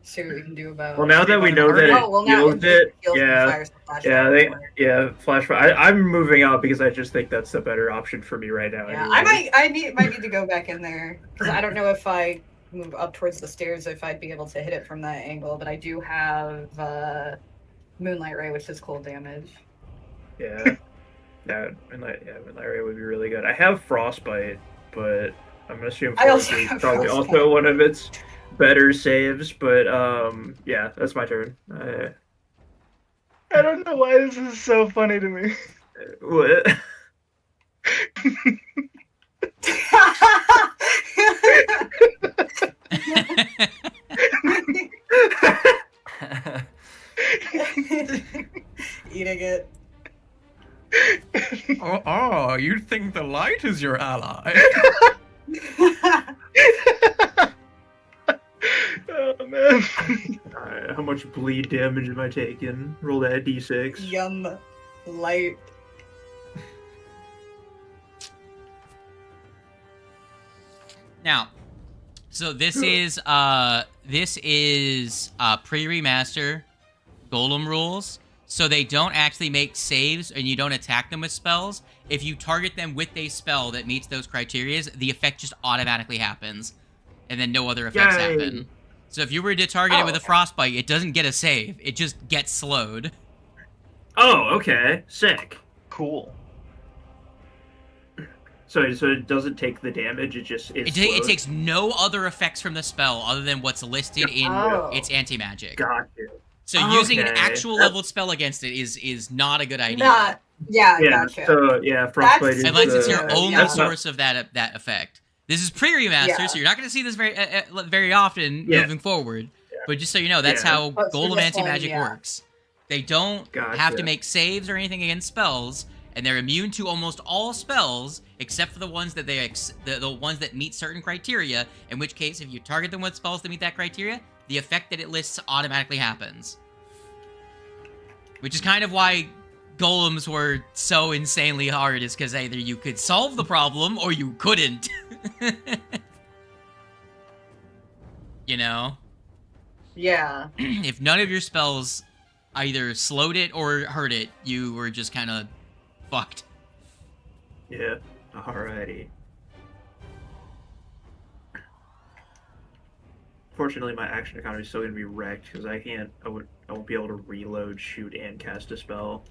see what we can do about? Well, now that we know that it Oh, well, now heals it, heals and yeah, fires the flashlight. yeah, flashback. I'm moving out because I just think that's the better option for me right now. Yeah, anyway. I might need to go back in there because I don't know if I move up towards the stairs if I'd be able to hit it from that angle. But I do have Moonlight Ray, which is cold damage. Yeah. Moonlight Ray would be really good. I have Frostbite, but I'm gonna assume I also Frostbite is have probably Frostbite. also one of its better saves. But yeah, that's my turn. I don't know why this is so funny to me. What? Eating it. Oh, you think the light is your ally? Oh man. Alright, how much bleed damage am I taking? Roll that d6. Yum. Light. Now, so this is pre-remaster Golem rules. So they don't actually make saves and you don't attack them with spells. If you target them with a spell that meets those criteria, the effect just automatically happens. And then no other effects Yay. happen. So if you were to target it with a frostbite, it doesn't get a save. It just gets slowed. Oh, okay. Sick. Cool. So it doesn't take the damage, it just is It takes no other effects from the spell other than what's listed in Oh. its anti-magic. Gotcha. So using an Okay. actual leveled spell against it is not a good idea. Not. Yeah, Yeah, gotcha. so yeah, Frostbite is Unless it's your Yeah, only yeah. source of that effect. This is pre-remaster, Yeah. so you're not going to see this very often Yeah. moving forward. But just so you know, that's Yeah. how But for Golem this Anti-Magic one, yeah. works. They don't have Gotcha. to make saves or anything against spells, and they're immune to almost all spells except for the ones that the ones that meet certain criteria. In which case, if you target them with spells that meet that criteria, the effect that it lists automatically happens. Which is kind of why golems were so insanely hard is because either you could solve the problem or you couldn't. You know? Yeah. If none of your spells either slowed it or hurt it, you were just kind of fucked. Yeah. Alrighty. Fortunately, my action economy is still going to be wrecked because I won't be able to reload, shoot, and cast a spell.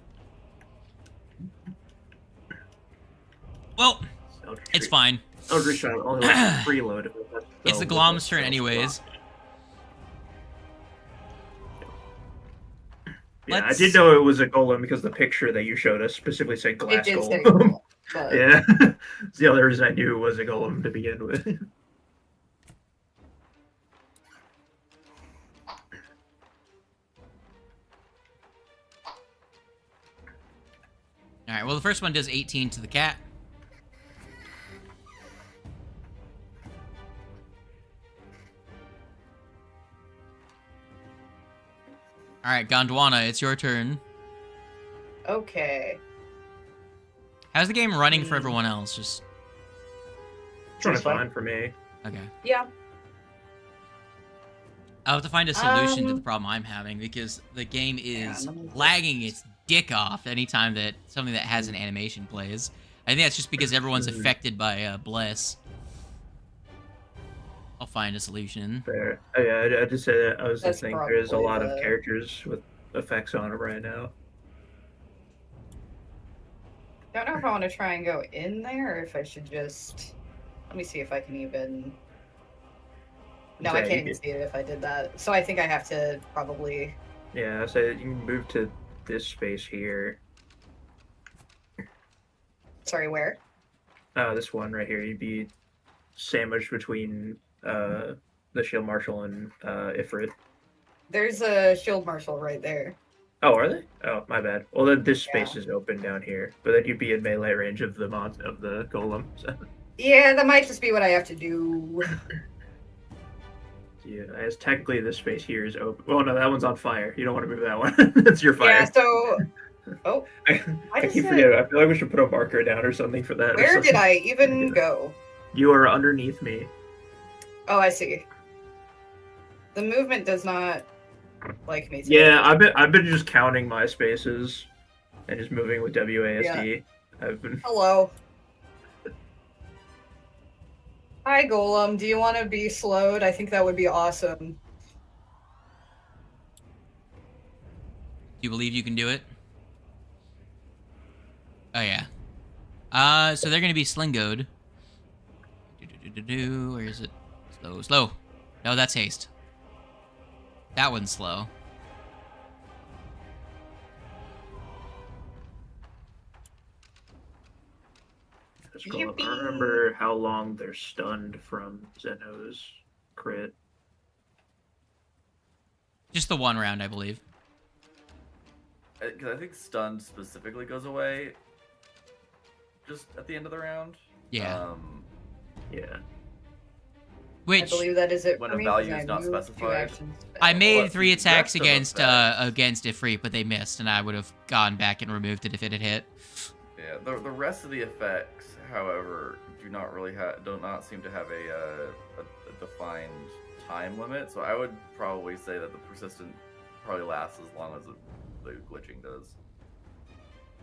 Well, Eldritch it's Shot- fine. Eldritch Shot only lets you reload. It's the Glom's turn anyways. Yeah, I Let's- did know it was a golem because the picture that you showed us specifically said It glass did say golem. golem, but Yeah, it's the other reason I knew it was a golem to begin with. Alright, well, the first one does 18 to the cat. Alright, Gondwana, it's your turn. okay. How's the game running for everyone else? Just It's running Seems fine. fine for me. okay. Yeah. I'll have to find a solution to the Um, problem I'm having because the game is let me- lagging its dick off anytime that something that has an animation plays. I think that's just because everyone's Mhm. affected by Bless. I'll find a solution. Fair. Oh, yeah, I just said that. I was That's just thinking there's a probably lot of the- characters with effects on them right now. Don't know if I want to try and go in there or if I should just. Let me see if I can even. No, I Okay, can't you even could- see it if I did that. So I think I have to probably. Yeah, so you can move to this space here. Sorry, where? This one right here. You'd be sandwiched between the Shield Marshal and Ifrit. There's a shield marshal right there. Oh, are they? Oh, my bad. Well, then this space is open down here, but then you'd be in melee range of the golem. So Yeah, that might just be what I have to do. yeah, as technically this space here is open. Well, no, that one's on fire. You don't want to move that one. That's your fire. Yeah, so. Oh, I I just keep said- forgetting. I feel like we should put a marker down or something for that. or where did something. I even go? You are underneath me. Oh, I see. The movement does not like me. Yeah, I've been just counting my spaces and just moving with WASD. I've been. Hello. Hi, Golem. Do you want to be slowed? I think that would be awesome. Do you believe you can do it? Oh yeah. So they're gonna be slingoed. Where is it? Slow. No, that's haste. That one's slow. I don't remember how long they're stunned from Zeno's crit. Just the one round, I believe. Because I think stunned specifically goes away just at the end of the round. Yeah. Yeah. Which I believe that is it. when for a me, value because is I not moved 2 specified. actions. I made Well, 3 attacks rest of against effects. against Ifrit, but they missed, and I would have gone back and removed it if it had hit. Yeah, the rest of the effects, however, do not seem to have a defined time limit. So I would probably say that the persistent probably lasts as long as the glitching does.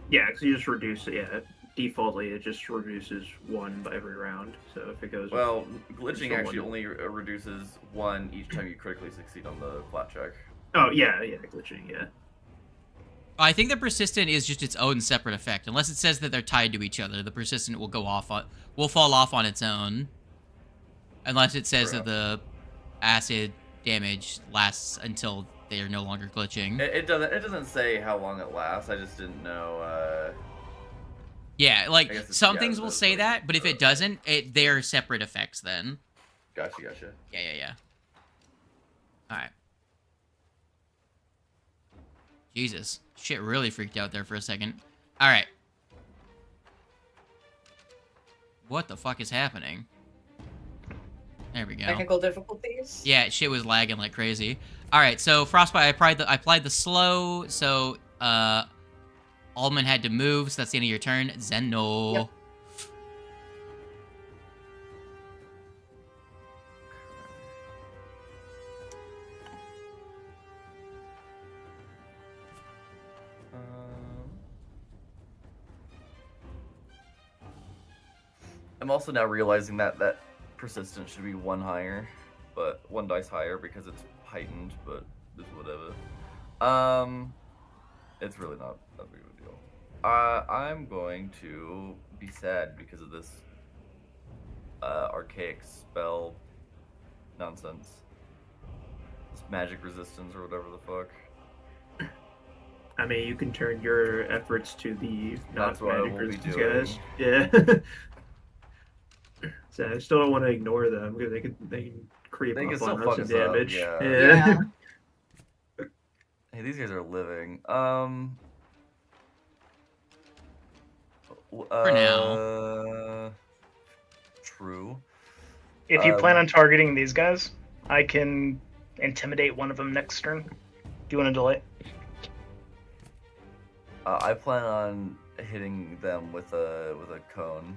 Yeah, because you just reduce it. Yeah, defaultly it just reduces 1 by every round. So if it goes. Well, glitching So actually one- only reduces 1 each time you critically succeed on the flat check. Oh yeah, glitching. Yeah. I think the persistent is just its own separate effect. Unless it says that they're tied to each other, the persistent will fall off on its own. Unless it says that the acid damage lasts until they are no longer glitching. It doesn't say how long it lasts. I just didn't know. Yeah, I like guess it's- some yeah, things will the- say the- that, but if it doesn't, they're separate effects then. Gotcha. Yeah. Alright. Jesus. Shit really freaked out there for a second. Alright. What the fuck is happening? There we go. Technical difficulties. Yeah, shit was lagging like crazy. Alright, so Frostbite, I applied the slow, so, Almond had to move, so that's the end of your turn. Zeno. Yep. I'm also now realizing that persistence should be one higher, but one dice higher because it's heightened, but it's whatever. It's really not that big of a deal. I'm going to be sad because of this archaic spell nonsense. This magic resistance or whatever the fuck. I mean, you can turn your efforts to the That's what I magic will be resistance doing. guys. Yeah. So I still don't want to ignore them because they can creep They can up still on us fuck and us up, damage. yeah. Yeah. Hey, these guys are living. For now. True. If you plan on targeting these guys, I can intimidate one of them next turn. Do you want to delay? I plan on hitting them with a cone.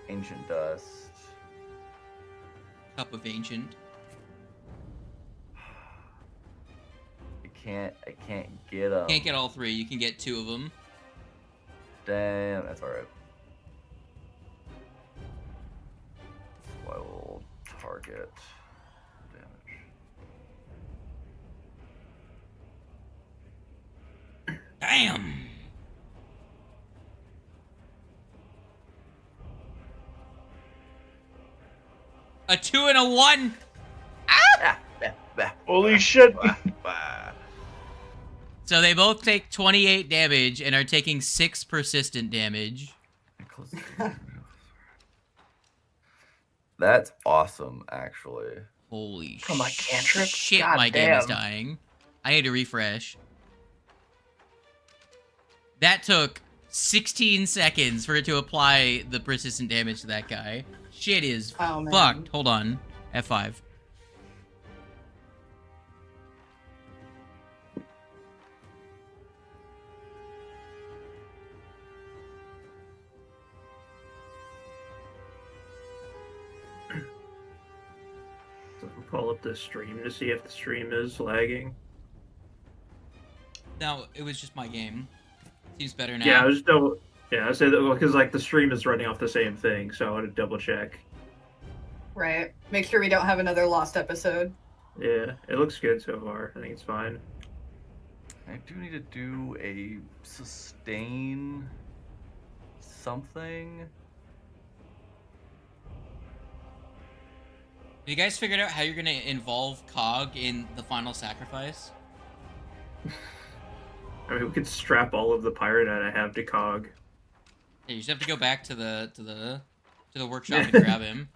Ancient dust. Cup of Ancient. I can't get them. Can't get all three. You can get 2 of them. Damn, that's alright. So I will target damage. Damn. A 2 and a 1. Holy shit! So they both take 28 damage and are taking 6 persistent damage. That's awesome, actually. Holy From my cantrip? shit, God my game is damn. dying. I need to refresh. That took 16 seconds for it to apply the persistent damage to that guy. Shit is Oh, man. fucked. Hold on. F5. So I'll pull up the stream to see if the stream is lagging. No, it was just my game. Seems better now. Yeah, I was double. Yeah, I said that because like the stream is running off the same thing, so I want to double check. Right. Make sure we don't have another lost episode. Yeah, it looks good so far. I think it's fine. I do need to do a sustain something. Have you guys figured out how you're gonna involve Cog in the final sacrifice? I mean, we could strap all of the pirate I have to Cog. Yeah, you just have to go back to the workshop and grab him.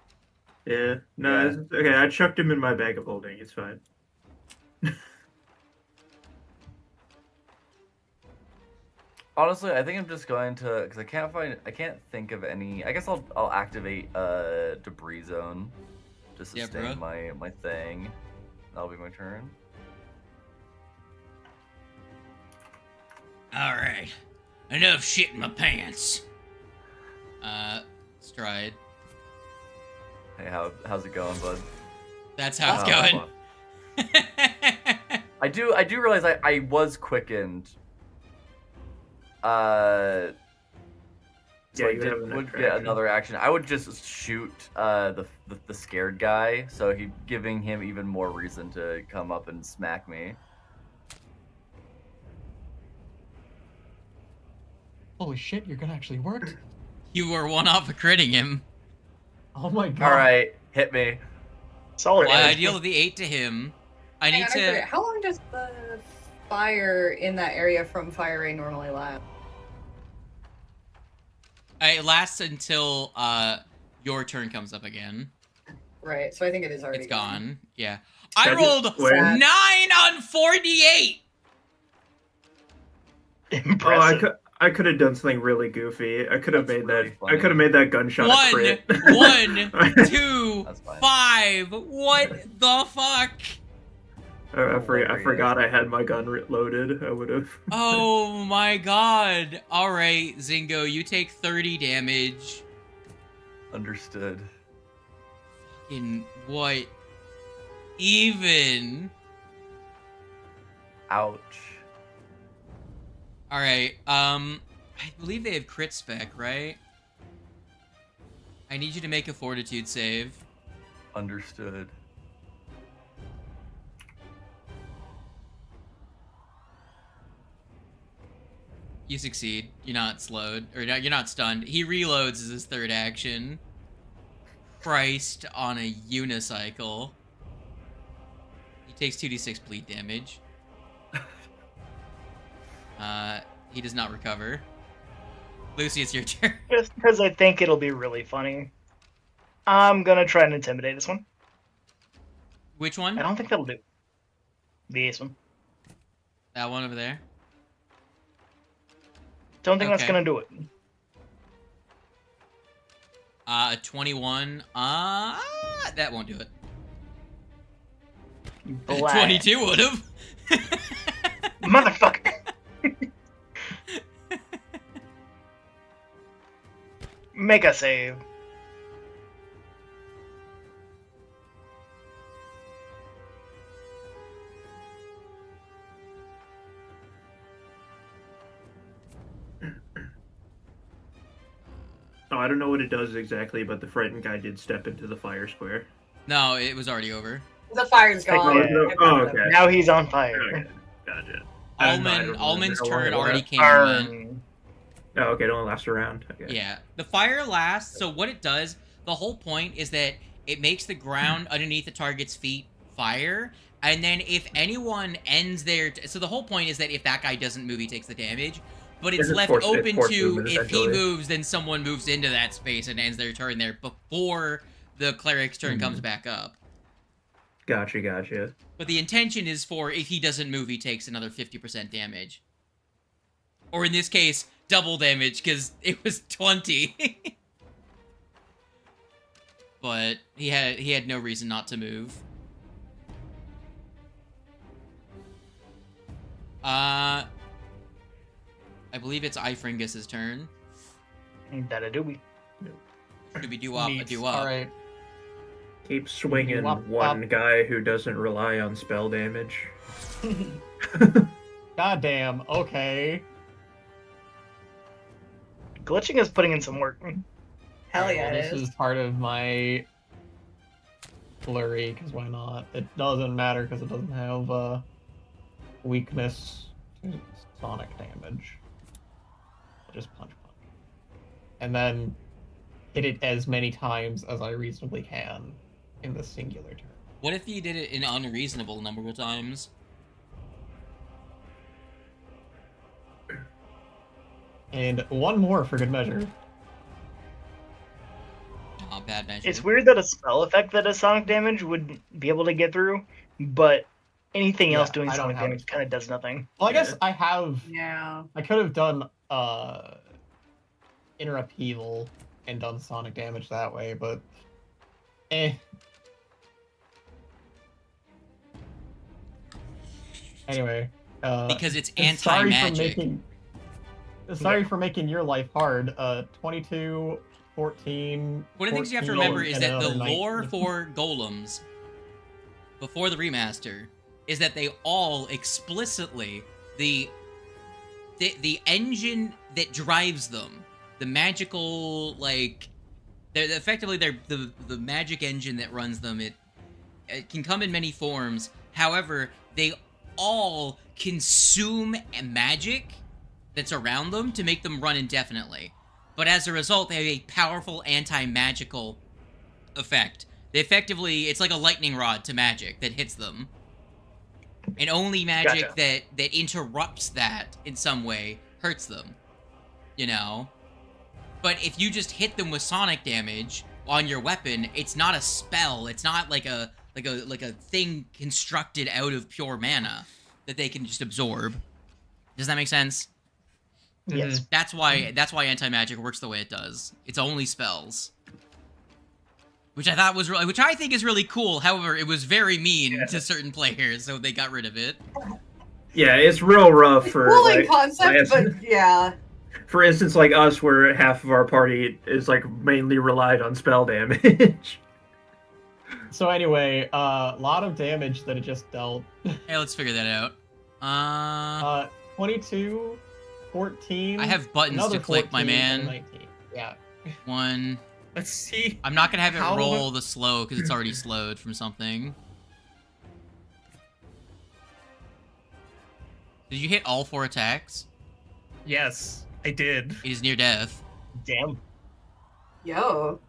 Yeah, no, Yeah. It's okay. I chucked him in my bag of holding. It's fine. Honestly, I think I'm just going to, because I can't think of any. I guess I'll activate debris zone to Yeah, sustain bruh. my thing. That'll be my turn. Alright. Enough shit in my pants. Stride. Hey, how's it going, bud? That's how it's Oh, going. fuck. I do realize I was quickened. So Yeah, I you have an would extra get action. another action. I would just shoot the scared guy, so giving him even more reason to come up and smack me. Holy shit, you're gonna actually work? You were one off of critting him. Oh my god. All right, hit me. Solid. Well, I damage. deal the 8 to him. I Hang need on, I forget. to. How long does the fire in that area from fire ray normally last? It lasts until your turn comes up again. Right, so I think it is already It's gone. Yeah. Sad I rolled square. 9 on 48. Oh, Impressive. I could have done something really goofy. I could have That's made really that. I funny. could have made that gunshot a One, crit. 2, That's fine. 5. What the fuck? I Hilarious. forgot I had my gun loaded. I would have. Oh my god. Alright, Zingo, you take 30 damage. Understood. In what? Even. Ouch. Alright, I believe they have crit spec, right? I need you to make a fortitude save. Understood. You succeed. You're not slowed. Or you're not stunned. He reloads as his third action. Christ on a unicycle. He takes 2d6 bleed damage. He does not recover. Lucy, it's your turn. Just because I think it'll be really funny, I'm gonna try and intimidate this one. Which one? I don't think that'll do. The ace one. That one over there? Don't think that's Okay. gonna do it. 21. That won't do it. Black. 22 would have. Motherfucker. Make a save. Oh, I don't know what it does exactly, but the frightened guy did step into the fire square. No, it was already over. The fire's gone. Yeah. Oh, okay. Now he's on fire. Okay, gotcha. I don't Almond's remember how turn long it already lasts. came and went. Arn. Oh, okay, it only lasts a round. Okay. Yeah. The fire lasts, so what it does, the whole point is that it makes the ground underneath the target's feet fire, and then if anyone ends their... So the whole point is that if that guy doesn't move, he takes the damage, but it's It's left forced- it's open forced to, movement, if he essentially. moves, then someone moves into that space and ends their turn there before the cleric's turn comes back up. Gotcha. But the intention is for, if he doesn't move, he takes another 50% damage. Or in this case, double damage, because it was 20. But he had no reason not to move. I believe it's Ifringus's turn. That a doobie. Do we do up? Neat. Do up. All right. Keep swinging Wop, one wop. guy who doesn't rely on spell damage. Goddamn. Okay. Glitching is putting in some work. Hell yeah, This it is. is part of my flurry, because why not? It doesn't matter because it doesn't have weakness to sonic damage. I just punch. And then hit it as many times as I reasonably can in the singular turn. What if you did it an unreasonable number of times? And one more for good measure. Oh, bad measure. It's weird that a spell effect that does sonic damage would be able to get through, but anything else Yeah, doing I don't sonic have damage it. kind of does nothing. Well, I guess I have. Yeah. I could have done inner upheaval and done sonic damage that way, but Anyway, because it's and sorry for anti-magic. Sorry for making your life hard. 22, 14. One of the things you have to 14, remember is and that the another lore 19. for golems before the remaster is that they all explicitly the engine that drives them, the magical, like, they're effectively the magic engine that runs them. It can come in many forms. However, they all consume a magic that's around them to make them run indefinitely. But as a result, they have a powerful anti-magical effect. They effectively, it's like a lightning rod to magic that hits them. And only magic Gotcha. that interrupts that in some way hurts them. You know? But if you just hit them with sonic damage on your weapon, it's not a spell. It's not like a thing constructed out of pure mana that they can just absorb. Does that make sense? Yes. That's why anti-magic works the way it does. It's only spells. Which I thought was which I think is really cool. However, it was very mean to certain players, so they got rid of it. Yeah, it's real rough It's for cool in like, concept, but yeah. for instance, like us, where half of our party is like mainly relied on spell damage. So anyway, a lot of damage that it just dealt. Hey, let's figure that out. 22, 14. I have buttons another to click, my 14, and man. 19. Yeah. 1. Let's see. I'm not gonna have it How- roll the slow because it's already slowed from something. Did you hit all 4 attacks? Yes, I did. It is near death. Damn. Yo.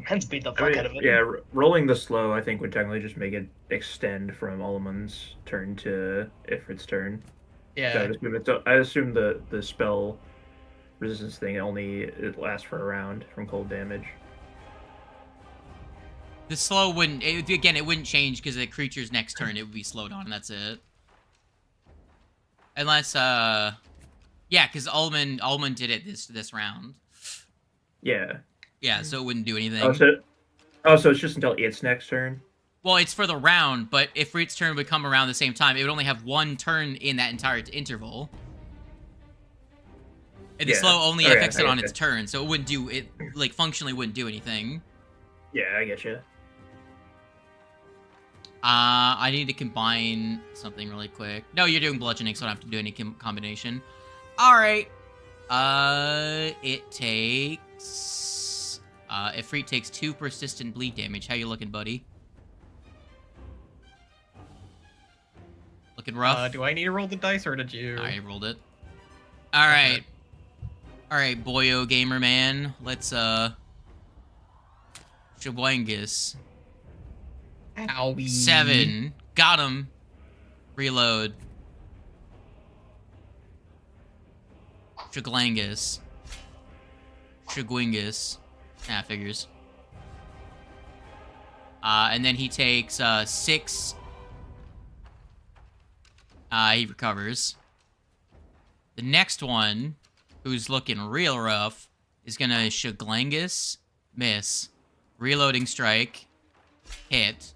Man's beat the I fuck mean, out of it. yeah, rolling the slow, I think, would technically just make it extend from Ullman's turn to Ifrit's turn. So Yeah. I assume the spell resistance thing it lasts for a round from cold damage. The slow wouldn't. It wouldn't change because the creature's next turn it would be slowed on, and that's it. Unless, yeah, because Ullman did it this round. Yeah. Yeah, so it wouldn't do anything. So it's just until its next turn. Well, it's for the round, but if Ifrit's turn would come around the same time, it would only have 1 turn in that entire interval. And the Yeah. slow only Okay, affects it I on get its turn, so it wouldn't do it. Like functionally, wouldn't do anything. Yeah, I get you. I need to combine something really quick. No, you're doing bludgeoning, so I don't have to do any combination. All right. It takes. Ifrit takes 2 persistent bleed damage. How you looking, buddy? Looking rough. Do I need to roll the dice or did you? I rolled it. All right. All right, boyo gamer man. Let's Shubwangus. Owie. 7. Got him. Reload. Shuglangus. Shugwingus. Ah, figures. And then he takes 6. He recovers. The next one, who's looking real rough, is gonna Shuglangus, miss. Reloading strike. Hit.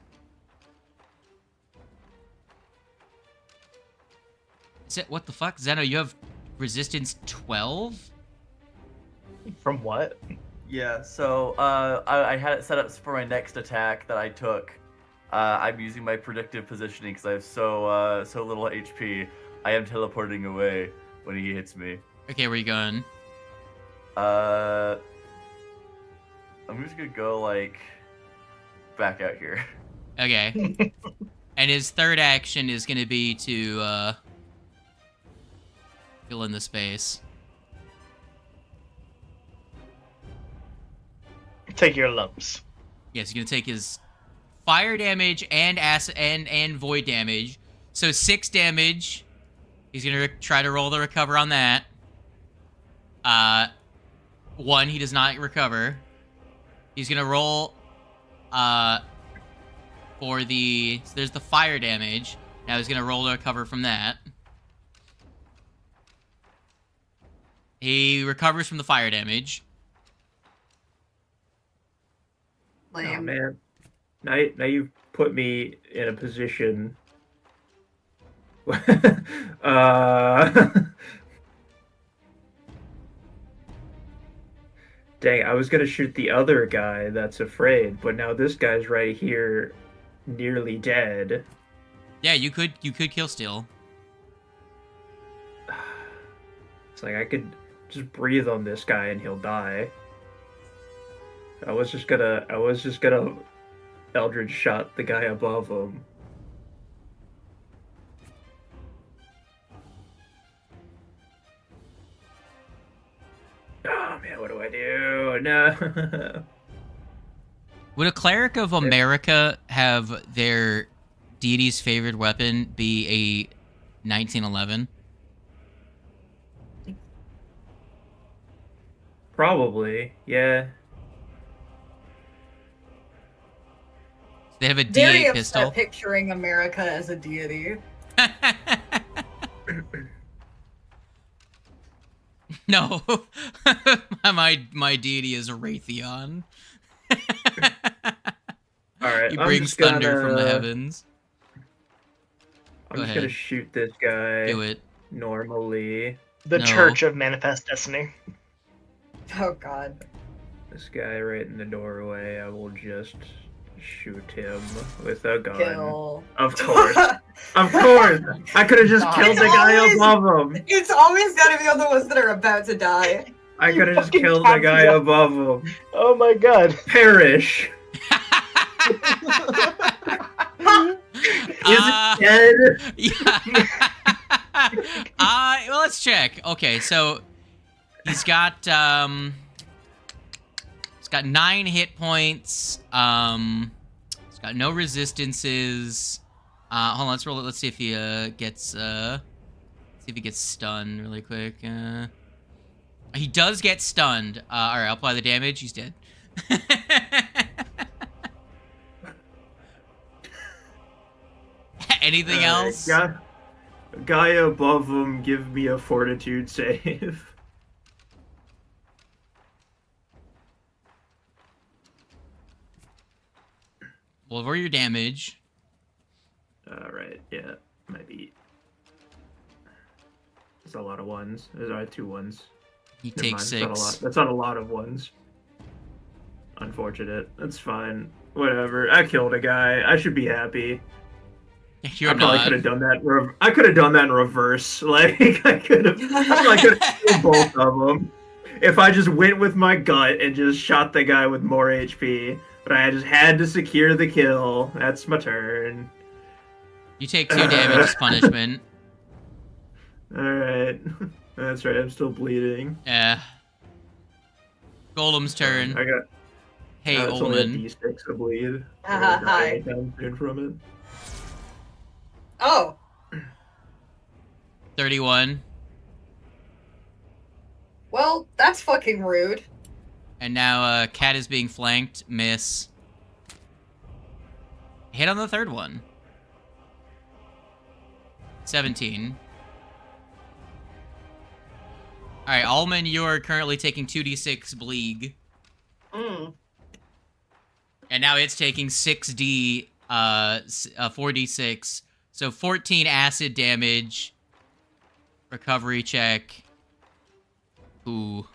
What the fuck? Zeno, you have resistance 12? From what? Yeah, so I had it set up for my next attack that I took. I'm using my predictive positioning because I have so little HP. I am teleporting away when he hits me. Okay, where you going? I'm just gonna go like back out here. Okay. And his third action is gonna be to fill in the space. Take your lumps. Yes, he's gonna take his fire damage and acid and void damage. So 6 damage. He's gonna try to roll the recover on that. 1, he does not recover. He's gonna roll for the so there's the fire damage. Now he's gonna roll to recover from that. He recovers from the fire damage. Oh Lame. man, now you've put me in a position. Dang, I was gonna shoot the other guy that's afraid, but now this guy's right here, nearly dead. Yeah, you could kill Steel. It's like I could just breathe on this guy and he'll die. I was just gonna Eldritch shot the guy above him. Oh man, what do I do? No. Would a cleric of America have their deity's favorite weapon be a 1911? Probably, yeah. They have a Very D8 upset pistol. picturing America as a deity. No, my deity is a Raytheon. All right, He I'm brings just thunder from the gonna- heavens. I'm Go just gonna ahead. shoot this guy Do it. normally. The No. Church of Manifest Destiny. Oh god. This guy right in the doorway, I will just shoot him with a gun. Kill. Of course. Of course! I could have just killed the guy It's above him! It's always gotta be the ones that are about to die. I could have just fucking killed the tapped guy me up. above him. Oh my god. Perish! Is it dead? Yeah. Well, let's check. Okay, so he's got 9 hit points. He's got no resistances. Hold on, let's roll it. Let's see if he gets stunned really quick. He does get stunned. All right, I'll apply the damage. He's dead. Anything else? Guy above him, give me a fortitude save. Well, for your damage. Alright, yeah, might be. That's a lot of ones. There's 2 ones. He Never takes mind, 6. That's not a lot of ones. Unfortunate. That's fine. Whatever. I killed a guy. I should be happy. You're I probably not. could have done that. I could have done that in reverse. Like I could have killed both of them if I just went with my gut and just shot the guy with more HP. But I just had to secure the kill. That's my turn. You take 2 damage as punishment. All right. That's right. I'm still bleeding. Yeah. Golem's turn. I got. Hey, It's only a Ullman. D6 to bleed. Hi. Anytime soon from it. Oh, 31. well, that's fucking rude. And now Cat is being flanked. Miss. Hit on the 3rd one. 17. Alright, Ullman, you are currently taking 2d6 bleed. Mm. And now it's taking 6d, 4d6. So 14 acid damage. Recovery check. Ooh.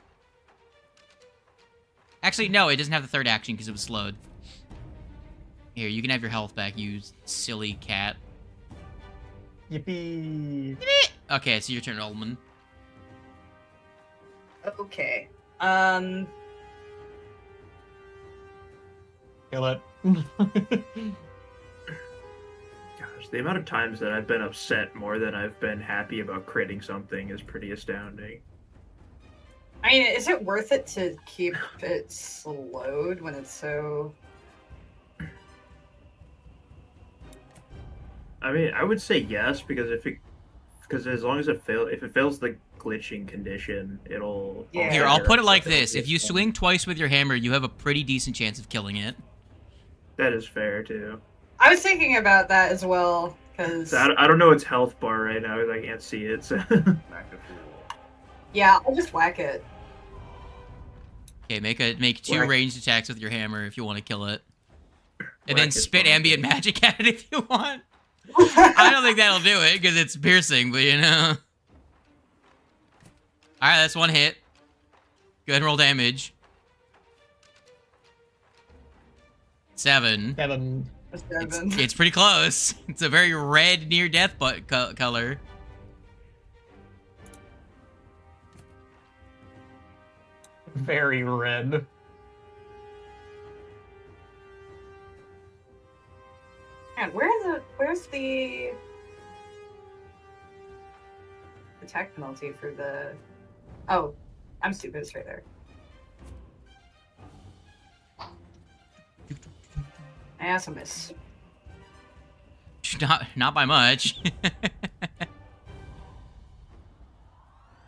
Actually, no, it doesn't have the 3rd action because it was slowed. Here, you can have your health back, you silly cat. Yippee! Okay, so your turn, Ullman. Okay. Kill it. Gosh, the amount of times that I've been upset more than I've been happy about critting something is pretty astounding. I mean, is it worth it to keep it slowed when it's so... I mean, I would say yes because because as long as if it fails the glitching condition, it'll. Yeah. Here, I'll put it like it'll this. be If you fun. swing twice with your hammer, you have a pretty decent chance of killing it. That is fair too. I was thinking about that as well, because... So I don't know its health bar right now because I can't see it. So. Smack a fool. Yeah, I'll just whack it. Okay, make 2 Whack. ranged attacks with your hammer if you want to kill it. And Whack then is spit fine. ambient magic at it if you want. I don't think that'll do it because it's piercing, but you know. Alright, that's 1 hit. Go ahead and roll damage. 7. 7. It's pretty close. It's a very red near death color. Very red. Man, where's the attack penalty for the... Oh, I'm stupid, it's right there. I also miss. Not by much.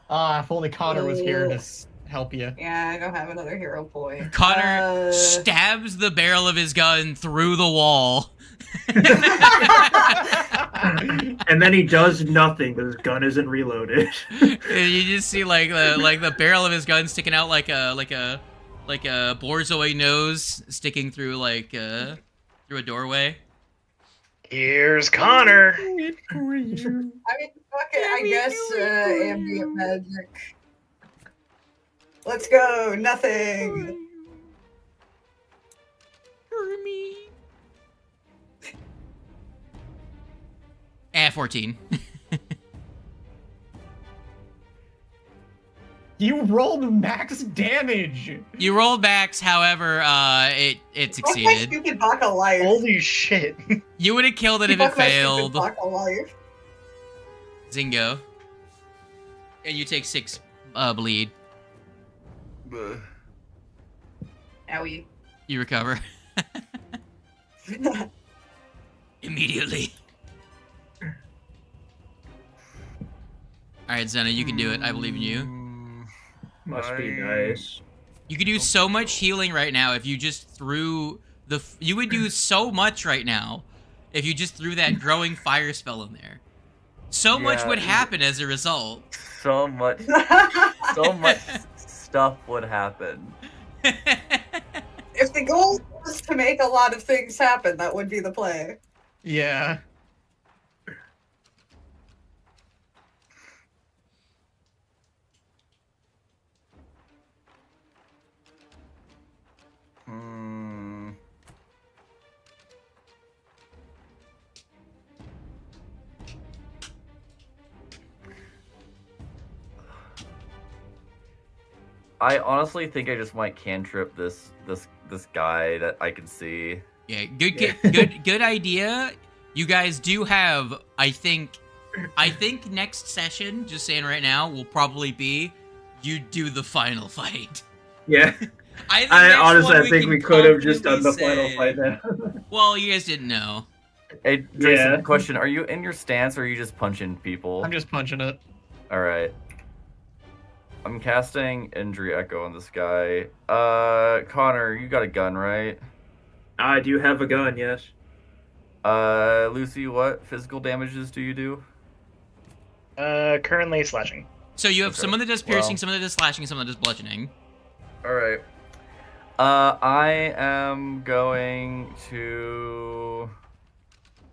Ah, if only Connor was here to help you. Yeah, I don't have another hero point. Connor stabs the barrel of his gun through the wall. And then he does nothing because his gun isn't reloaded. And you just see like the barrel of his gun sticking out like a borzoi nose sticking through through a doorway. Here's Connor. I mean, fuck it, I guess ambient magic. Let's go, nothing. 14. You rolled max damage. You rolled max, however, it Fuck my succeeded. stupid block of life. Holy shit. You would have killed it if it Fuck my stupid failed. block of life. Zingo. And you take 6 bleed. Owie. You recover. Immediately. Alright, Zena, you can do it. I believe in you. Must be nice. You could do so much healing right now if you just threw the... You would do so much right now if you just threw that growing fire spell in there. So much Yeah, would happen as a result. So much stuff would happen. If the goal was to make a lot of things happen, that would be the play. Yeah. I honestly think I just might cantrip this guy that I can see. Yeah, good idea. You guys do have, I think next session, just saying right now, will probably be you do the final fight. Yeah. I honestly think we could have just done the final fight now. Well, you guys didn't know. Hey, Jason, Yeah. question: are you in your stance, or are you just punching people? I'm just punching it. All right. I'm casting Injury Echo on this guy. Connor, you got a gun, right? I do have a gun, yes. Lucy, what physical damages do you do? Currently slashing. So you have Okay. someone that does piercing, Well. someone that does slashing, and someone that does bludgeoning. All right. I am going to.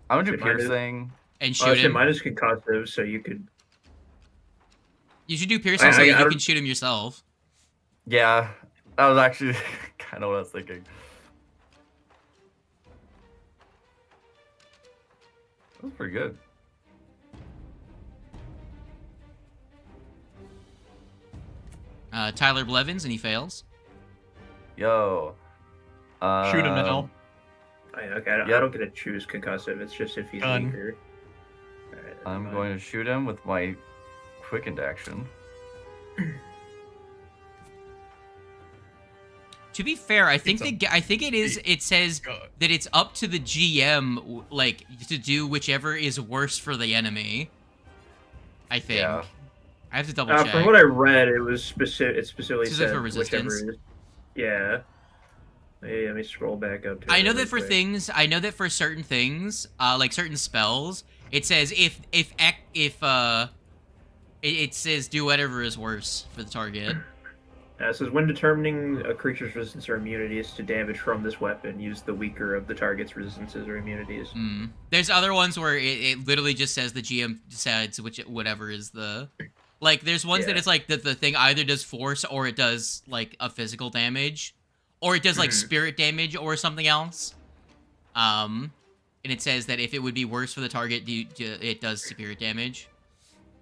I'm gonna do Should mine do- piercing. And shoot him. Mine is concussive, so you could. You should do piercing so I that you don't- can shoot him yourself. Yeah, that was actually kind of what I was thinking. That was pretty good. Tyler Blevins, and he fails. Yo. Shoot him now. Okay, I Yep. don't get to choose concussive. It's just if he's Gun. weaker. Alright, I'm going to shoot him with my quickened action. To be fair, I think It's I think it is. It says Good. that it's up to the GM, like, to do whichever is worse for the enemy. I think. Yeah. I have to double check. From what I read, it was specific. It specifically Specific said for resistance. whichever is. Yeah. Hey, let me scroll back up. To I it know real that for quick. things. I know that for certain things, like certain spells, it says it says do whatever is worse for the target. It says when determining a creature's resistance or immunities to damage from this weapon, use the weaker of the target's resistances or immunities. There's other ones where it literally just says the GM decides whatever is the. Like, there's ones that Yeah. it's like the thing either does force or it does like a physical damage, or it does like spirit damage or something else. And it says that if it would be worse for the target, it does spirit damage.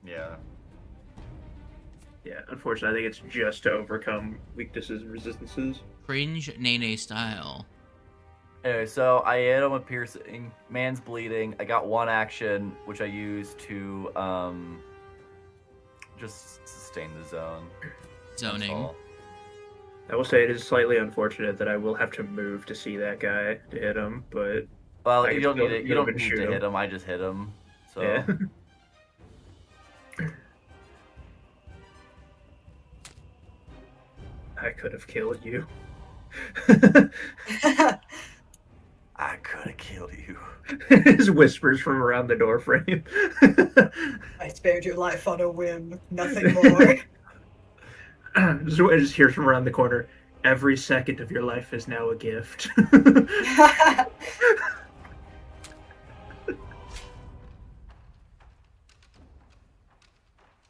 Yeah. Yeah, unfortunately, I think it's just to overcome weaknesses and resistances. Cringe Nene style. Anyway, so I hit him with piercing. Man's bleeding. I got one action, which I used to just sustain the zone. That's Zoning. all. I will say it is slightly unfortunate that I will have to move to see that guy to hit him, but Well, I you can don't still need it. You get don't him and need shoot to him. hit him. I just hit him. So yeah. I could have killed you. I could have killed you. His whispers from around the doorframe. I spared your life on a whim, nothing more. Just hears from around the corner. Every second of your life is now a gift.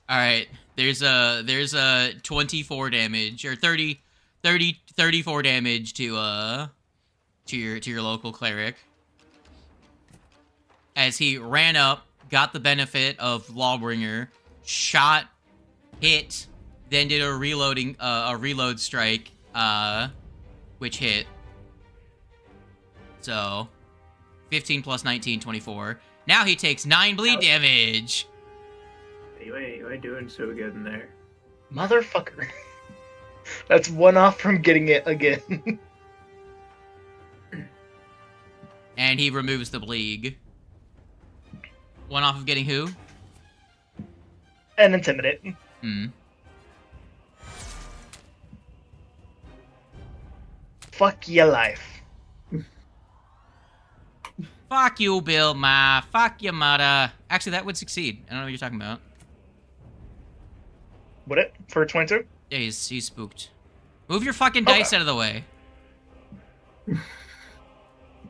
All right. There's a 24 damage or 34 damage to your local cleric. As he ran up, got the benefit of Lawbringer, shot, hit, then did a reload strike, which hit. So 15 plus 19, 24. Now he takes 9 bleed damage. You ain't doing so good in there. Motherfucker. That's one off from getting it again. And he removes the bleed. One off of getting who? And intimidate. Hmm. Fuck your life. Fuck you, Bill Ma. Fuck your mother. Actually, that would succeed. I don't know what you're talking about. Would it? For 22? Yeah, he's spooked. Move your fucking dice out of the way.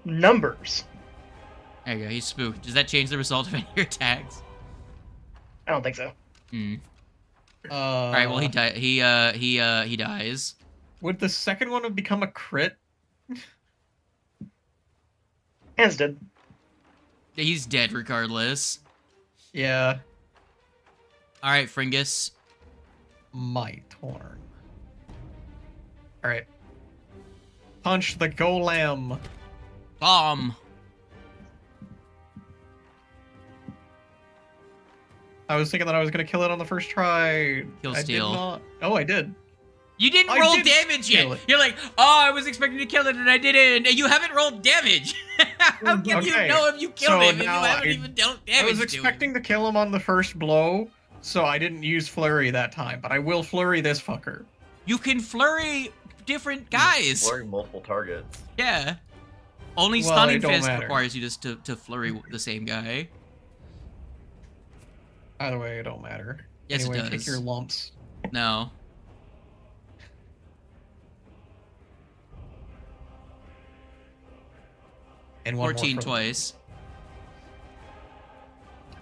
Numbers. There you go, he's spooked. Does that change the result of any of your attacks? I don't think so. Hmm. Alright, well he dies. Would the second one have become a crit? Hands dead. He's dead regardless. Yeah. Alright, Fringus. My turn. Alright. Punch the golem. Bomb. I was thinking that I was gonna kill it on the first try. Kill I did steal. not. Oh, I did. You didn't I roll did damage yet. kill it. You're like, oh, I was expecting to kill it and I didn't. And you haven't rolled damage. How can you Okay, know if you killed so him if you now haven't I- even dealt I damage was to expecting to kill him on the first blow, so I didn't use flurry that time. But I will flurry this fucker. You can flurry different guys. Flurry multiple targets. Yeah. Only Well, Stunning it don't Fist matter. requires you just to flurry the same guy. Either way, it don't matter. Yes, anyway, it does. Take your lumps. No. And one more 14 from- twice.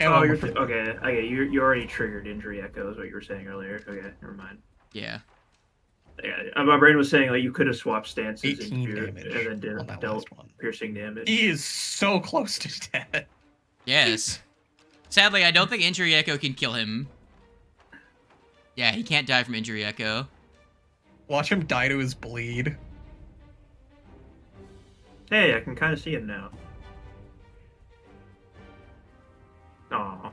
And Oh, one you're more from- okay. Okay, you already triggered injury echo is what you were saying earlier. Okay, never mind. Yeah. Yeah, my brain was saying like you could have swapped stances 18 and damage and then on that dealt last one. piercing damage. He is so close to death. Yes. Sadly, I don't think Injury Echo can kill him. Yeah, he can't die from Injury Echo. Watch him die to his bleed. Hey, I can kind of see him now. Aw.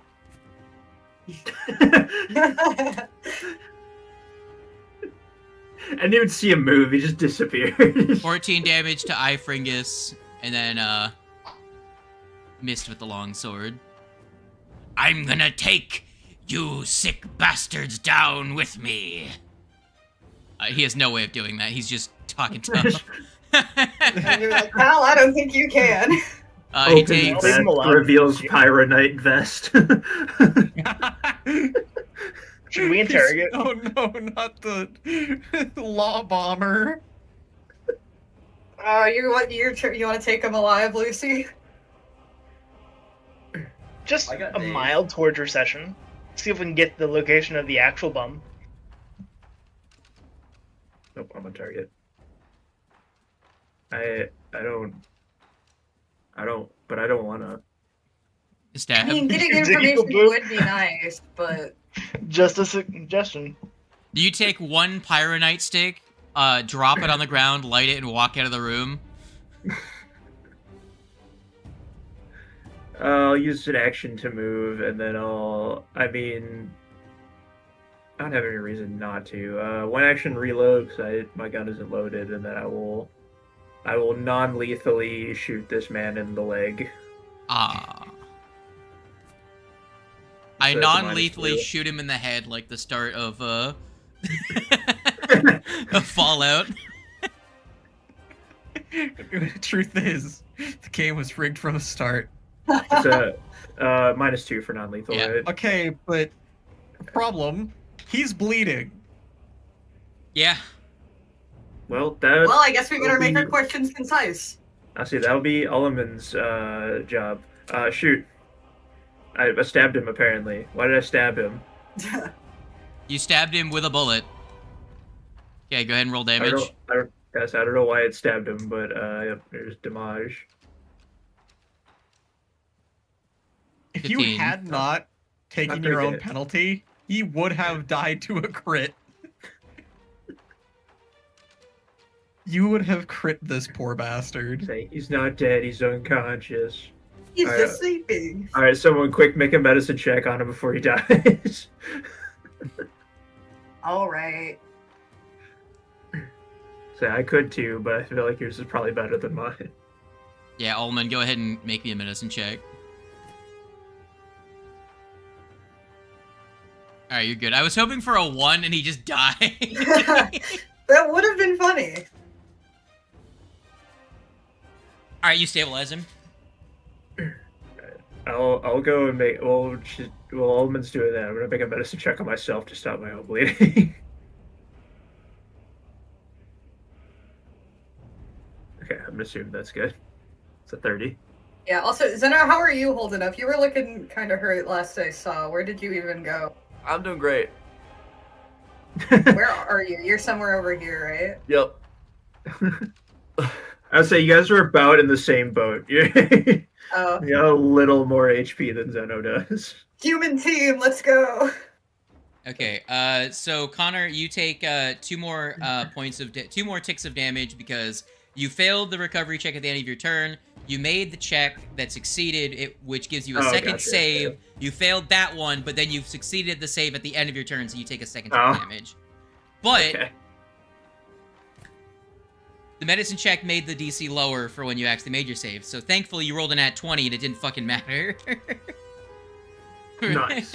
I didn't even see him move. He just disappeared. 14 damage to Ifringus, and then, missed with the longsword. I'm gonna take you sick bastards down with me. He has no way of doing that. He's just talking tough. And you're like, well, I don't think you can. He Opens takes... vest, him alive. reveals Pyronite vest. Should we interrogate? Oh no, not the law bomber. You want to take him alive, Lucy? Just I got a dazed. mild torture session. See if we can get the location of the actual bum. Nope, I'm on target. I don't, but I don't want to. I Stab. mean, getting Dig information a book. would be nice, but Just a suggestion. You take one Pyronite stick, drop it on the ground, light it, and walk out of the room. I'll use an action to move, and then I mean, I don't have any reason not to. One action reload because my gun isn't loaded, and then I will non-lethally shoot this man in the leg. Ah. I So it's a non-lethally -2. shoot him in the head like the start of, A fallout. Truth is, the game was rigged from the start. It's a -2 for non-lethal, Yeah. right? Okay, but problem, he's bleeding. Yeah. Well, that. Well, I guess we better will make our be- questions concise. I see. That'll be Ulliman's job. Shoot. I stabbed him. Apparently. Why did I stab him? You stabbed him with a bullet. Okay, go ahead and roll I damage. don't know why it stabbed him, but yep, there's damage. If you 15. had not taken Not your very own good. penalty, he would have died to a crit. You would have crit this poor bastard. Say he's not dead. He's unconscious. He's Alright. just sleeping. All right, someone quick make a medicine check on him before he dies. All right. Say I could too, but I feel like yours is probably better than mine. Yeah, Ullman, go ahead and make me a medicine check. Alright, you're good. I was hoping for a 1 and he just died. That would have been funny. Alright, you stabilize him. I'll go and make. Well, Ullman's doing that. I'm gonna make a medicine check on myself to stop my own bleeding. Okay, I'm gonna assume that's good. It's a 30. Yeah, also, Zeno, how are you holding up? You were looking kind of hurt last I saw. Where did you even go? I'm doing great. Where are you? You're somewhere over here, right? Yep. I'd say you guys are about in the same boat. You Oh, got a little more HP than Zeno does. human team, let's go. Okay, so Connor, you take 2 more points of 2 more ticks of damage because you failed the recovery check at the end of your turn. You made the check that succeeded, which gives you a second gotcha. save. Yeah. You failed that one, but then you succeeded the save at the end of your turn, so you take a second tick Oh. of damage. But Okay. the medicine check made the DC lower for when you actually made your save. So thankfully you rolled an at 20 and it didn't fucking matter. Nice.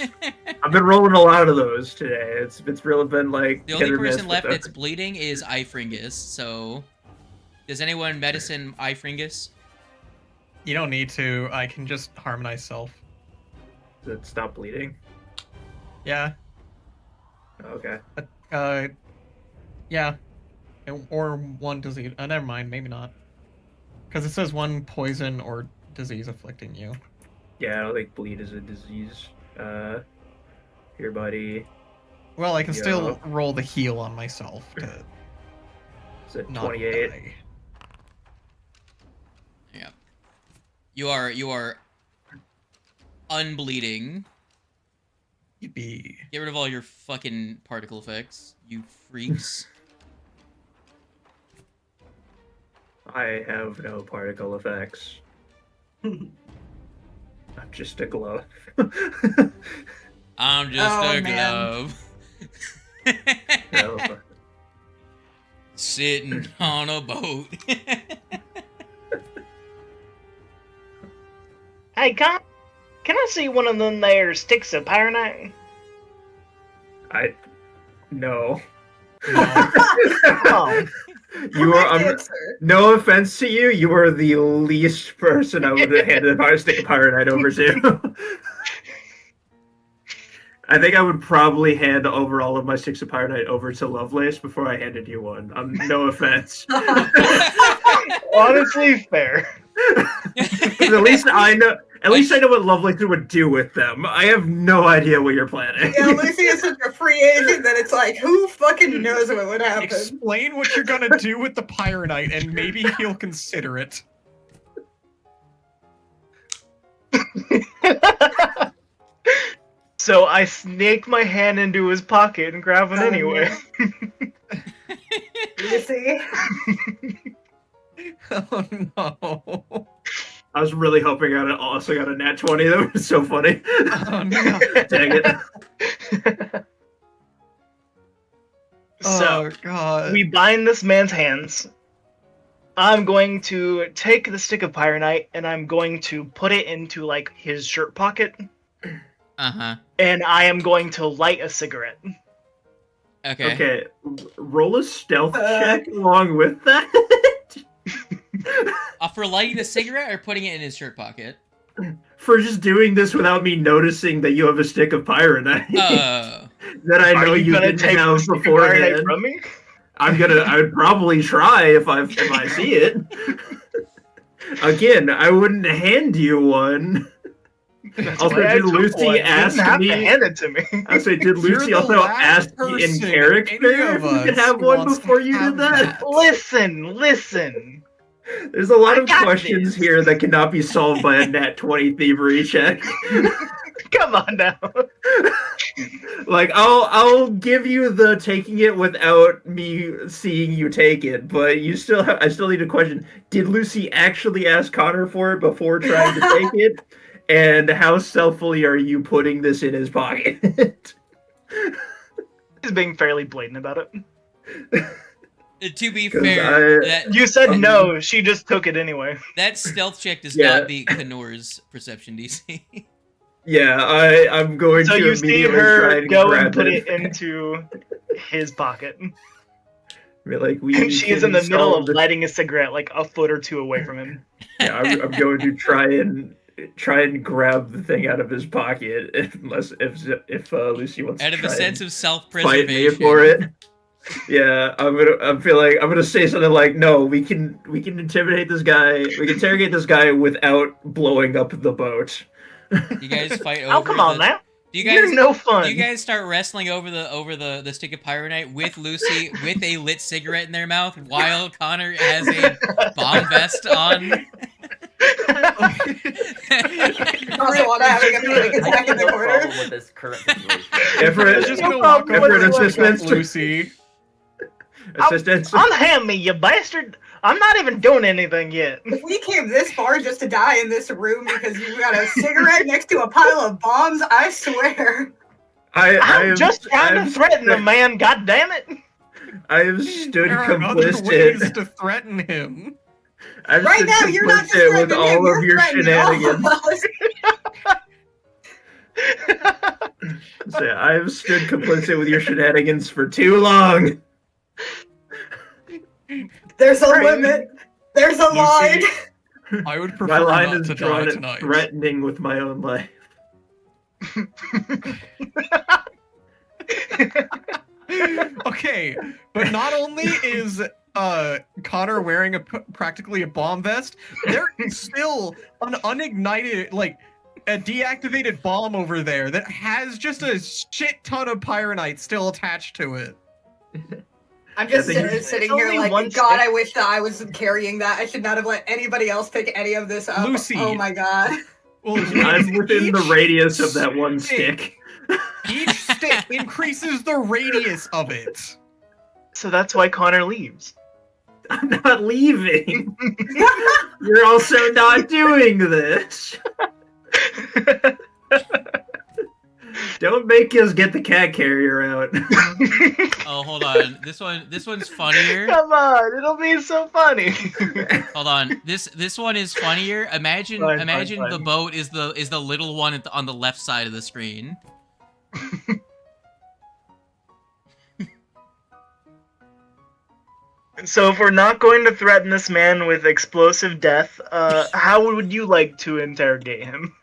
I've been rolling a lot of those today. It's really been like The hit only or miss person with left them. that's bleeding is Ifringus, so... Does anyone medicine Ifringus? You don't need to. I can just harmonize self. Does it stop bleeding? Yeah. Okay. Yeah. Or 1 disease. Never mind. Maybe not. Because it says 1 poison or disease afflicting you. Yeah, I don't think bleed is a disease. Here, buddy. Well, I can Yeah. still roll the heal on myself to Is it not 28? die. Yeah. You are unbleeding. Yippee. Get rid of all your fucking particle effects, you freaks. I have no particle effects. I'm just a glove. I'm just Oh, a man. glove. No. Sitting on a boat. Hey, can I see one of them there sticks of pyronite? No. Oh, You are. Correct answer. No offense to you, you are the least person I would have handed a stick of pyronite over to. I think I would probably hand over all of my sticks of pyronite over to Lovelace before I handed you one. No offense. honestly, fair. 'Cause at least I know. At least I know what Lovelace would do with them. I have no idea what you're planning. Yeah, Lucy is such a free agent that it's like, who fucking knows what would happen? Explain what you're gonna do with the pyronite, and maybe he'll consider it. So I snake my hand into his pocket and grab it Oh, anyway. Lucy. Oh no. I was really hoping I also got a nat 20. That was so funny. Oh no. Dang it. So Oh god. we bind this man's hands. I'm going to take the stick of pyronite and I'm going to put it into like his shirt pocket, Uh-huh. and I am going to light a cigarette. Okay. Okay, roll a stealth check along with that. For lighting the cigarette or putting it in his shirt pocket? For just doing this without me noticing that you have a stick of pyronite that I know you gonna didn't take have the stick of pyronite beforehand. from me? I would probably try if I see it. Again, I wouldn't hand you one. Also, why I did took Lucy one. You ask didn't have me? to hand it to me. I say, did You're Lucy the also last ask me in person character any if of you could us have one wants to before you have did that? Listen. There's a lot I of got questions this. here that cannot be solved by a nat 20 thievery check. Come on now. Like, I'll give you the taking it without me seeing you take it, but I still need a question. Did Lucy actually ask Connor for it before trying to take it? And how stealthily are you putting this in his pocket? He's being fairly blatant about it. To be 'Cause fair, You said no, she just took it anyway. that stealth check does Yeah. not beat Knorr's perception DC. Yeah, I'm going So to you see immediately try her and go grab and put it into his pocket. I mean, like, She is in the middle of lighting a cigarette like a foot or two away from him. Yeah, I'm going to try and grab the thing out of his pocket, if Lucy wants Out to of try a sense and of fight me self-preservation. for it. Yeah, I'm gonna say something like, no, we can intimidate this guy. We can interrogate this guy without blowing up the boat. You guys fight over. Oh, come on now. Do you guys? You're no fun. Do you guys start wrestling over the stick of pyronite with Lucy with a lit cigarette in their mouth while Connor has a bomb vest on? Also want to having a panic attack in the no corner. problem with this current situation. Everett, Just No gonna walk problem over Everett, and assistance. help Lucy. Assistance. Unhand me, you bastard! I'm not even doing anything yet. If we came this far just to die in this room because you got a cigarette next to a pile of bombs, I swear. I'm just trying to threaten the man, god damn it! I have stood There are other ways complicit. to threaten him. I've Right stood now, you're not just complicit with threatening him, all you're of your threatening all of shenanigans. us. So I've stood complicit with your shenanigans for too long. There's a limit. There's a line. Lucy, I would My prefer line not is to die drawn at tonight. threatening with my own life. Okay, but not only is Connor wearing practically a bomb vest, there is still an unignited, like a deactivated bomb over there that has just a shit ton of pyronite still attached to it. I'm just I think sitting it's here only like, one God, stick. I wish that I was carrying that. I should not have let anybody else pick any of this up. Lucy. Oh my God. Well, I'm within the each radius of that one stick. Each stick increases the radius of it. So that's why Connor leaves. I'm not leaving. You're also not doing this. Don't make us get the cat carrier out. Oh, hold on. This one's funnier. Come on, it'll be so funny. Hold on. This one is funnier. Imagine Fine. the boat is the little one on the left side of the screen. So if we're not going to threaten this man with explosive death, how would you like to interrogate him?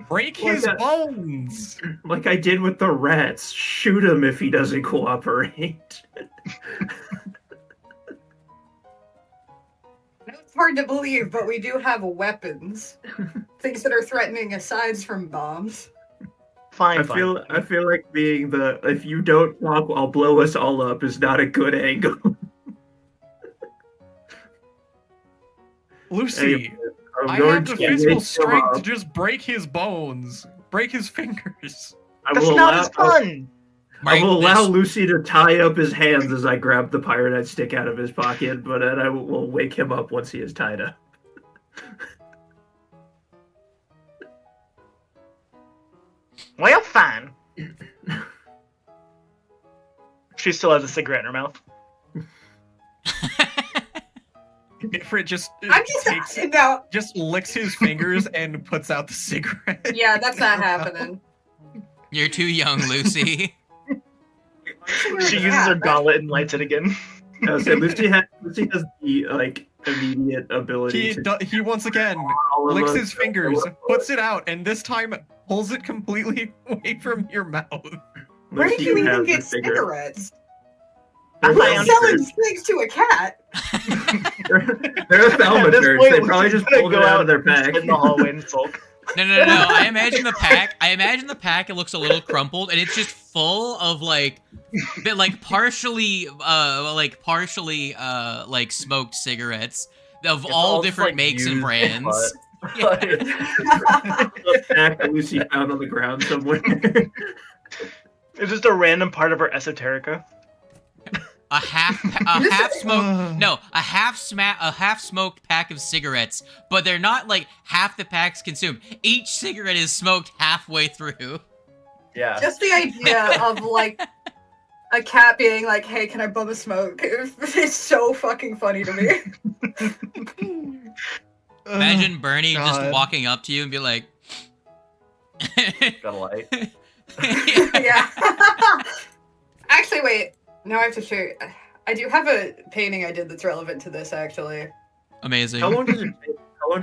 Break his bones. Like I did with the rats. Shoot him if he doesn't cooperate. It's hard to believe, but we do have weapons. Things that are threatening aside from bombs. Fine. I feel like being the if you don't talk, I'll blow us all up is not a good angle. Lucy, Hey, I going have the to physical wake him strength to up. just break his bones, break his fingers. I That's will not allow, as fun. I will allow This- Lucy to tie up his hands as I grab the pyronite stick out of his pocket, but then I will wake him up once he is tied up. Well, fine. She still has a cigarette in her mouth. Ifrit just I'm just no. just licks his fingers and puts out the cigarette. Yeah, that's not happening. You're too young, Lucy. She uses her gauntlet and lights it again. I was saying, Lucy has the like immediate ability He once again all of licks us- his fingers, puts it out, and this time pulls it completely away from your mouth. Where did Lucy you even has get the cigarette. cigarettes? They're I'm Selling thaumaturs. cigs to a cat. They're At this thaumaturs. point, They probably Lucy's just gonna pulled it go out of their and pack. sit in the hallway and sulk. No. I imagine the pack. It looks a little crumpled, and it's just full of like partially like smoked cigarettes of It's all just, different like, makes and used brands. butt. Yeah. The pack that Lucy found on the ground somewhere. It's just a random part of her esoterica. A half smoked pack of cigarettes, but they're not like half the packs consumed. Each cigarette is smoked halfway through. Yeah. Just the idea of like a cat being like, "Hey, can I bum a smoke?" It's so fucking funny to me. Imagine Bernie just God. walking up to you and be like, Got a light. Yeah. Actually, wait. Now I have to show you. I do have a painting I did that's relevant to this, actually. Amazing. How long does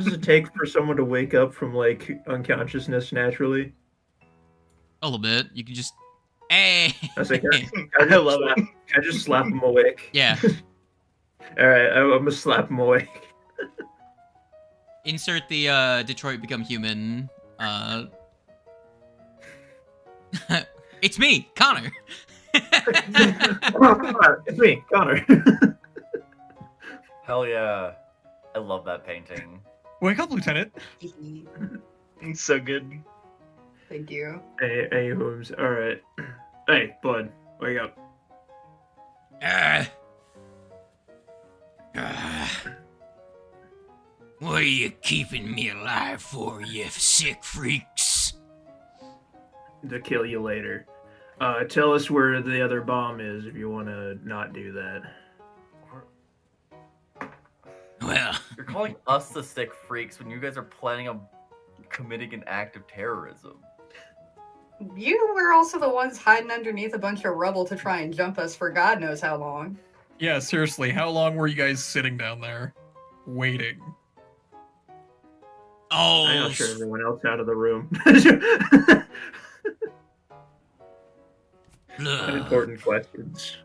it take for someone to wake up from like unconsciousness naturally? A little bit. You can just, hey. I was like, I love it. Can I just slap him awake? Yeah. All right, I'm gonna slap him awake. Insert the Detroit Become Human. It's me, Connor. It's me, Connor. Hell yeah. I love that painting. Wake up, Lieutenant. It's so good. Thank you. Hey, Holmes. All right. Hey, bud, wake up. What are you keeping me alive for, you sick freaks? To kill you later. Tell us where the other bomb is if you want to not do that. Well, You're calling us the sick freaks when you guys are planning on committing an act of terrorism. You were also the ones hiding underneath a bunch of rubble to try and jump us for God knows how long. Yeah, seriously, how long were you guys sitting down there, waiting? I oh, usher everyone else out of the room. look, Unimportant questions.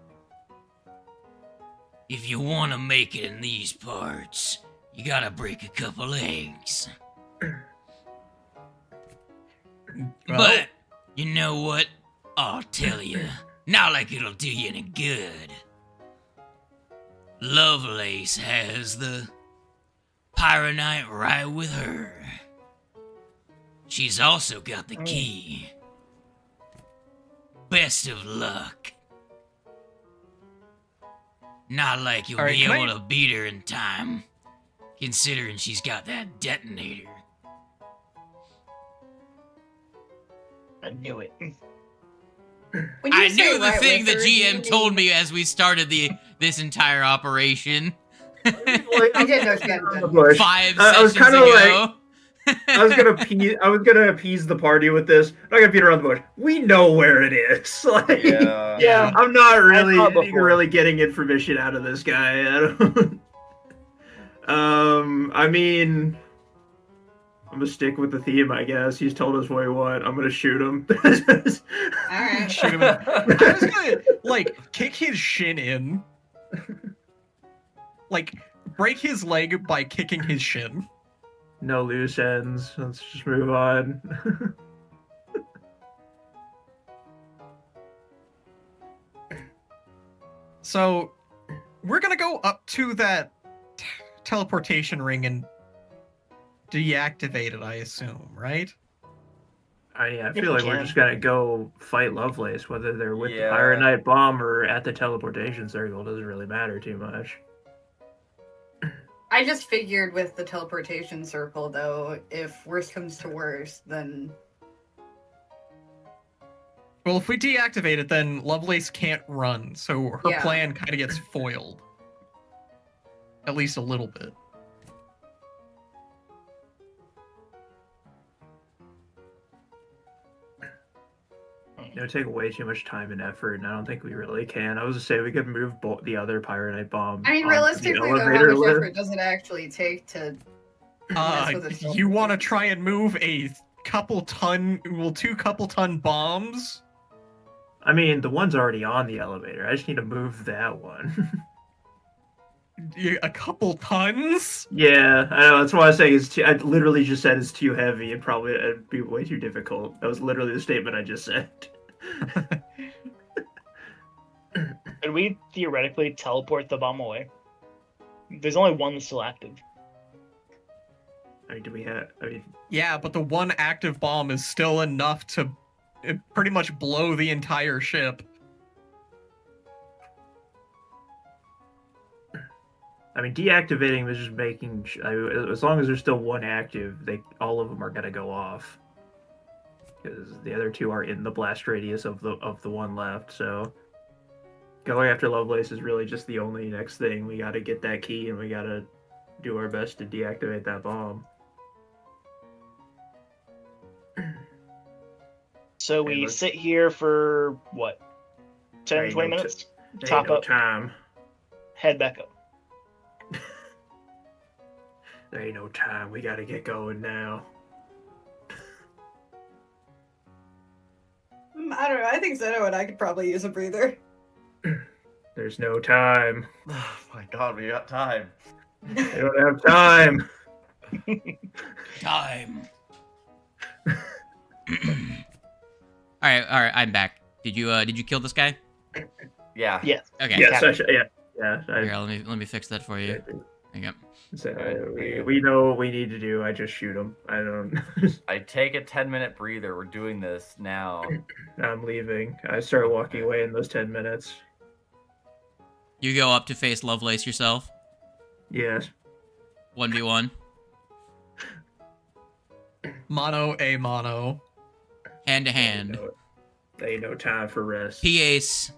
if you want to make it in these parts, you gotta break a couple eggs. But, you know what? I'll tell you. Not like it'll do you any good. Lovelace has the Pyronite right with her. She's also got the key. Best of luck. Not like you'll All right, be can able I- to beat her in time, considering she's got that detonator. I knew it. When you I say knew the right thing with the her, do you GM told mean- me as we started this entire operation. I didn't know she hadn't done it. Bush. 5 I was sessions kinda ago. I was gonna appease the party with this. I'm not gonna beat around the bush. We know where it is. Like, Yeah. Yeah. I'm not really thought before. really getting information out of this guy. I don't. I mean, I'm gonna stick with the theme, I guess. He's told us what he wants. I'm gonna shoot him. Alright. Shoot him in- I was gonna, like, kick his shin in. Like, break his leg by kicking his shin. No loose ends. Let's just move on. So, we're gonna go up to that teleportation ring and deactivate it, I assume, right? I If feel we like we're can. just gonna go fight Lovelace, whether they're with Yeah. the Pyronite bomb or at the teleportation circle. Doesn't really matter too much. I just figured with the teleportation circle, though, if worst comes to worst, then Well, if we deactivate it, then Lovelace can't run, so her Yeah. plan kind of gets foiled. At least a little bit. It would take way too much time and effort, and I don't think we really can. I was to say we could move the other Pyronite bomb. I mean, onto the realistically, though, how elevator much lift. effort does it actually take to mess with a You want to self-defense? try and move a two couple ton bombs? I mean, the one's already on the elevator. I just need to move that one. A couple tons? Yeah, I know. That's why I was saying it's too. I literally just said it's too heavy. It'd be way too difficult. That was literally the statement I just said. Could we theoretically teleport the bomb away? There's only one that's still active. I mean, do we have? I mean, Yeah, but the one active bomb is still enough to pretty much blow the entire ship. deactivating was just making. As long as there's still one active, all of them are gonna go off. Because the other two are in the blast radius of the one left. So going after Lovelace is really just the only next thing. We got to get that key, and we got to do our best to deactivate that bomb. So Hey, we let's- sit here for what? 10, Ain't 20 no minutes? There Top ain't no up. time. Head back up. There ain't no time. We got to get going now. I don't know. I think Zeno and I could probably use a breather. There's no time. Oh my god, we got time. I don't have time. Time. all right, I'm back. Did you kill this guy? Yeah. Yes. Okay. Yes, yeah. Here, let me fix that for you. There you go. So, Okay. we know what we need to do. I just shoot him. I don't. I take a 10-minute breather. We're doing this now. I'm leaving. I start walking away in those 10 minutes. You go up to face Lovelace yourself. Yes. 1v1. Mono a mono. Hand to hand. Ain't no time for rest. P-Ace.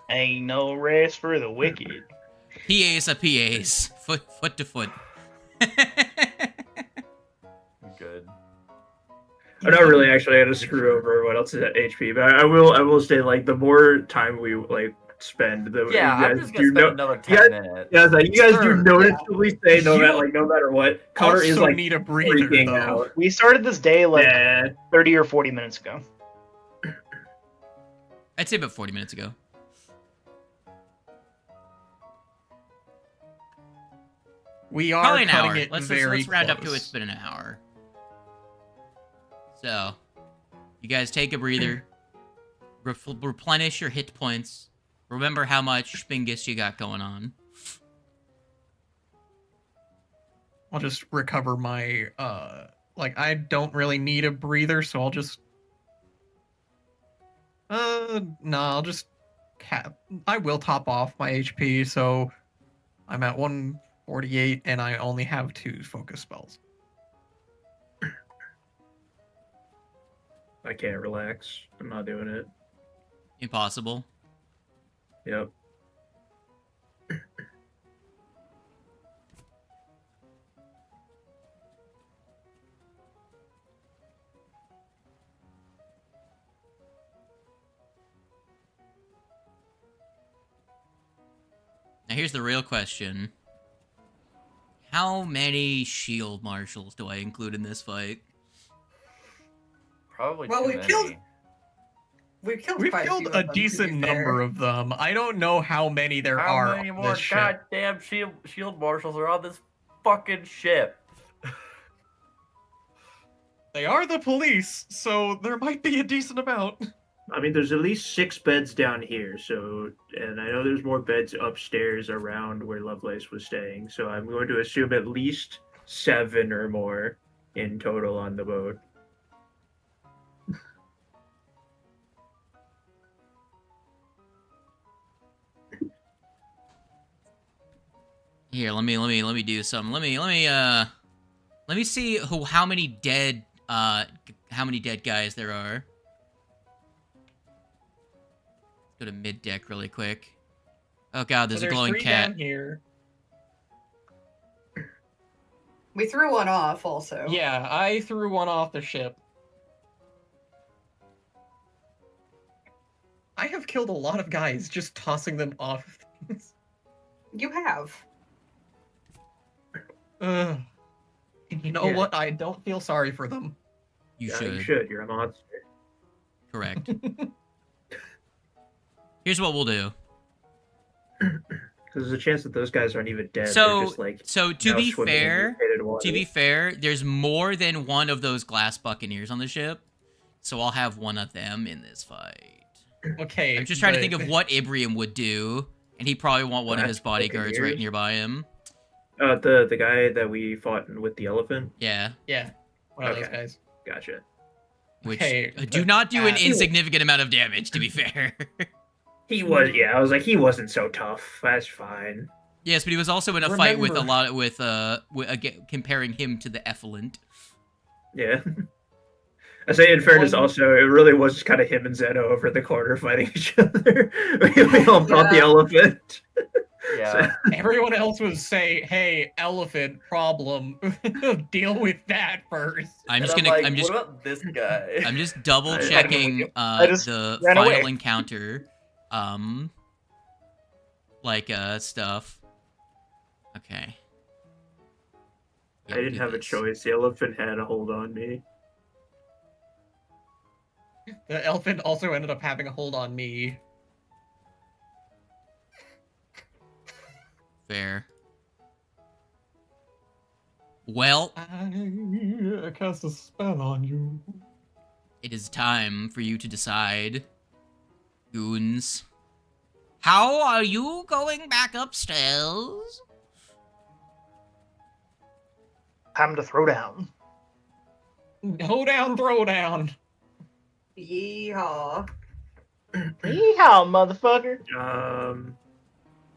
Ain't no rest for the wicked. P-Ace a P-Ace. Foot to foot. Good. I'm not really actually going to screw over what else is at HP, but I will say like the more time we like spend, the Yeah, you I'm guys just gonna do spend another 10 yeah, minutes. yeah, like, you guys Sure, do noticeably say no matter what, Connor is Also like need a breather freaking though. out. We started this day like Yeah. 30 or 40 minutes ago. I'd say about 40 minutes ago. We are Probably an cutting hour. it Let's very round up to close. it's been an hour. So, you guys take a breather. Replenish your hit points. Remember how much Spingus you got going on. I'll just recover my like I don't really need a breather, so I'll just no, I'll just I will top off my HP, so I'm at 148 and I only have 2 focus spells. I can't relax. I'm not doing it. Impossible. Yep. Now here's the real question. How many shield marshals do I include in this fight? Probably Well, too we many. killed- We've We've quite killed few a of them, to be decent fair. number of them. I don't know how many there How are many on more this ship. goddamn shield marshals are on this fucking ship? They are the police, so there might be a decent amount. I mean, there's at least 6 beds down here, so, and I know there's more beds upstairs around where Lovelace was staying, so I'm going to assume at least 7 or more in total on the boat. Here, let me do some. Let me see how many dead guys there are. Let's go to mid deck really quick. Oh god, there's a glowing 3 cat. down here. We threw one off also. Yeah, I threw one off the ship. I have killed a lot of guys just tossing them off of things. You have. Ugh. You know Yeah. what? I don't feel sorry for them. You Yeah, should. you should. You're a monster. Correct. Here's what we'll do. Because there's a chance that those guys aren't even dead. So- They're just like So to now be swimming in fair, mutated water. to be fair, there's more than one of those glass buccaneers on the ship, so I'll have one of them in this fight. Okay. I'm just trying to but- think of what Ibrium would do, and he'd probably want one of his Glass bodyguards right buccaneers? nearby him. The guy that we fought with the elephant. Yeah, Yeah. One of those Okay. guys. Gotcha. which Okay, do but- not do an uh, insignificant amount of damage, to be fair. He was. Yeah, I was like, he wasn't so tough. That's fine. Yes, but he was also in a fight with a Remember- lot with again, comparing him to the Effluent. Yeah. I say, in fairness, One- also, it really was just kind of him and Zeno over the corner fighting each other. we all fought the Yeah. elephant. Yeah. Everyone else would say, "Hey, elephant problem. Deal with that first." I'm And just I'm gonna. like, I'm just. What about this guy? I'm just double I checking just the ran final away. encounter, stuff. Okay. I didn't have a choice. The elephant had a hold on me. The elephant also ended up having a hold on me. Fair. Well, I cast a spell on you. it is time for you to decide, goons. How are you going back upstairs? Time to throw down. Hold down, throw down. Yeehaw. Yeehaw, motherfucker.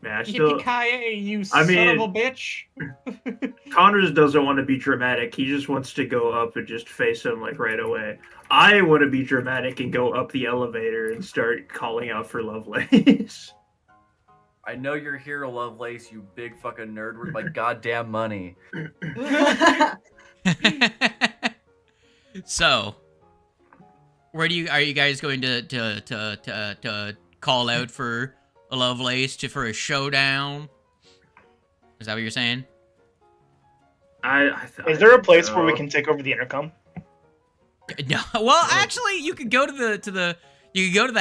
Man, I still. Yippee-ki-yay, you I son mean- of a bitch. Connors doesn't want to be dramatic. He just wants to go up and just face him like right away. I want to be dramatic and go up the elevator and start calling out for Lovelace. I know you're here, Lovelace, you big fucking nerd with my goddamn money. So, are you guys going to call out for a Lovelace for a showdown? Is that what you're saying? Is there a place where we can take over the intercom? No. Well, actually, you could go to the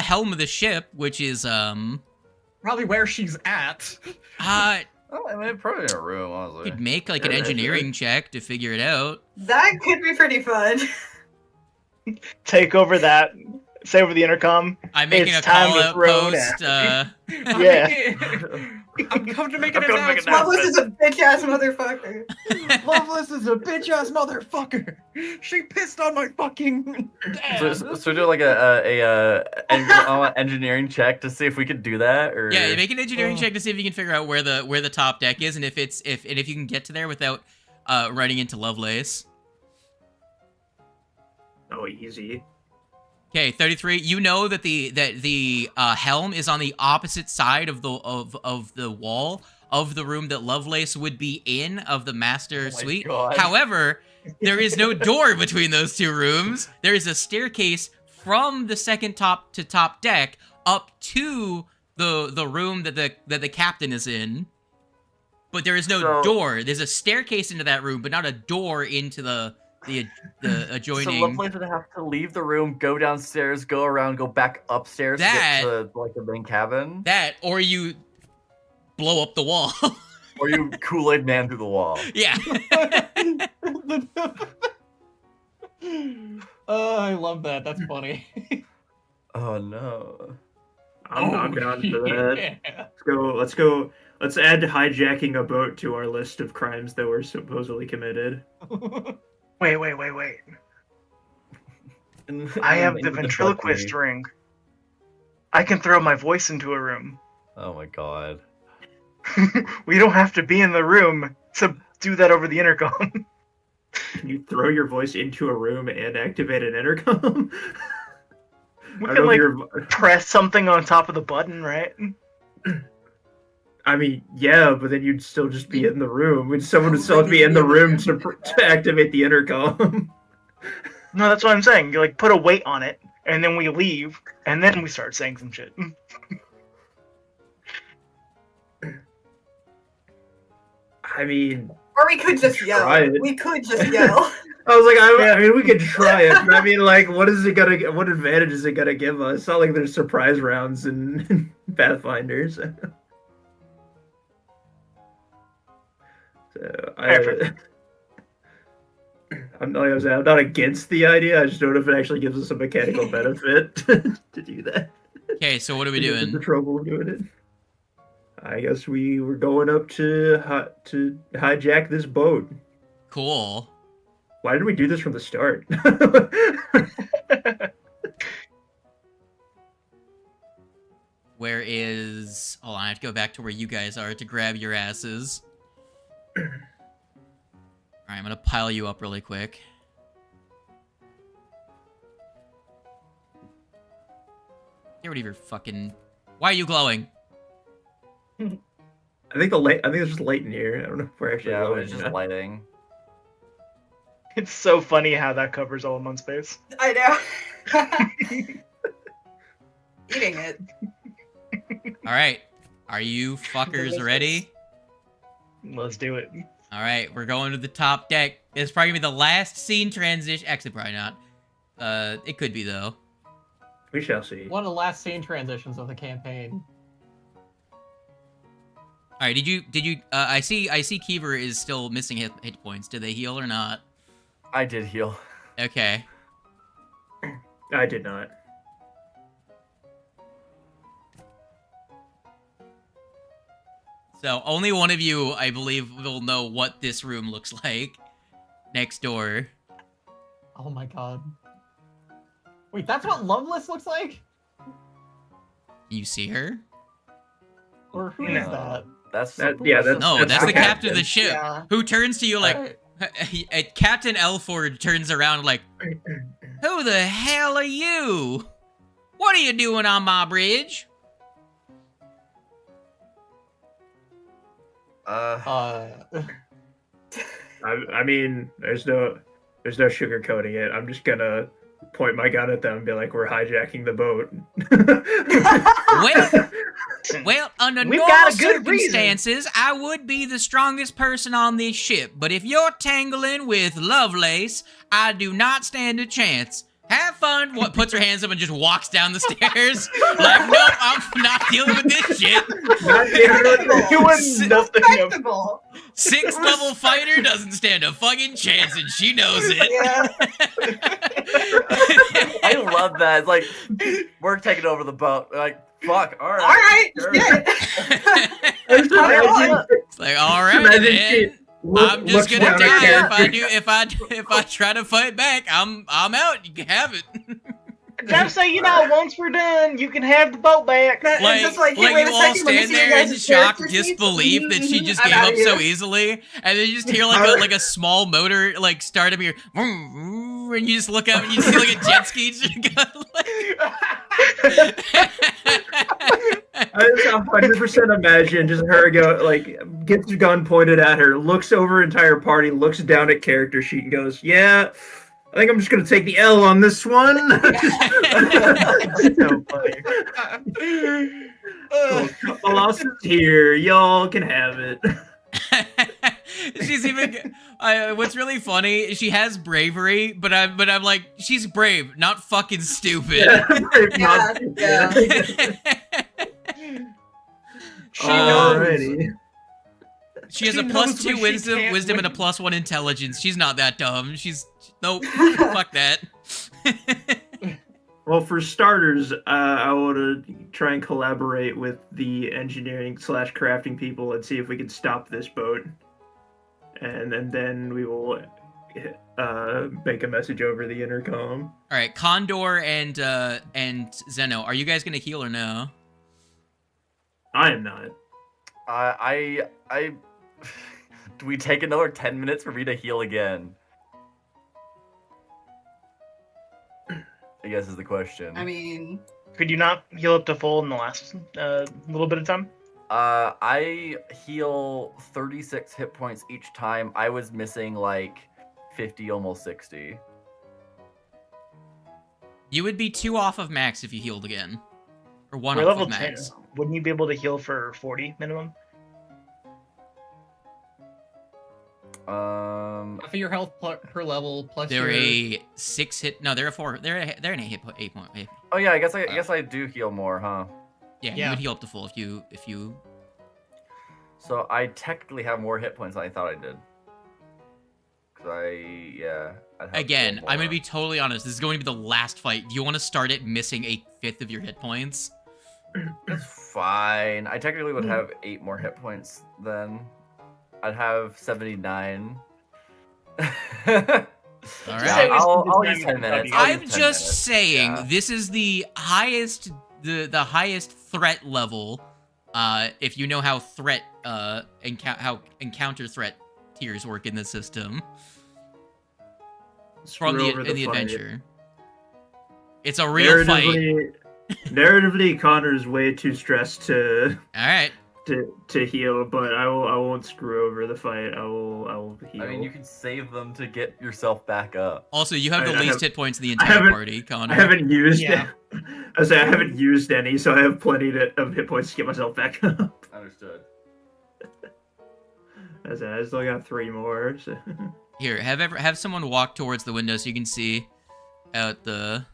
helm of the ship, which is Probably where she's at. Oh, I mean, probably in a room, honestly. could make like an Yeah, that's engineering check to figure it out. That could be pretty fun. Take over that. Say over the intercom. I'm making It's a time call to out throw post. Yeah. I'm coming to make I'm an coming to make an announcement. Loveless is a bitch ass motherfucker. Loveless is a bitch ass motherfucker. She pissed on my fucking dad. So do like an engineering check to see if we could do that, or Yeah, make an engineering Oh. check to see if you can figure out where the top deck is, and if you can get to there without running into Lovelace. Oh, easy. Okay, 33. You know that the helm is on the opposite side of the wall of the room that Lovelace would be in of the master Oh my suite. God. However, there is no door between those two rooms. There is a staircase from the second top to top deck up to the room that the captain is in. But there is no So- door. There's a staircase into that room, but not a door into the adjoining. So Lovelace would have to leave the room, go downstairs, go around, go back upstairs That- to get to like the main cabin, That, or you blow up the wall. or you Kool-Aid man through the wall. Yeah. Oh, I love that. That's funny. Oh no. I'm down for that. Yeah. Let's go. Let's add hijacking a boat to our list of crimes that were supposedly committed. Wait. I have the ventriloquist ring. ring. I can throw my voice into a room. Oh my god. We don't have to be in the room to do that over the intercom. Can you throw your voice into a room and activate an intercom? We I can don't know like if you're- press something on top of the button, right? I mean, yeah, but then you'd still just be in the room. Someone would still have to be in the room to activate the intercom. No, that's what I'm saying. You like put a weight on it, and then we leave, and then we start saying some shit. I mean, Or we could just yell. Try it. We could just yell. I was like, I mean, we could try it. But I mean, like, what is it gonna? What advantage is it gonna give us? It's not like there's surprise rounds in Pathfinders. So I'm not against the idea. I just don't know if it actually gives us a mechanical benefit to do that. Okay, so what are we To get doing? The trouble of doing it. I guess we were going up to hijack this boat. Cool. Why did we do this from the start? Where is... Hold on, I have to go back to where you guys are to grab your asses. Alright, I'm gonna pile you up really quick. Get rid of your fucking... Why are you glowing? I think there's just light in here. I don't know if we're actually. Yeah, glowing it's just or not. lighting. It's so funny how that covers all in one space. I know. Eating it. Alright, are you fuckers Delicious. ready? Let's do it. Alright, we're going to the top deck. It's probably gonna be the last scene transition. Actually, probably not. It could be, though. We shall see. One of the last scene transitions of the campaign. Alright, did you, I see Kiever is still missing hit points. Did they heal or not? I did heal. Okay. I did not. So, only one of you, I believe, will know what this room looks like. Next door. Oh my god. Wait, that's what Loveless looks like? You see her? Or who is No. that? That's Yeah, that's No, that's the captain of the ship. Yeah. Who turns to you like... Alright. Captain Elford turns around like... Who the hell are you? What are you doing on my bridge? I mean, there's no sugarcoating it. I'm just gonna point my gun at them and be like, "We're hijacking the boat." Well, under We've normal got a good reason. circumstances, I would be the strongest person on this ship. But if you're tangling with Lovelace, I do not stand a chance. Have fun. What puts her hands up and just walks down the stairs? Like, nope, I'm not dealing with this shit. Doing nothing. Respectable. 6th level fighter doesn't stand a fucking chance, and she knows it. Yeah. I love that. It's like we're taking over the boat. Like fuck. All right. All right. Sure. Shit. It's like, all right, Imagine then. she I'm just looks gonna down at die if character. if I try to fight back. I'm out. You can have it. Just so you know, once we're done, you can have the boat back. It's Like, just like, hey, like wait you a all second, let me stand see your there in guys' shocked character sheets. disbelief that she just I'm gave outta up here. so easily, and then you just hear like a small motor like start up here, and you just look up and you see like a jet ski. I just 100% imagine just her go like gets the gun pointed at her, looks over entire party, looks down at character sheet, and goes, "Yeah, I think I'm just gonna take the L on this one." So funny. Colossus here, y'all can have it. She's even. What's really funny is she has bravery, but I'm like, she's brave, not fucking stupid. Yeah. She knows. Alrighty. She has She a knows plus 2 when she can't wisdom and a win. plus 1 intelligence. She's not that dumb. Nope. Fuck that. Well, for starters, I want to try and collaborate with the engineering/crafting people and see if we can stop this boat. And then we will make a message over the intercom. All right, Condor and Zeno, are you guys gonna heal or no? I am not. I do we take another 10 minutes for me to heal again? I guess is the question. I mean, Could you not heal up to full in the last little bit of time? I heal 36 hit points each time. I was missing like 50, almost 60. You would be 2 off of max if you healed again. Or 1 We're off level of 10. max. Wouldn't you be able to heal for 40 minimum? For your health per level plus They're your... a 6 hit. No, they're a 4. They're an 8 point. Oh yeah, I guess I do heal more, huh? Yeah, you Yeah. would heal up to full if you. So I technically have more hit points than I thought I did. Cause I'd have to Again, heal I'm gonna more. be totally honest. This is going to be the last fight. Do you want to start it missing 1/5 of your hit points? That's fine. I technically would have 8 more hit points then. I'd have 79. All Just right. say we I'll spend use this 10 time minutes. in I'll I'm use 10 just minutes. saying Yeah. this is the highest the highest threat level. If you know how how encounter threat tiers work in the system from Screw over in the fight. adventure. It's a real fight. Narratively, Connor's way too stressed to All right. heal, but I won't screw over the fight. I will heal. I mean, you can save them to get yourself back up. Also, you have the I least have- hit points in the I entire haven't- party, Connor. I haven't used Yeah. I say I haven't used any, so I have plenty of hit points to get myself back up. Understood. I still got 3 more. So. Here, have someone walk towards the window so you can see out the,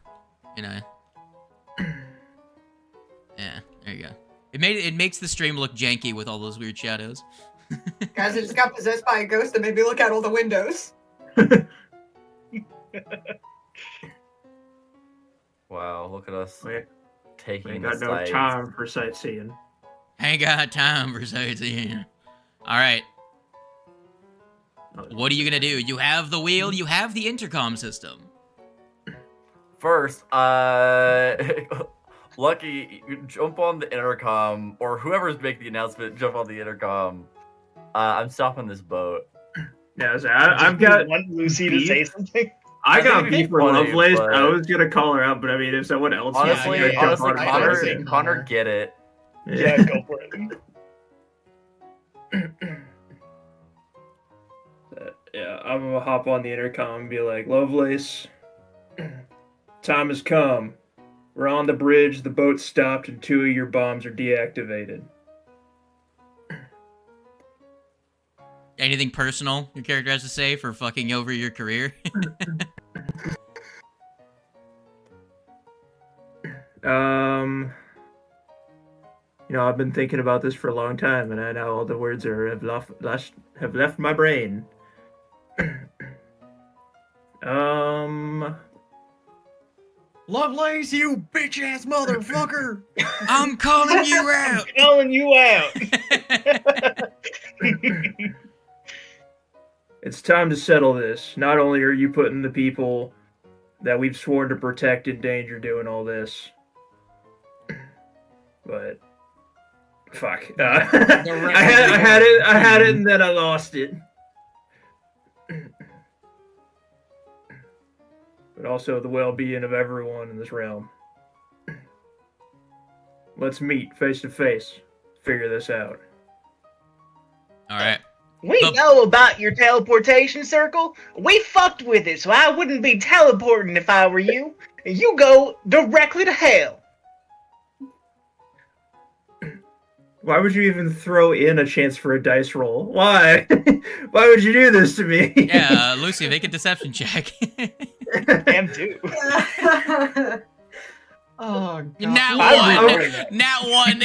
Yeah, there you go. It makes the stream look janky with all those weird shadows. Guys, I just got possessed by a ghost that made me look out all the windows. Wow, look at us We taking ain't the got no sides. time for sightseeing. Ain't got time for sightseeing. All right, what are you gonna do? You have the wheel. You have the intercom system. First, Lucky, you jump on the intercom, or whoever's making the announcement, jump on the intercom. I'm stopping this boat. Yeah, so I've got want Lucy to beef. say something. I I got think it'd be beef for funny, Lovelace. but- I was gonna call her out, but I mean, if someone else Honestly, wants to jump honestly, on it, Connor- fine. Connor, get it. Yeah, go for it. Yeah, I'm gonna hop on the intercom and be like, Lovelace, time has come. We're on the bridge, the boat stopped, and 2 of your bombs are deactivated. Anything personal your character has to say for fucking over your career? I've been thinking about this for a long time, and I know all the words have left my brain. Lovelace, you bitch ass motherfucker! I'm calling you out. Calling you out. It's time to settle this. Not only are you putting the people that we've sworn to protect in danger doing all this, but fuck. I had it, and then I lost it. But also the well-being of everyone in this realm. Let's meet face to face. Figure this out. All right. We The- know about your teleportation circle. We fucked with it, so I wouldn't be teleporting if I were you. You go directly to hell. Why would you even throw in a chance for a dice roll? Why? Why would you do this to me? Yeah, Lucy, make a deception check. Damn, dude. Oh, God. Nat I'm one. re-rolling it. Nat one.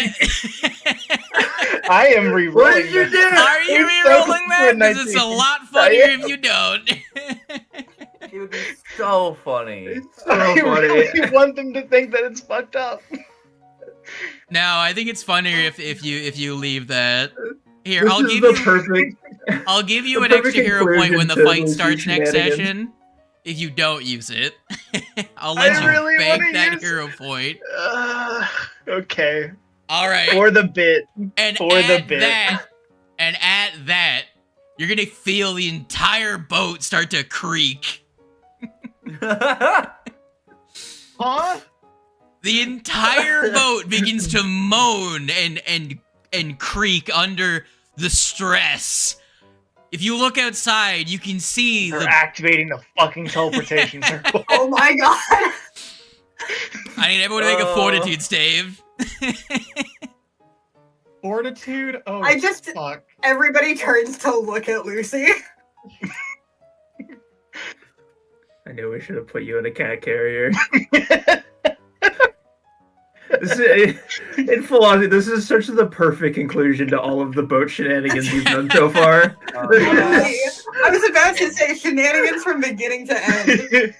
I am re-rolling. What did you it. do? Are you It's so re-rolling that? Because it's a 19. lot funnier if you don't. It would be so funny. It's so I funny. really want them to think that it's fucked up. No, I think it's funnier if you leave that. Here, This I'll is give the you perfect. I'll give you the an extra perfect hero point when the conclusion to fight Lucy's starts next shenanigans. session. If you don't use it, I'll I let you really bank wanna that use- hero point. Okay. All right. For the bit. And For the bit. at that, you're gonna feel the entire boat start to creak. Huh? The entire boat begins to moan and creak under the stress. If you look outside, you can see They're the activating the fucking teleportation circle. Oh my god. I need everyone to make a fortitude save. Fortitude? Oh, I just- fuck. Everybody turns to look at Lucy. I knew we should have put you in a cat carrier. In full honesty, this is such the perfect conclusion to all of the boat shenanigans you've done so far. I was about to say shenanigans from beginning to end.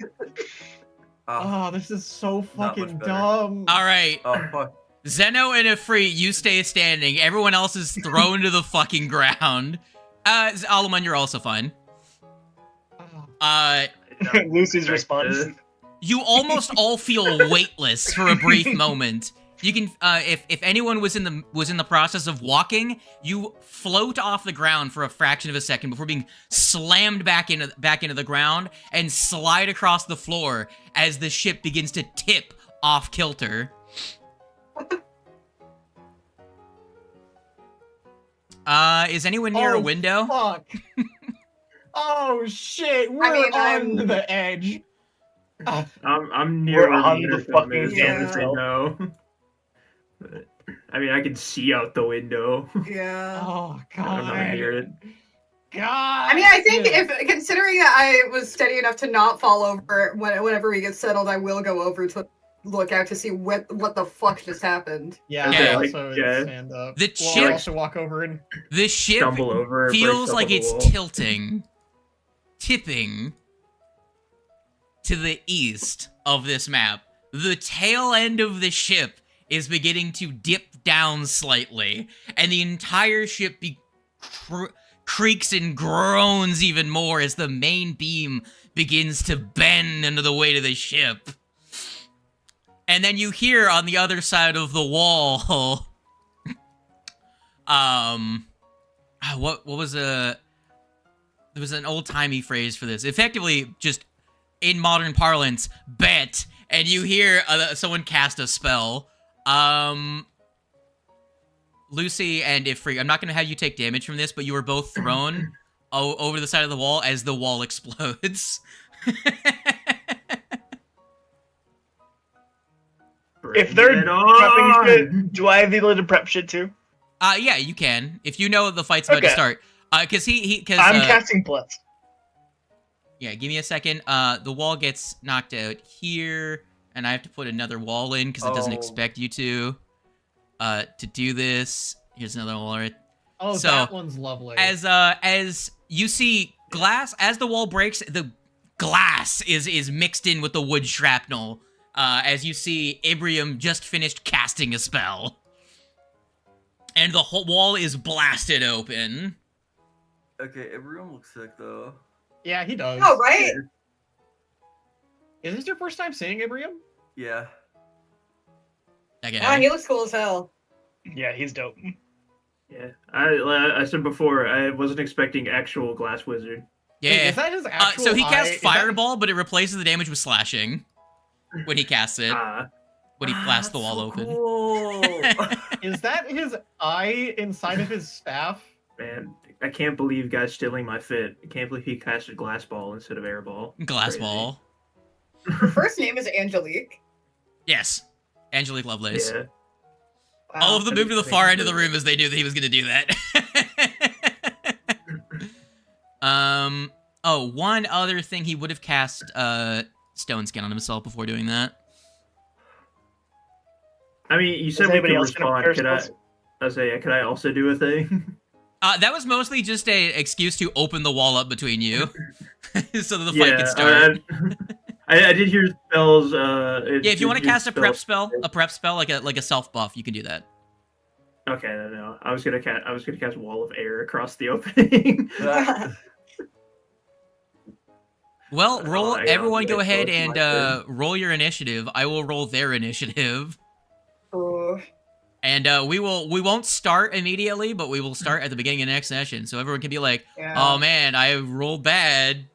Oh, this is so Not much fucking better. dumb. All right. Oh fuck. Zeno and Ifrit, you stay standing. Everyone else is thrown to the fucking ground. Alaman, you're also fine. Lucy's response. You almost all feel weightless for a brief moment. You can, if anyone was in the process of walking, you float off the ground for a fraction of a second before being slammed back into the ground and slide across the floor as the ship begins to tip off kilter. Is anyone near a window? Fuck. Oh shit, we're on the edge. I'm near We're on the intercom fucking is, standstill. honestly, no. But, I mean, I can see out the window. Yeah. Oh I don't know god. near it. God. I mean, I think if considering that I was steady enough to not fall over whenever we get settled, I will go over to look out to see what the fuck just happened. Yeah, Okay, I like, also yeah. stand up. The Well, chip- I also walk over and The ship Stumble over. brace feels up like on the it's wall. tilting, tipping to the east of this map. The tail end of the ship is beginning to dip down slightly, and the entire ship creaks and groans even more as the main beam begins to bend under the weight of the ship. And then you hear on the other side of the wall, what was there was an old-timey phrase for this. Effectively, just in modern parlance, bet, and you hear someone cast a spell. Lucy and Ifrit, I'm not going to have you take damage from this, but you were both thrown over the side of the wall as the wall explodes. If they're Bring it prepping on! shit, do I have the ability to prep shit too? Yeah, you can. If you know the fight's about to Okay. start. Cause I'm casting Blitz. Yeah, give me a second. The wall gets knocked out here, and I have to put another wall in because it doesn't Oh. expect you to do this. Here's another wall right. oh, So, that one's lovely. As you see glass, as the wall breaks, the glass is mixed in with the wood shrapnel. As you see, Ibrium just finished casting a spell, and the whole wall is blasted open. Okay, everyone looks sick though. Yeah, he does. Oh, right? Is this your first time seeing Ibrium? Yeah. Okay. Oh, he looks cool as hell. Yeah, he's dope. Yeah, I said before, I wasn't expecting actual glass wizard. Yeah. Wait, is that his actual So he eye? casts Is that- Fireball, but it replaces the damage with slashing when he casts it. When he blasts the That's wall so open. cool. Is that his eye inside of his staff? Man, I can't believe you guys stealing my fit. I can't believe he casted glass ball instead of air ball. Glass Crazy. ball. Her first name is Angelique. Yes. Angelique Lovelace. Yeah. Wow. All of them moved to the far end of the room as they knew that he was going to do that. Oh, one other thing, he would have cast Stone Skin on himself before doing that. I mean, you said we anybody could else gonna respond. prepare Could I? spells? I was saying, could I also do a thing? That was mostly just a excuse to open the wall up between you, so that the fight could start. I did hear spells. Yeah, if you want to cast a prep spell, like a self buff, you can do that. Okay, no. I was gonna cast Wall of Air across the opening. Well, roll. I got Everyone, go it. ahead It's and my turn. roll your initiative. I will roll their initiative, Ooh. and we won't start immediately, but we will start at the beginning of the next session, so everyone can be like, Yeah. "Oh man, I rolled bad."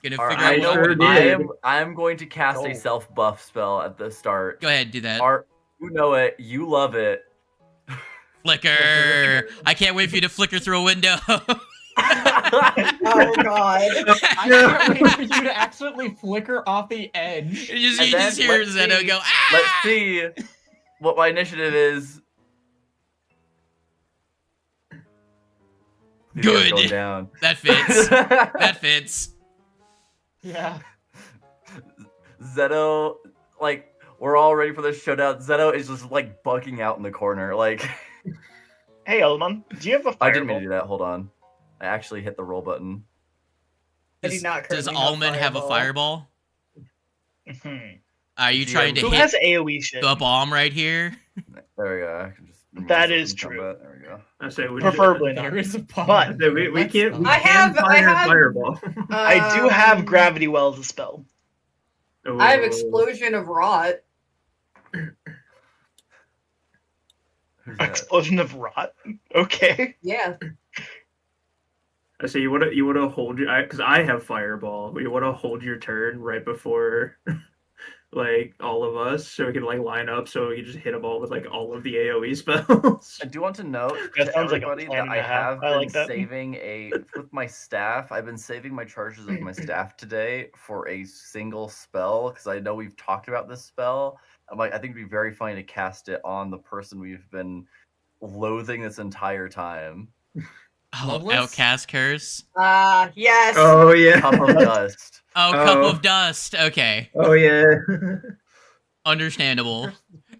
Gonna All figure right, out I know sure what. did. I'm going to cast a Oh. self buff spell at the start. Go ahead, do that. Art, you know it. You love it. Flicker. I can't wait for you to flicker through a window. Oh god. I can't wait for you to accidentally flicker off the edge. You And just then hear let's Zeno see- go, ah! Let's see what my initiative is. These guys Good. Going down. That fits. That fits. Yeah. Zeto, like, we're all ready for this showdown. Zeto is just like bucking out in the corner. Like, Hey, Elmon, do you have a I fireball? didn't mean to do that. Hold on. I actually hit the roll button. I do Does, not does currently have Almond have a fireball? Mhm. Are you GM trying to Who hit has AoE shit? the bomb right here? There we go. I can just remove That myself is from true. combat. There we go. I say we Preferably not. There is a bomb. But we can't. We I can have- I fire have- fireball. I do have Gravity Well as a spell. I have Oh. Explosion of Rot. Who's that? Explosion of Rot? Okay. Yeah. I say you wanna hold your because I have fireball. But you wanna hold your turn right before, like all of us, so we can like line up, so we can just hit them all with like all of the AOE spells. I do want to note That to sounds like a everybody plan that and I a half. have I been like that. saving with my staff. I've been saving my charges of my staff today for a single spell because I know we've talked about this spell. I think it'd be very funny to cast it on the person we've been loathing this entire time. Oh, Loveless? Outcast Curse. Yes. Oh yeah. Cup of Dust. Oh, Cup Oh. of Dust. Okay. Oh yeah. Understandable.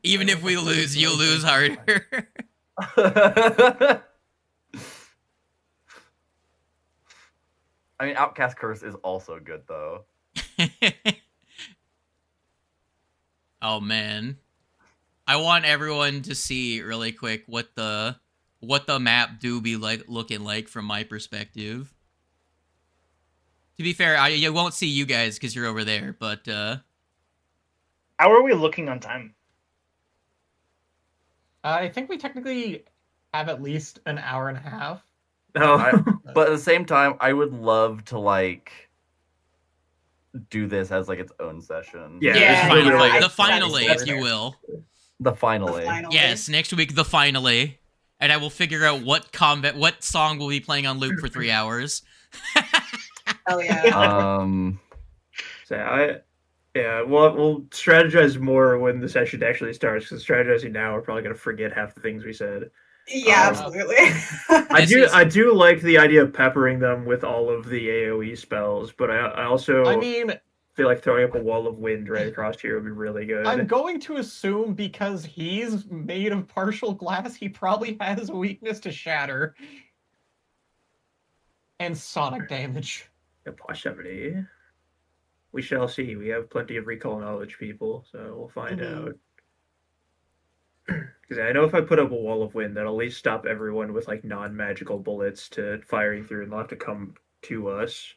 Even if we lose, you lose harder. I mean, Outcast Curse is also good though. Oh man. I want everyone to see really quick what the map do be like looking like from my perspective. To be fair, I won't see you guys because you're over there, but How are we looking on time? I think we technically have at least an hour and a half. Oh. But at the same time, I would love to like do this as like its own session. Yeah, Yeah, this is the, really I- the finally, that's if you fair. will. The finally. Finally. Yes, next week the finally, and I will figure out what song we'll be playing on loop for 3 hours. Hell yeah. So we'll strategize more when the session actually starts. Because strategizing now, we're probably gonna forget half the things we said. Yeah, Um, absolutely. I do like the idea of peppering them with all of the AOE spells, but I also I mean, feel like throwing up a wall of wind right across here would be really good. I'm going to assume because he's made of partial glass, he probably has a weakness to shatter and sonic damage. A possibility. We shall see. We have plenty of recall knowledge, people, so we'll find Mhm. out. Because I know if I put up a wall of wind, that'll at least stop everyone with like non-magical bullets to firing through and they'll have to come to us.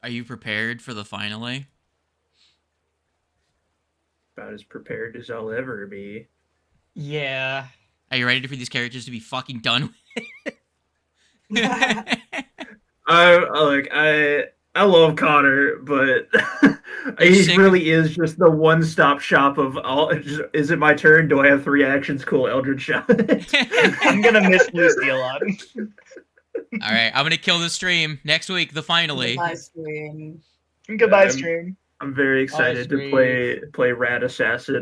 Are you prepared for the finally? About as prepared as I'll ever be. Yeah. Are you ready for these characters to be fucking done with? I love Connor, but he sick really is just the one-stop shop of all. Is it my turn? Do I have 3 actions? Cool, Eldritch Shot. I'm gonna miss Lucy a lot. All right, I'm gonna kill the stream next week. The finally. Live stream. Goodbye, Um, stream. I'm very excited to stream. play Rat Assassin